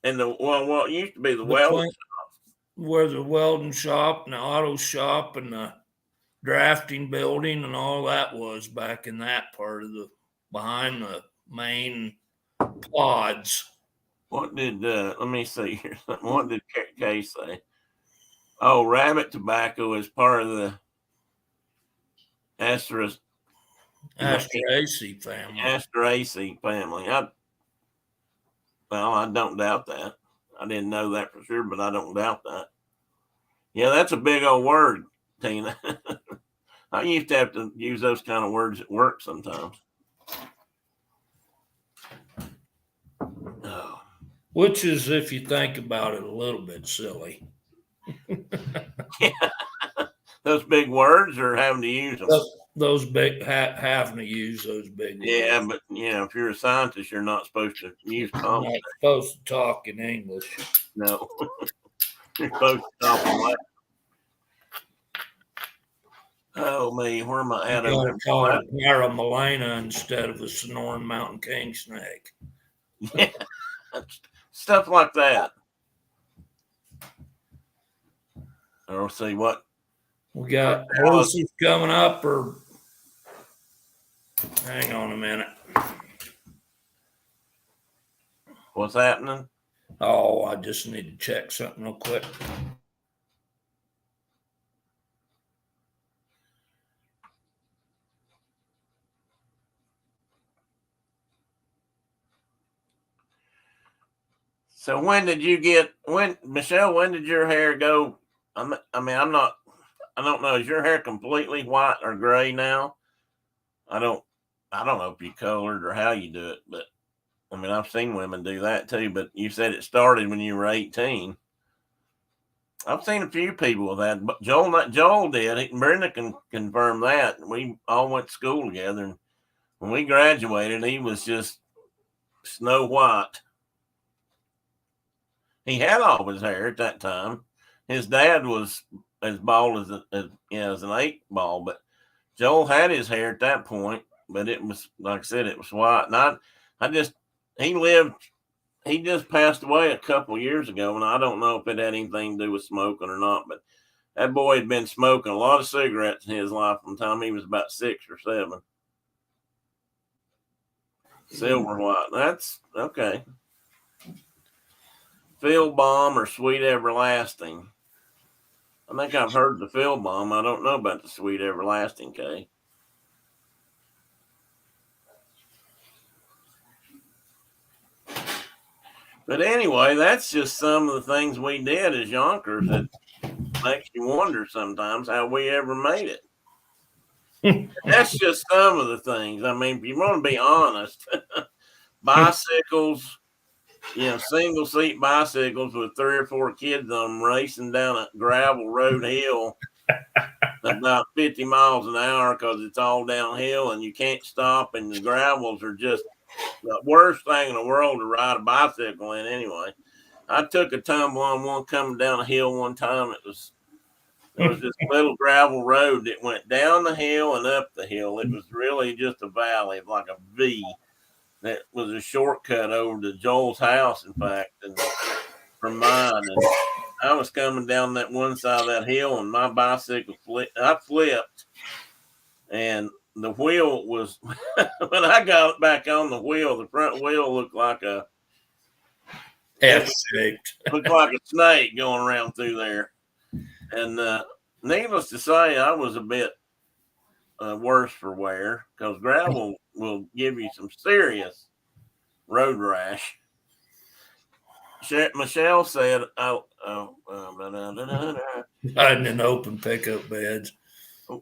and what used to be the welding shop. Where the welding shop and the auto shop and the drafting building and all that was back in that part of behind the main pods. What did let me see here? What did Kay say? Oh, rabbit tobacco is part of the Asteraceae family. Asteraceae family. I don't doubt that. I didn't know that for sure, but I don't doubt that. Yeah, that's a big old word, Tina. I used to have to use those kind of words at work sometimes. Oh. Which is, if you think about it, a little bit silly. Yeah. Those big words or having to use them? those big having to use those big words. Yeah, but if you're a scientist, you're not supposed to use I'm common. not supposed to talk in English. No, you're supposed to talk in Latin. Oh me, where am I You at over gotta call it a paramalena instead of a Sonoran Mountain King snake. there? Yeah, stuff like that. Or see what We got horses coming up, or hang on a minute. what's happening. Oh, I just need to check something real quick. So when did Michelle? When did your hair go? I mean, I don't know. Is your hair completely white or gray now? I don't. I don't know if you colored or how you do it, but I mean, I've seen women do that too. But you said it started when you were 18. I've seen a few people with that, but Joel did. Brenda can confirm that. We all went to school together, and when we graduated, he was just snow white. He had all his hair at that time. His dad was as bald as an 8 ball, but Joel had his hair at that point. But it was, like I said, it was white. And I just he just passed away a couple years ago, and I don't know if it had anything to do with smoking or not. But that boy had been smoking a lot of cigarettes in his life from the time he was about 6 or 7. Silver white. That's okay. Phil Bomb or Sweet Everlasting. I think I've heard the Phil Bomb. I don't know about the Sweet Everlasting, Kay. But anyway, that's just some of the things we did as Yonkers that makes you wonder sometimes how we ever made it. That's just some of the things. I mean, if you want to be honest, bicycles, single seat bicycles with 3 or 4 kids on them racing down a gravel road hill about 50 miles an hour because it's all downhill and you can't stop, and the gravels are just the worst thing in the world to ride a bicycle in anyway. I took a tumble on one coming down a hill one time. There was this little gravel road that went down the hill and up the hill. It was really just a valley, like a V. That was a shortcut over to Joel's house, in fact, and from mine. And I was coming down that one side of that hill, and my bicycle I flipped, and the wheel was when I got back on the wheel, the front wheel looked like a F-shaped. Looked like a snake going around through there. And needless to say, I was a bit worse for wear because gravel will give you some serious road rash. Michelle said, Riding in open pickup beds.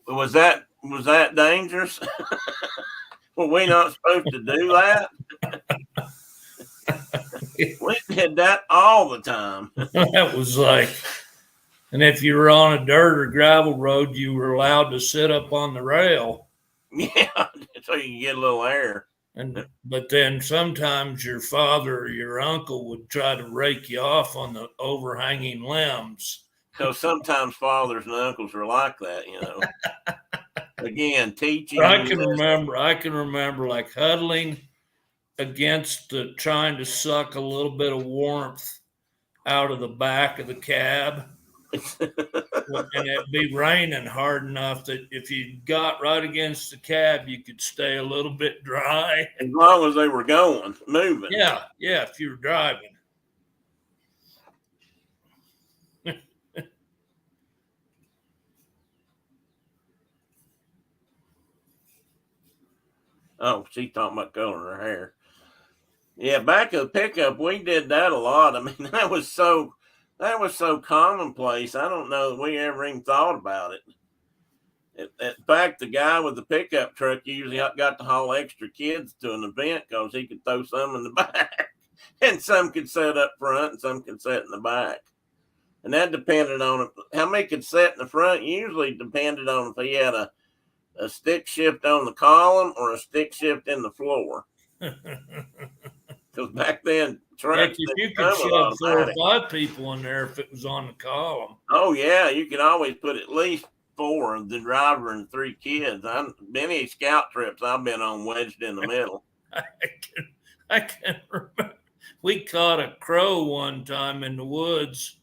Was that dangerous? Were we not supposed to do that? We did that all the time. That was like, and if you were on a dirt or gravel road, you were allowed to sit up on the rail. Yeah, so you can get a little air. But then sometimes your father or your uncle would try to rake you off on the overhanging limbs. So sometimes fathers and uncles are like that, Again, teaching. I can remember like huddling against trying to suck a little bit of warmth out of the back of the cab. And it'd be raining hard enough that if you got right against the cab, you could stay a little bit dry. As long as they were moving. Yeah, if you were driving. Oh, she's talking about coloring her hair. Yeah, back of the pickup, we did that a lot. I mean, that was so commonplace. I don't know that we ever even thought about it. In fact, the guy with the pickup truck usually got to haul extra kids to an event because he could throw some in the back, and some could sit up front and some could sit in the back. And that depended on how many could sit in the front. Usually depended on if he had a a stick shift on the column or a stick shift in the floor. Because back then, trucks Yeah, you didn't could come with shove 4 or automatic. 5 people in there if it was on the column. Oh yeah, you could always put at least 4, the driver and 3 kids. Many scout trips I've been on wedged in the middle. I can remember we caught a crow one time in the woods.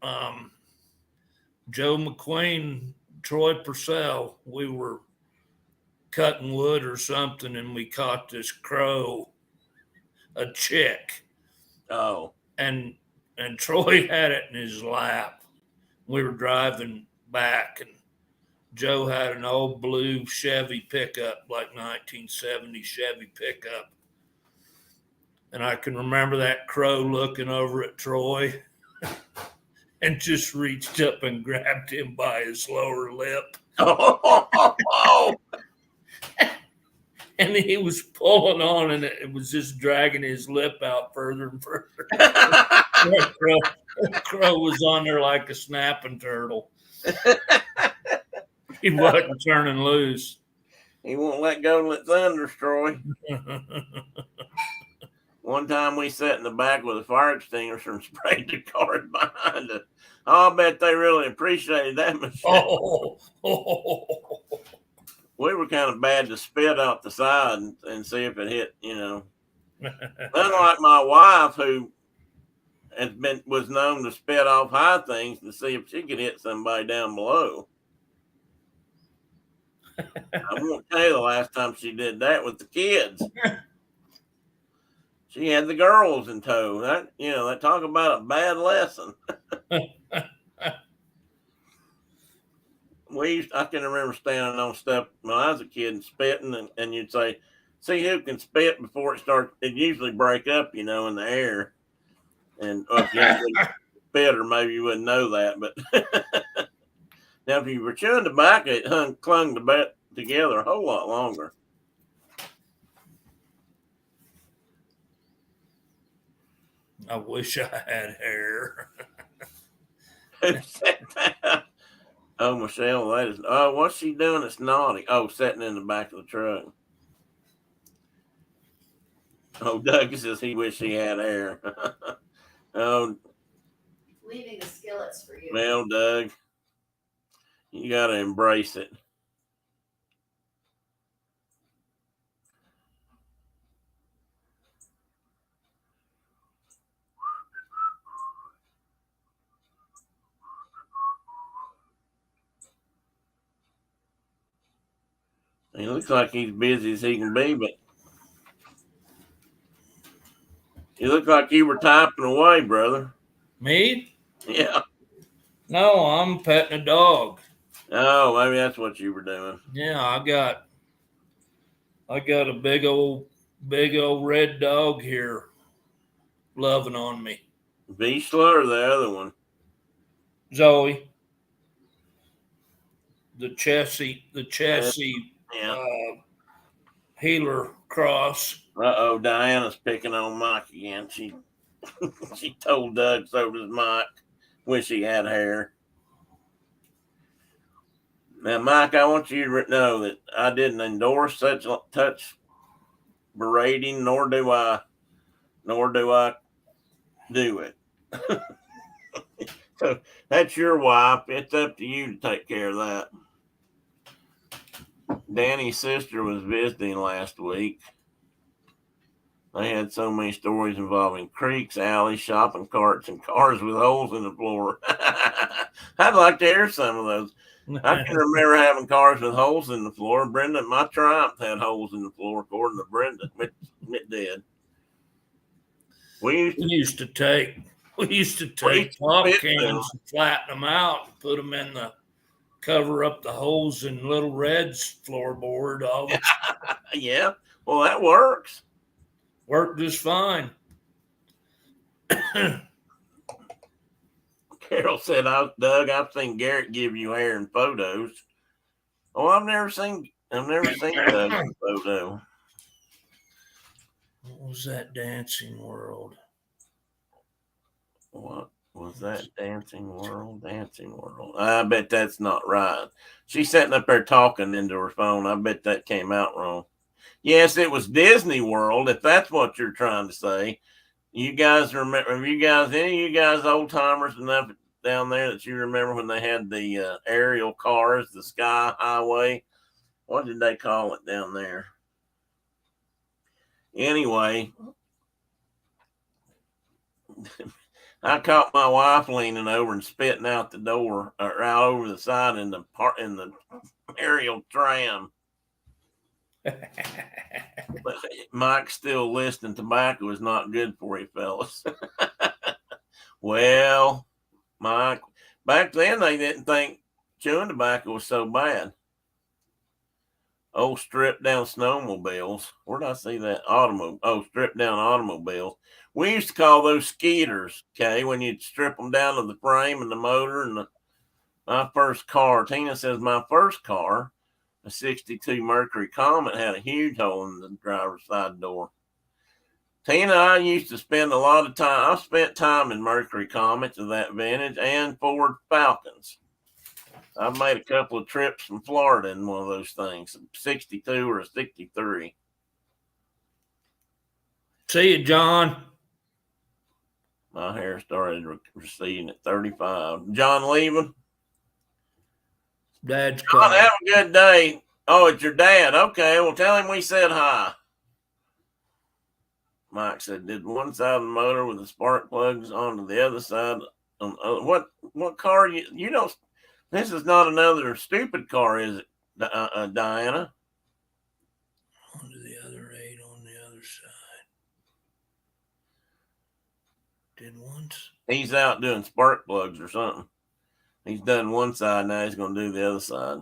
Joe McQueen, Troy Purcell, we were cutting wood or something, and we caught this crow, a chick, Oh, and Troy had it in his lap. We were driving back, and Joe had an old blue Chevy pickup, like 1970 Chevy pickup. And I can remember that crow looking over at Troy and just reached up and grabbed him by his lower lip. oh. And he was pulling on, and it was just dragging his lip out further and further. That crow was on there like a snapping turtle. He wasn't turning loose. He won't let go till it thunders, Troy. One time we sat in the back with a fire extinguisher and sprayed the cars behind us. I'll bet they really appreciated that machine. We were kind of bad to spit out the side and see if it hit, Unlike my wife, who was known to spit off high things to see if she could hit somebody down below. I won't tell you the last time she did that with the kids. She had the girls in tow. That talk about a bad lesson. I can remember standing on stuff when I was a kid and spitting, and you'd say, see who can spit before it starts. It usually break up, in the air. And if you hadn't spit, or maybe you wouldn't know that. But now, if you were chewing tobacco, it clung together a whole lot longer. I wish I had hair. Who said that? Oh, Michelle, what's she doing that's naughty? Oh, sitting in the back of the truck. Oh, Doug says he wished he had hair. Oh, leaving the skillets for you. Well, Doug, you got to embrace it. He looks like he's busy as he can be, but you look like you were typing away, brother. Me? Yeah. No, I'm petting a dog. Oh, maybe that's what you were doing. Yeah, I got a big old red dog here loving on me. Vizsla or the other one? Zoe. The Chessie Yeah. Healer cross. Uh-oh, Diana's picking on Mike again. She told Doug so does Mike. Wish he had hair. Now, Mike, I want you to know that I didn't endorse such touch berating, nor do I do it. So that's your wife. It's up to you to take care of that. Danny's sister was visiting last week. They had so many stories involving creeks, alleys, shopping carts, and cars with holes in the floor. I'd like to hear some of those. I can remember having cars with holes in the floor. Brenda, my Triumph had holes in the floor, according to Brenda. It did. We used to take pop cans and flatten them out and put them in cover up the holes in Little Red's floorboard. Yeah, well, that works. Worked just fine. Carol said, Doug, I've seen Garrett give you hair in photos. Oh, I've never seen Doug in photo. What was that dancing world? What? Was that Dancing World? Dancing World. I bet that's not right. She's sitting up there talking into her phone. I bet that came out wrong. Yes, it was Disney World, if that's what you're trying to say. You guys remember, any of you guys old timers enough down there that you remember when they had the aerial cars, the Sky Highway? What did they call it down there? Anyway, I caught my wife leaning over and spitting out the door or out over the side in the aerial tram. But Mike's still listening. Tobacco is not good for you, fellas. Well, Mike, back then they didn't think chewing tobacco was so bad. Old stripped down snowmobiles. Where did I see that? Stripped down automobiles. We used to call those skeeters, okay, when you'd strip them down to the frame and the motor. And my first car, Tina says my first car, a 62 Mercury Comet, had a huge hole in the driver's side door. Tina and I used to spend a lot of time. I spent time in Mercury Comets of that vintage and Ford Falcons. I've made a couple of trips from Florida in one of those things, a 62 or a 63. See you, John. My hair started receding at 35. John leaving? Dad's John, coming. have a good day. Oh, it's your dad. Okay, well, tell him we said hi. Mike said, did one side of the motor with the spark plugs onto the other side. What car? You don't. This is not another stupid car, is it, Diana? Onto the other 8 on the other side. Did once. He's out doing spark plugs or something. He's done one side, now he's going to do the other side.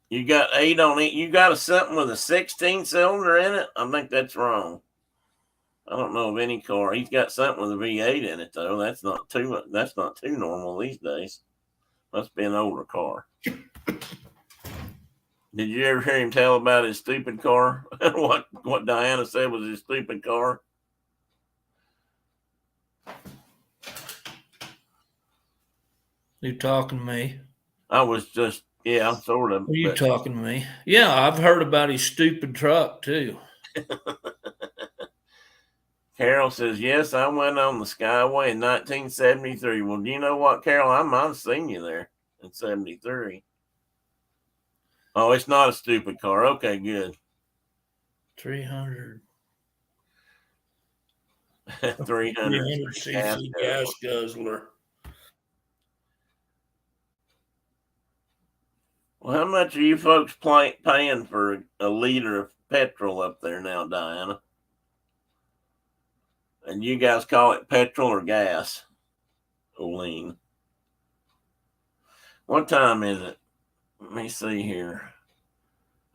You got 8 on it. You got something with a 16 cylinder in it? I think that's wrong. I don't know of any car. He's got something with a V8 in it though. That's not too normal these days. Must be an older car. Did you ever hear him tell about his stupid car? what Diana said was his stupid car? You talking to me? I was just, yeah, sort of. Are you talking to me? Yeah, I've heard about his stupid truck too. Carol says, yes, I went on the Skyway in 1973. Well, do you know what, Carol? I might have seen you there in 73. Oh, it's not a stupid car. Okay, good. 300 300 gas guzzler. Well, how much are you folks paying for a liter of petrol up there now, Diana? And you guys call it petrol or gas, Olene? What time is it? Let me see here.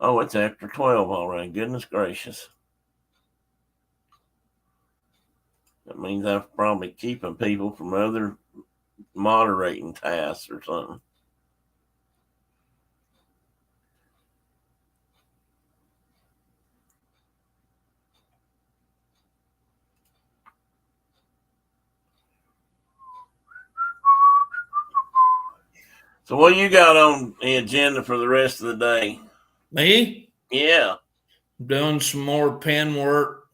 Oh, it's after 12 already. Goodness gracious. That means I'm probably keeping people from other moderating tasks or something. So what you got on the agenda for the rest of the day? Me? Yeah. Doing some more pen work,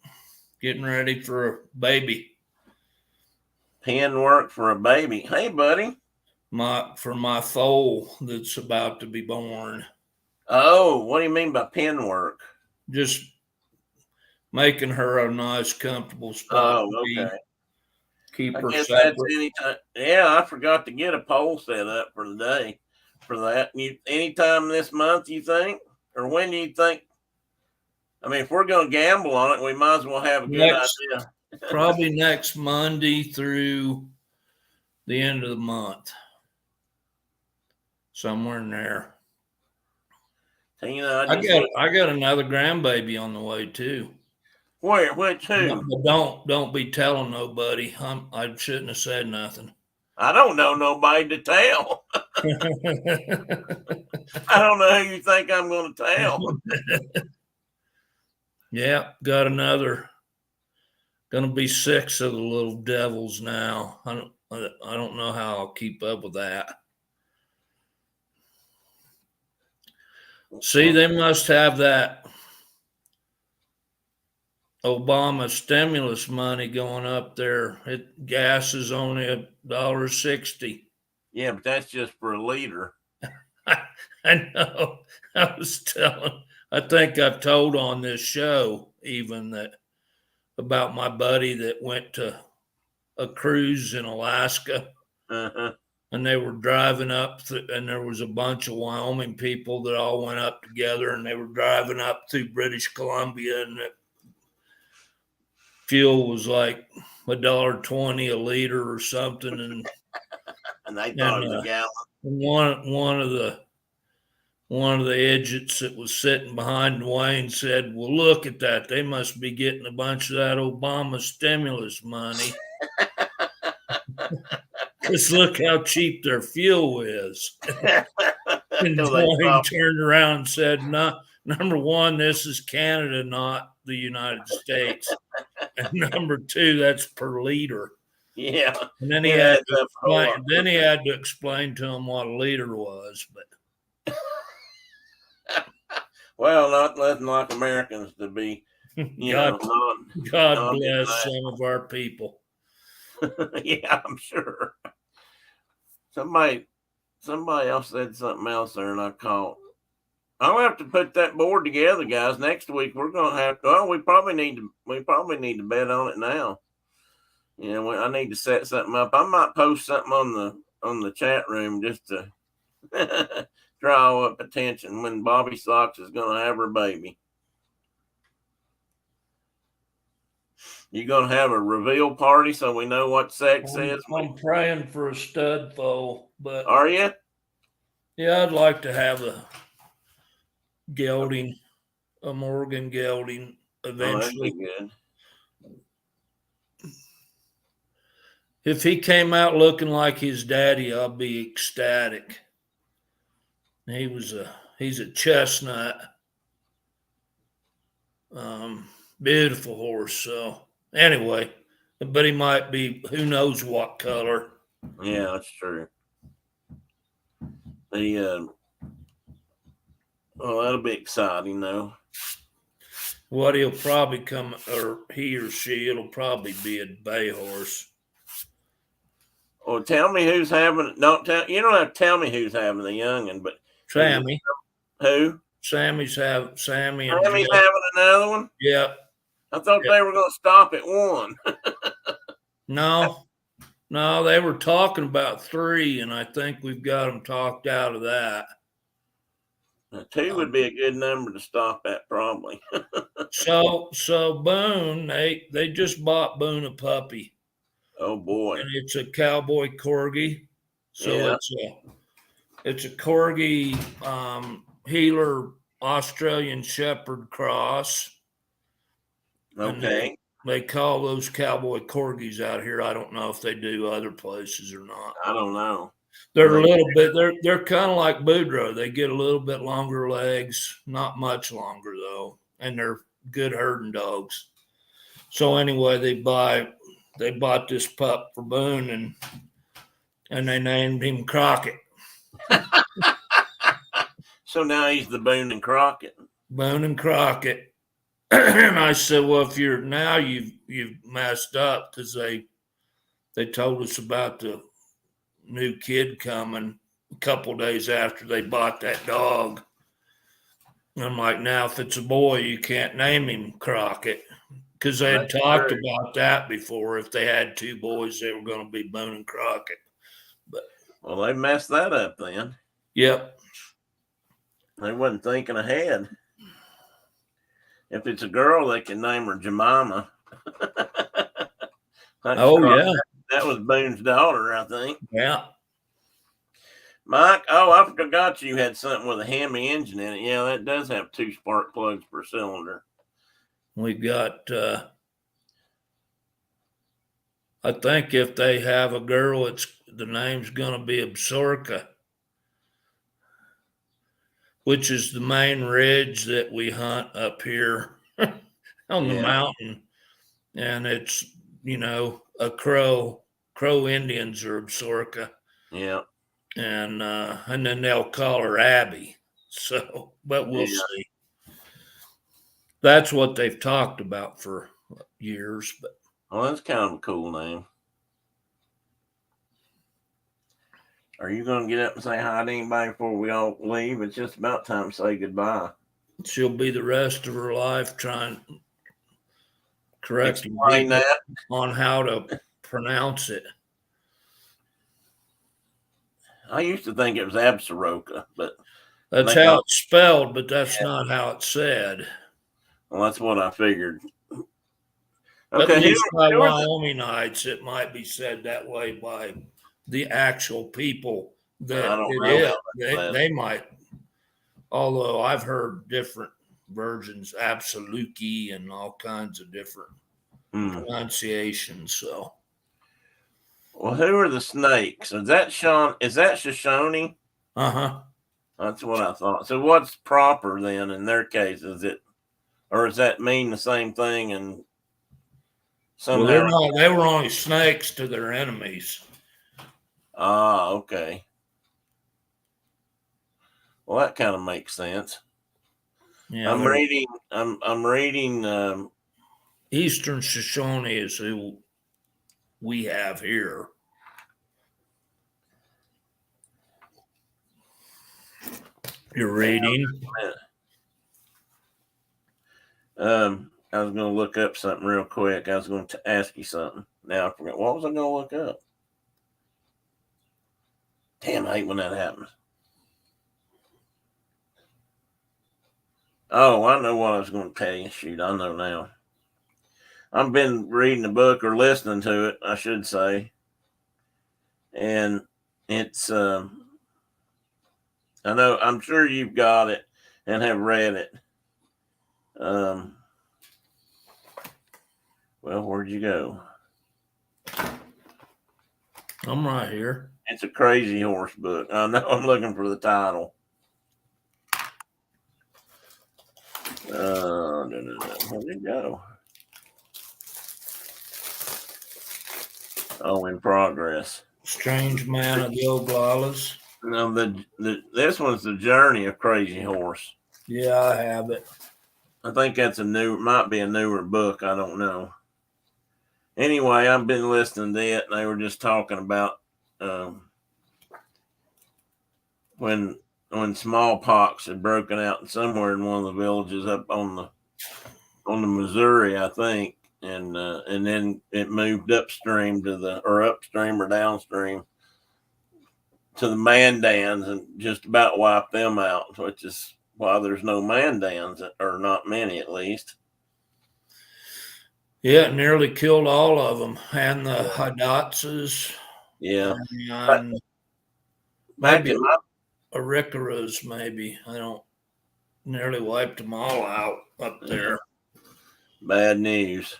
getting ready for a baby. Pen work for a baby. Hey, buddy. For my foal that's about to be born. Oh, what do you mean by pen work? Just making her a nice, comfortable spot. Oh, okay. Keep I her guess separate. that's anytime. Yeah, I forgot to get a pole set up for the day for that. Anytime this month, you think? Or when do you think? I mean, if we're going to gamble on it, we might as well have a good idea. Probably next Monday through the end of the month. Somewhere in there. Tina, I got another grandbaby on the way too. Where? Which? Who? Don't be telling nobody. I shouldn't have said nothing. I don't know nobody to tell. I don't know who you think I'm going to tell. Yeah, got another Gonna be 6 of the little devils now. I don't know how I'll keep up with that. See, they must have that Obama stimulus money going up there. Gas is only $1.60. Yeah, but that's just for a liter. I know. I think I've told on this show even that about my buddy that went to a cruise in Alaska. Uh-huh. And they were driving up, and there was a bunch of Wyoming people that all went up together, and they were driving up through British Columbia, and the fuel was like $1.20 a liter or something, And they thought it was a gallon. One of the idiots that was sitting behind Dwayne said, "Well, look at that. They must be getting a bunch of that Obama stimulus money." Because look how cheap their fuel is. And Dwayne turned around and said, "No, number one, this is Canada, not the United States. And number two, that's per liter." Yeah. And then he had to explain to him what a liter was. But well, nothing like Americans to be, God bless some of our people. Yeah, I'm sure. Somebody else said something else there, and I caught. I'll have to put that board together, guys. Next week we're gonna have to. Oh, we probably need to bet on it now. I need to set something up. I might post something on the chat room just to draw up attention when Bobby Sox is gonna have her baby. You gonna have a reveal party so we know what sex is? I'm praying for a stud foal, but are you? Yeah, I'd like to have a Morgan gelding eventually. Oh, that'd be good. If he came out looking like his daddy, I'll be ecstatic. He's a chestnut, beautiful horse. So anyway, but he might be who knows what color. Yeah, that's true. That'll be exciting though. What he'll probably he or she, it'll probably be a bay horse. Well, tell me who's having. You don't have to tell me who's having the youngin', but Sammy. Who? Sammy's having another one. Yeah. I thought they were going to stop at one. No, they were talking about 3, and I think we've got them talked out of that. 2 would be a good number to stop at, probably. So Boone, they just bought Boone a puppy. Oh boy! And it's a cowboy corgi. So yeah. it's a corgi heeler Australian Shepherd cross. Okay. They call those cowboy corgis out here. I don't know if they do other places or not. I don't know. They're a little bit. They're kind of like Boudreaux. They get a little bit longer legs, not much longer though, and they're good herding dogs. So anyway, they bought this pup for Boone, and they named him Crockett. So now he's the Boone and Crockett. Boone and Crockett. And I said, well, if you've messed up, because they told us about the new kid coming a couple days after they bought that dog. And I'm like, now if it's a boy, you can't name him Crockett, because they had talked about that before. If they had 2 boys, they were going to be Boone and Crockett. But well, they messed that up then. Yep. They wasn't thinking ahead. If it's a girl, they can name her Jemima. Yeah. That was Boone's daughter, I think. Yeah. Mike, I forgot you had something with a Hemi engine in it. Yeah, that does have 2 spark plugs per cylinder. We've got, I think if they have a girl, the name's going to be Absorka, which is the main ridge that we hunt up here on the mountain. and it's, a Crow Indians are Absaroka, Yeah. and then they'll call her Abby. So, but we'll Yeah. see. That's what they've talked about for years. But Well, that's kind of a cool name. Are you going to get up and say hi to anybody before we all leave? It's just about time to say goodbye. she'll be the rest of her life trying correcting Explain people that. on how to pronounce it. I used to think it was Absaroka, but That's they how got, it's spelled, but that's not how it's said. well, that's what I figured. At Okay, least by who are the, Wyomingites, it might be said that way by the actual people I that don't it know is. how that. They might, although I've heard different versions, Absoluki and all kinds of different pronunciations. So, Well, who are the snakes? Is that Sean? Is that Shoshone? uh-huh. That's what I thought. So what's proper then in their case? Is it, or does that mean the same thing? And Well, somehow, they were only snakes to their enemies. okay. Well, that kind of makes sense. Yeah, I'm reading. I'm reading. Eastern Shoshone is who we have here. You're reading. I was going to look up something real quick. I was going to ask you something. Now I forgot. What was I going to look up? Damn, I hate when that happens. Oh, I know what I was going to tell you. Shoot, I know now. I've been reading the book or listening to it, I should say. And it's, I know, I'm sure you've got it and have read it. Well, where'd you go? I'm right here. It's a Crazy Horse book. I know I'm looking for the title. No. Where'd it go? Oh, in progress. Strange Man of the Oglalas. No, this one's The Journey of Crazy Horse. Yeah, I have it. I think that's might be a newer book. I don't know. Anyway, I've been listening to it, and they were just talking about when smallpox had broken out somewhere in one of the villages up on the Missouri, I think, and then it moved upstream upstream or downstream to the Mandans and just about wiped them out, which is why there's no Mandans, or not many at least. Yeah, it nearly killed all of them, and the Hidatzes. Yeah. And Back maybe in my Arikaras, maybe. I don't nearly wiped them all out up there. bad news.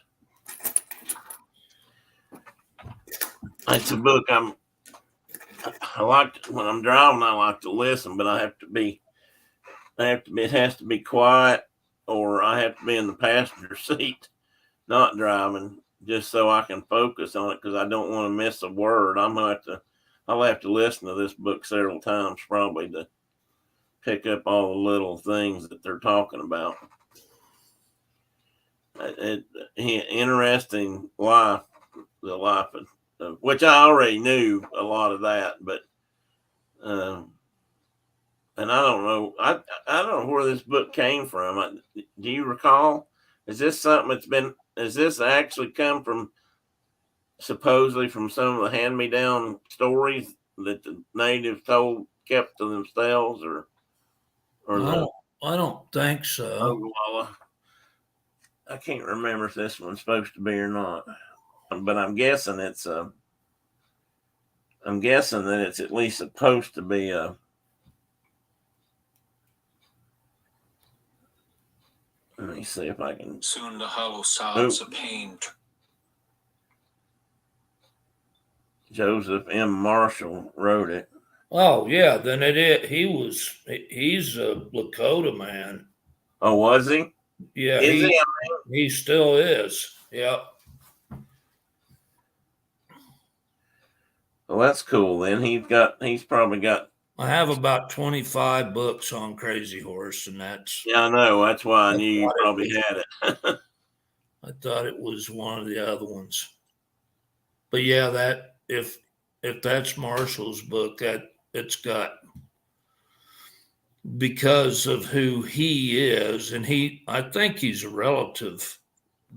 It's a book I like when I'm driving. I like to listen, but it has to be quiet, or I have to be in the passenger seat, not driving, just so I can focus on it, because I don't want to miss a word. I'll have to listen to this book several times probably to pick up all the little things that they're talking about. Interesting life, the life of, which I already knew a lot of that, but and I don't know, I don't know where this book came from. Do you recall? Is this something has this actually come from, supposedly from some of the hand-me-down stories that the natives kept to themselves, or I don't think so. Oglala? I can't remember if this one's supposed to be or not, but I'm guessing that it's at least supposed to be a. Let me see if I can. Soon the hollow sobs of pain. Joseph M. Marshall wrote it. Oh yeah, then it is. He's a Lakota man. Oh, was he? Yeah, Is he? he still is. Yep. Well, that's cool. Then he's probably got. I have about 25 books on Crazy Horse, and Yeah, I know. That's why I I knew you thought it probably was, had it. I thought it was one of the other ones. But yeah, that if that's Marshall's book, that it's got, because of who he is, and I think he's a relative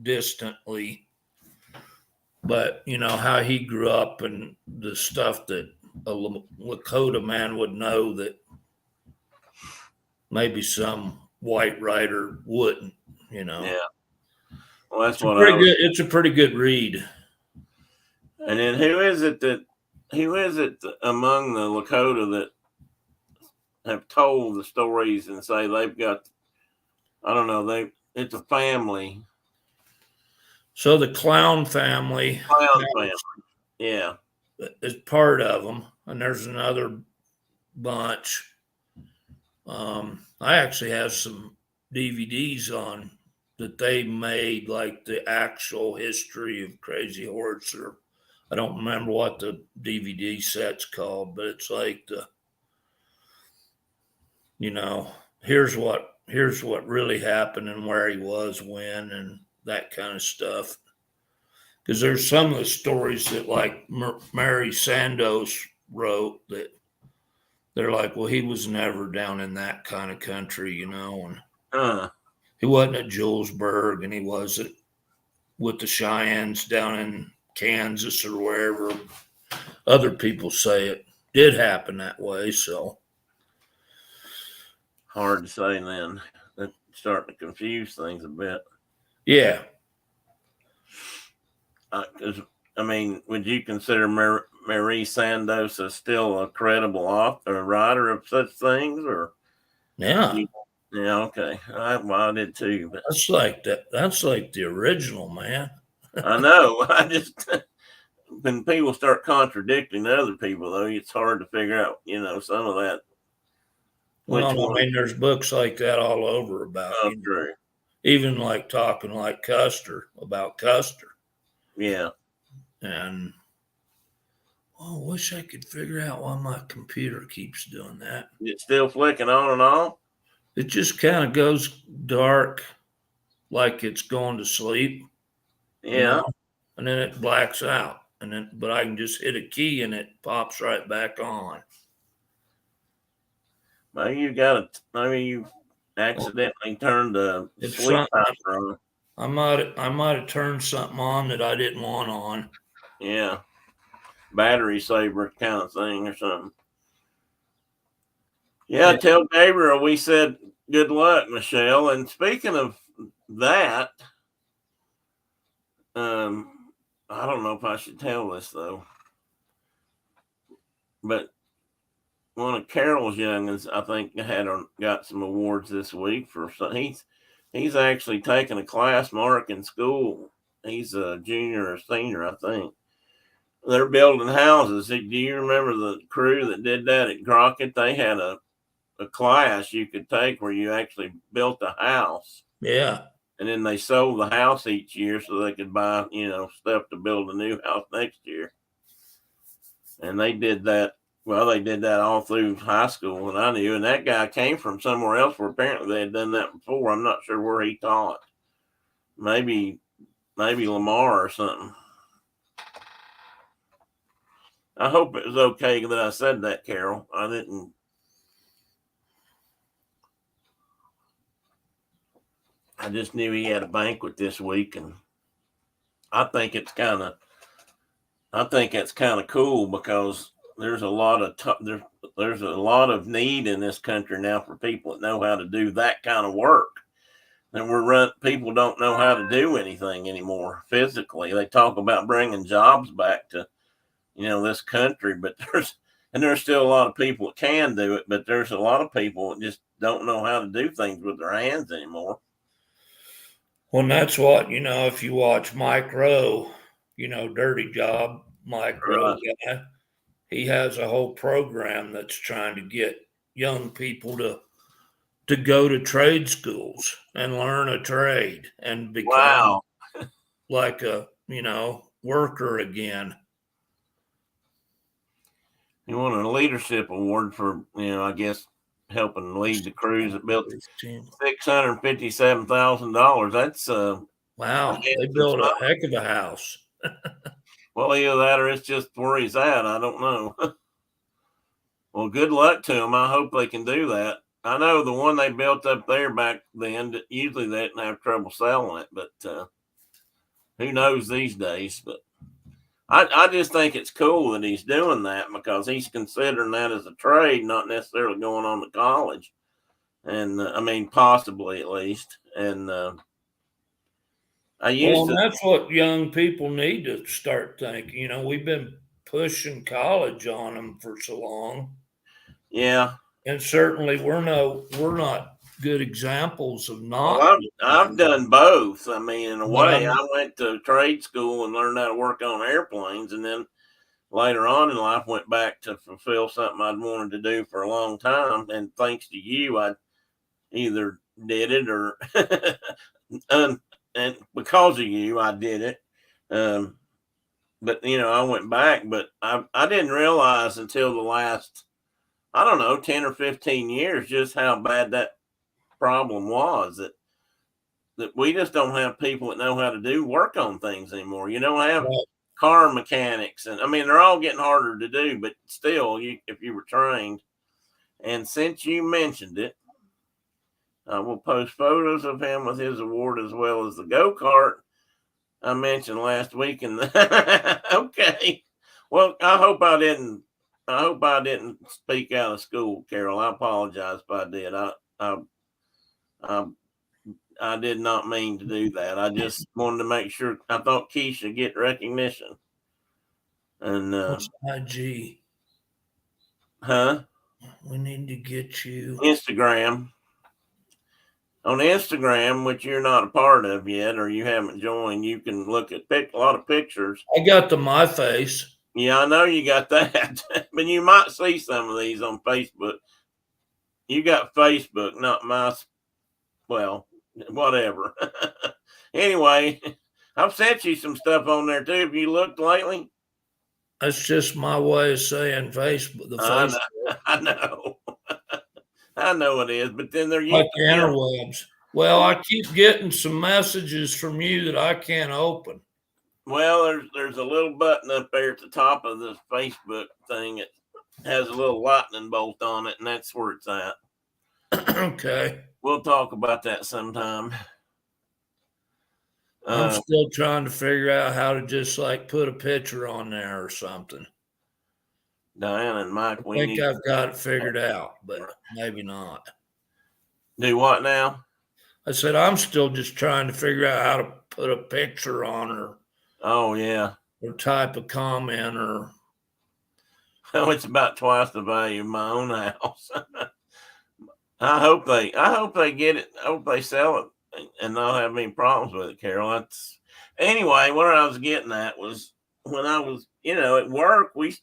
distantly, but you know how he grew up and the stuff that a Lakota man would know that maybe some white writer wouldn't, you know. Yeah. Well, that's what I was. It's a pretty good read. And then who is it among the Lakota that have told the stories and say they've got, I don't know, it's a family. So the Clown family Clown family. Yeah. is part of them, and there's another bunch. I actually have some DVDs on that they made, like the actual history of Crazy Horse, or I don't remember what the DVD set's called, but it's like you know, here's what really happened and where he was when and that kind of stuff. Because there's some of the stories that like Mary Sandos wrote that they're like, well, he was never down in that kind of country, you know, and he wasn't at Julesburg, and he wasn't with the Cheyennes down in Kansas or wherever other people say it did happen that way. So hard to say then. That's starting to confuse things a bit. yeah. Because I mean, would you consider Marie Sandos as still a credible author, a writer of such things, or? Yeah. Yeah, okay. I did too, but That's like that. That's like the original, man. I know. I just when people start contradicting other people, though, it's hard to figure out, some of that. Which Well, one? I mean, there's books like that all over about, Oh, true. even like talking like Custer about Custer. Yeah. And I wish I could figure out why my computer keeps doing that. It's still flicking on and off. It just kind of goes dark, like it's going to sleep. Yeah. And then it blacks out. But I can just hit a key and it pops right back on. Maybe you accidentally turned the sleep timer on. I might have turned something on that I didn't want on. Yeah. Battery saver kind of thing or something. Yeah, tell Gabriel we said good luck, Michelle. And speaking of that, I don't know if I should tell this though, but one of Carol's youngins, I think, got some awards this week for something. He's actually taken a class mark in school. He's a junior or senior, I think. They're building houses. Do you remember the crew that did that at Crockett? They had a class you could take where you actually built a house. Yeah. And then they sold the house each year so they could buy, stuff to build a new house next year. And they did that. Well, they did that all through high school when I knew. And that guy came from somewhere else where apparently they had done that before. I'm not sure where he taught. Maybe Lamar or something. I hope it was okay that I said that, Carol. I didn't. I just knew he had a banquet this week, and I think it's kind of cool because there's a lot of there's a lot of need in this country now for people that know how to do that kind of work. And people don't know how to do anything anymore physically. They talk about bringing jobs back to this country, but there's still a lot of people that can do it, but there's a lot of people that just don't know how to do things with their hands anymore. Well, and that's what, if you watch Mike Rowe, Dirty Job, Mike Rowe guy, he has a whole program that's trying to get young people to go to trade schools and learn a trade and become like a, worker again. He won a leadership award for, I guess, helping lead the crews that built $657,000. That's wow. They built a heck of a house. well, either that or it's just where he's at. I don't know. Well, good luck to him. I hope they can do that. I know the one they built up there back then, usually they didn't have trouble selling it, but who knows these days. But I just think it's cool that he's doing that because he's considering that as a trade, not necessarily going on to college. And I mean, possibly at least. And that's what young people need to start thinking. We've been pushing college on them for so long. Yeah. And certainly we're not good examples of not. Well, I've done both. I mean, in a way, I went to trade school and learned how to work on airplanes, and then later on in life went back to fulfill something I'd wanted to do for a long time. And thanks to you, I either did it or and because of you, I did it. But I went back, but I didn't realize until the last, I don't know, 10 or 15 years, just how bad that problem was that we just don't have people that know how to do work on things anymore. You don't have car mechanics, and I mean they're all getting harder to do, but still, if you were trained. And since you mentioned it, I will post photos of him with his award as well as the go-kart I mentioned last week. And okay, well, I hope I didn't speak out of school, Carol. I apologize if I did. I did not mean to do that. I just wanted to make sure. I thought Keisha get recognition. And IG? Huh? We need to get you Instagram. On Instagram, which you're not a part of yet, or you haven't joined, you can look at a lot of pictures. I got my face. Yeah, I know you got that, but you might see some of these on Facebook. You got Facebook, not my. Well, whatever. Anyway, I've sent you some stuff on there too. Have you looked lately? That's just my way of saying Facebook. I know. I know it is, but then they're like the interwebs. Well, I keep getting some messages from you that I can't open. Well, there's a little button up there at the top of this Facebook thing. It has a little lightning bolt on it, and that's where it's at. Okay. We'll talk about that sometime. I'm still trying to figure out how to just put a picture on there or something. Diana and Mike, I think I've got it figured out, but maybe not. Do what now? I said I'm still just trying to figure out how to put a picture on her. Oh yeah. Or type a comment or. Oh, it's about twice the value of my own house. I hope they get it. I hope they sell it and not have any problems with it, Carol. Anyway, what I was getting at was when I was, at work, we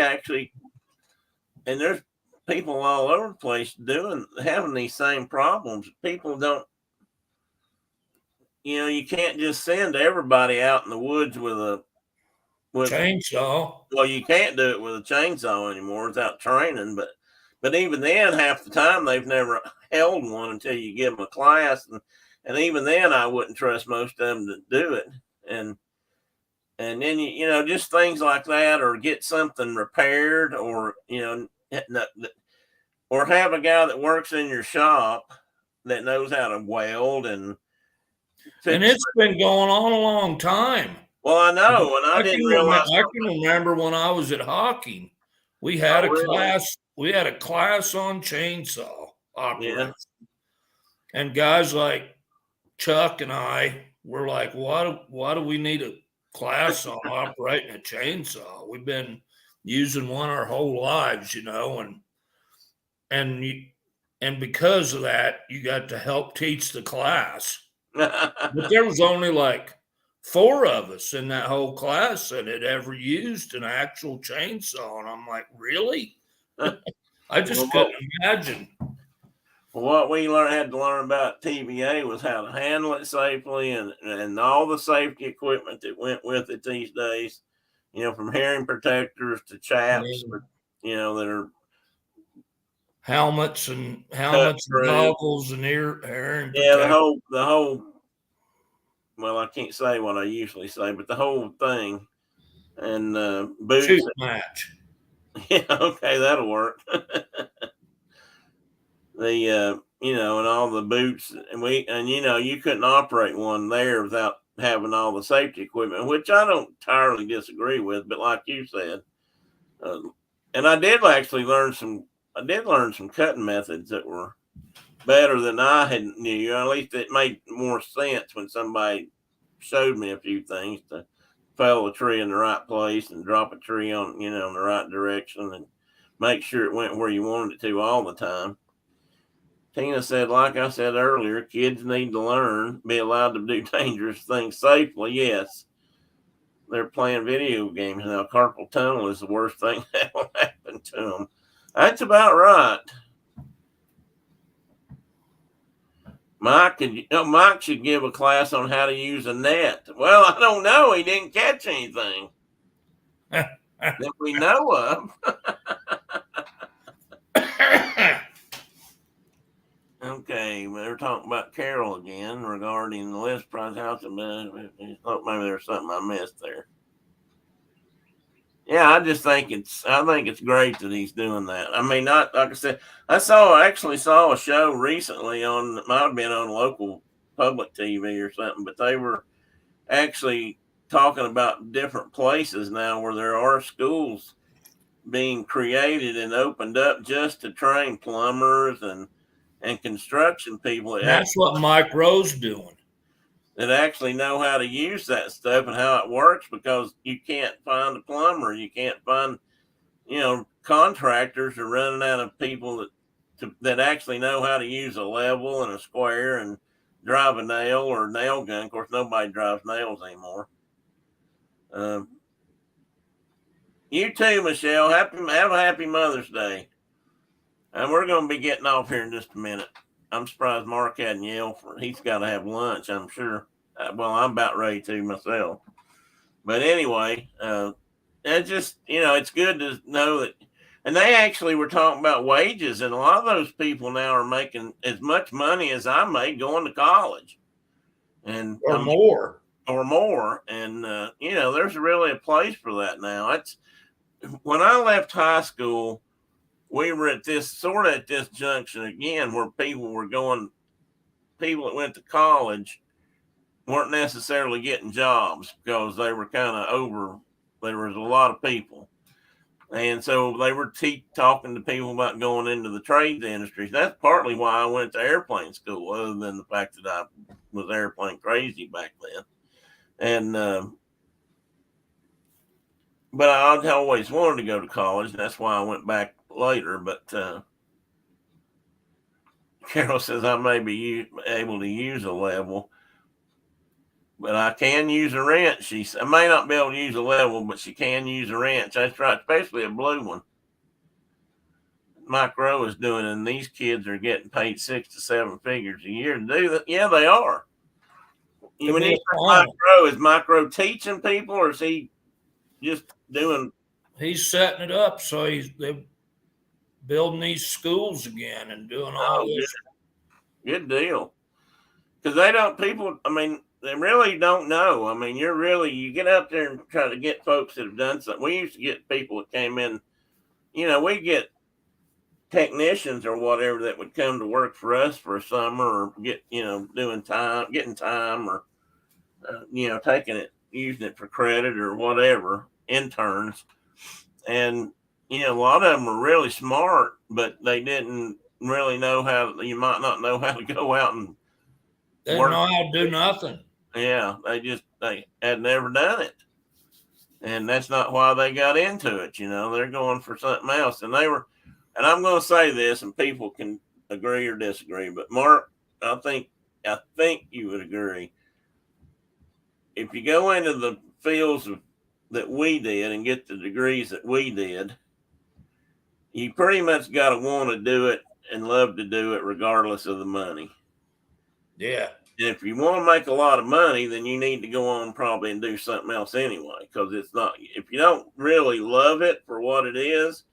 actually, and there's people all over the place having these same problems. People don't, you can't just send everybody out in the woods with chainsaw. Well, you can't do it with a chainsaw anymore without training, but even then, half the time they've never held one until you give them a class, and even then, I wouldn't trust most of them to do it. And then just things like that, or get something repaired, or or have a guy that works in your shop that knows how to weld and it's been going on a long time. Well, I know, and I didn't realize. I can remember when I was at hockey, we had class. We had a class on chainsaw operation, and guys like Chuck and I were like, "Why do we need a class on operating a chainsaw? We've been using one our whole lives, and because of that, you got to help teach the class." But there was only 4 of us in that whole class that had ever used an actual chainsaw. And I'm like, really? I just couldn't imagine. What we had to learn about TVA was how to handle it safely and all the safety equipment that went with it these days, from hearing protectors to chaps that are helmets and through. goggles and hearing Yeah, protection. the whole. Well, I can't say what I usually say, but the whole thing and boots. Shoot match. Yeah, okay, that'll work. The and all the boots, and you couldn't operate one there without having all the safety equipment, which I don't entirely disagree with. But like you said, uh, and I did actually learn some. I did learn some cutting methods that were better than I had knew. At least it made more sense when somebody showed me a few things to fell a tree in the right place and drop a tree on in the right direction and make sure it went where you wanted it to all the time. Tina said, like I said earlier, kids need to learn, be allowed to do dangerous things safely. Yes, they're playing video games now. Carpal tunnel is the worst thing that will happen to them. That's about right. Mike should give a class on how to use a net. Well, I don't know. He didn't catch anything that we know of. Okay, we're talking about Carol again regarding the list price house. Maybe there's something I missed there. Yeah, I think it's great that he's doing that. I mean, not like I said, actually saw a show recently it might have been on local public TV or something, but they were actually talking about different places now where there are schools being created and opened up just to train plumbers and construction people That's what Mike Rowe's doing. that actually know how to use that stuff and how it works, because you can't find a plumber, you can't find contractors are running out of people that actually know how to use a level and a square and drive a nail or a nail gun. Of course, nobody drives nails anymore. You too, Michelle. Have a happy Mother's Day. And we're going to be getting off here in just a minute. I'm surprised Mark hadn't yelled for. He's got to have lunch, I'm sure. Well, I'm about ready to myself. But anyway, it's just it's good to know that. And they actually were talking about wages, and a lot of those people now are making as much money as I made going to college, and more. And there's really a place for that now. It's when I left high school, we were at this junction again where people that went to college weren't necessarily getting jobs because they were kind of there was a lot of people. And so they were talking to people about going into the trade industries. That's partly why I went to airplane school, other than the fact that I was airplane crazy back then. And, but I always wanted to go to college. And that's why I went back later. But Carol says I may be able to use a level, but I can use a wrench. I may not be able to use a level, but she can use a wrench. That's right, especially a blue one. Mike Rowe is doing, and these kids are getting paid 6 to 7 figures a year to do that. Yeah, they are. When you say Mike Rowe, is Mike Rowe teaching people, or is he just doing? He's setting it up so they're building these schools again and doing all this. Good deal. Because they really don't know. I mean, you get out there and try to get folks that have done something. We used to get people that came in, we get technicians or whatever that would come to work for us for a summer or getting time or, using it for credit or whatever, interns. And, a lot of them were really smart, but they didn't really know you might not know how to go out and they didn't know how to do nothing. Yeah, they had never done it. And that's not why they got into it. They're going for something else. And I'm going to say this, and people can agree or disagree, but Mark, I think you would agree. If you go into the fields that we did and get the degrees that we did, you pretty much got to want to do it and love to do it regardless of the money. Yeah. And if you want to make a lot of money, then you need to go on probably and do something else anyway, because it's not, if you don't really love it for what it is,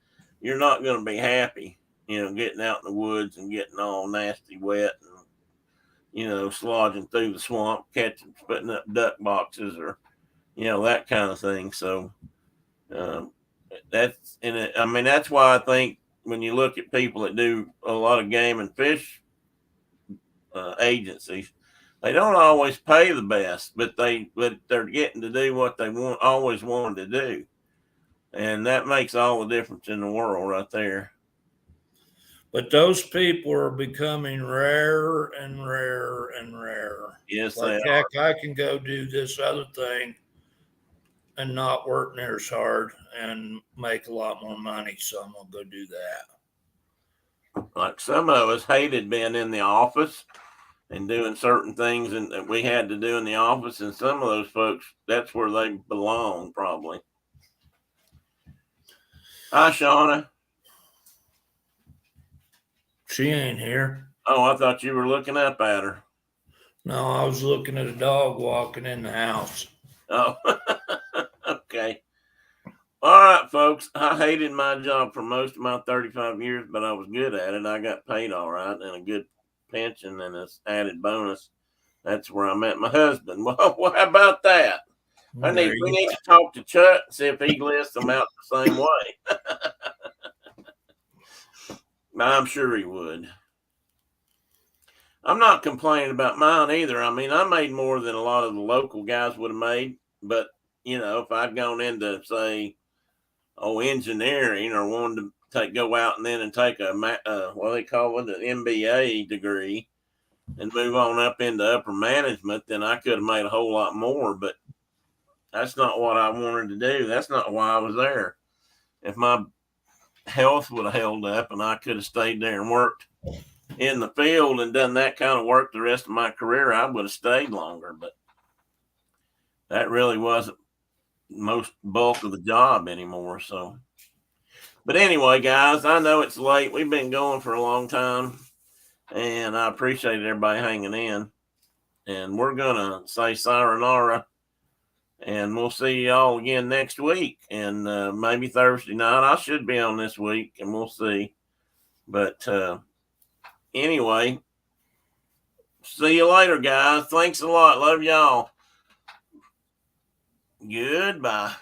you're not going to be happy, getting out in the woods and getting all nasty wet and, slogging through the swamp, catching, putting up duck boxes or, that kind of thing. So, um, that's in it. I mean, that's why I think when you look at people that do a lot of game and fish agencies, they don't always pay the best, but they're getting to do what they always wanted to do, and that makes all the difference in the world right there. But those people are becoming rarer and rarer and rarer. Yes, Like, they heck, I can go do this other thing and not work near as hard and make a lot more money. So I'm going to go do that. Like some of us hated being in the office and doing certain things that we had to do in the office, and some of those folks, that's where they belong, probably. Hi, Shauna. She ain't here. Oh, I thought you were looking up at her. No, I was looking at a dog walking in the house. Oh, okay. All right, folks. I hated my job for most of my 35 years, but I was good at it. I got paid all right and a good pension and an added bonus. That's where I met my husband. Well, how about that? We need to talk to Chuck and see if he lists them out the same way. I'm sure he would. I'm not complaining about mine either. I mean, I made more than a lot of the local guys would have made, but if I'd gone into, say, engineering or wanted to go out and then take a what they call it, an MBA degree and move on up into upper management, then I could have made a whole lot more. But that's not what I wanted to do. That's not why I was there. If my health would have held up and I could have stayed there and worked in the field and done that kind of work the rest of my career, I would have stayed longer. But that really wasn't most bulk of the job anymore. So, but anyway, guys, I know it's late. We've been going for a long time, and I appreciate everybody hanging in. And we're gonna say sayonara, and we'll see y'all again next week, and maybe Thursday night. I should be on this week, and we'll see. But anyway, see you later, guys. Thanks a lot. Love y'all. Goodbye.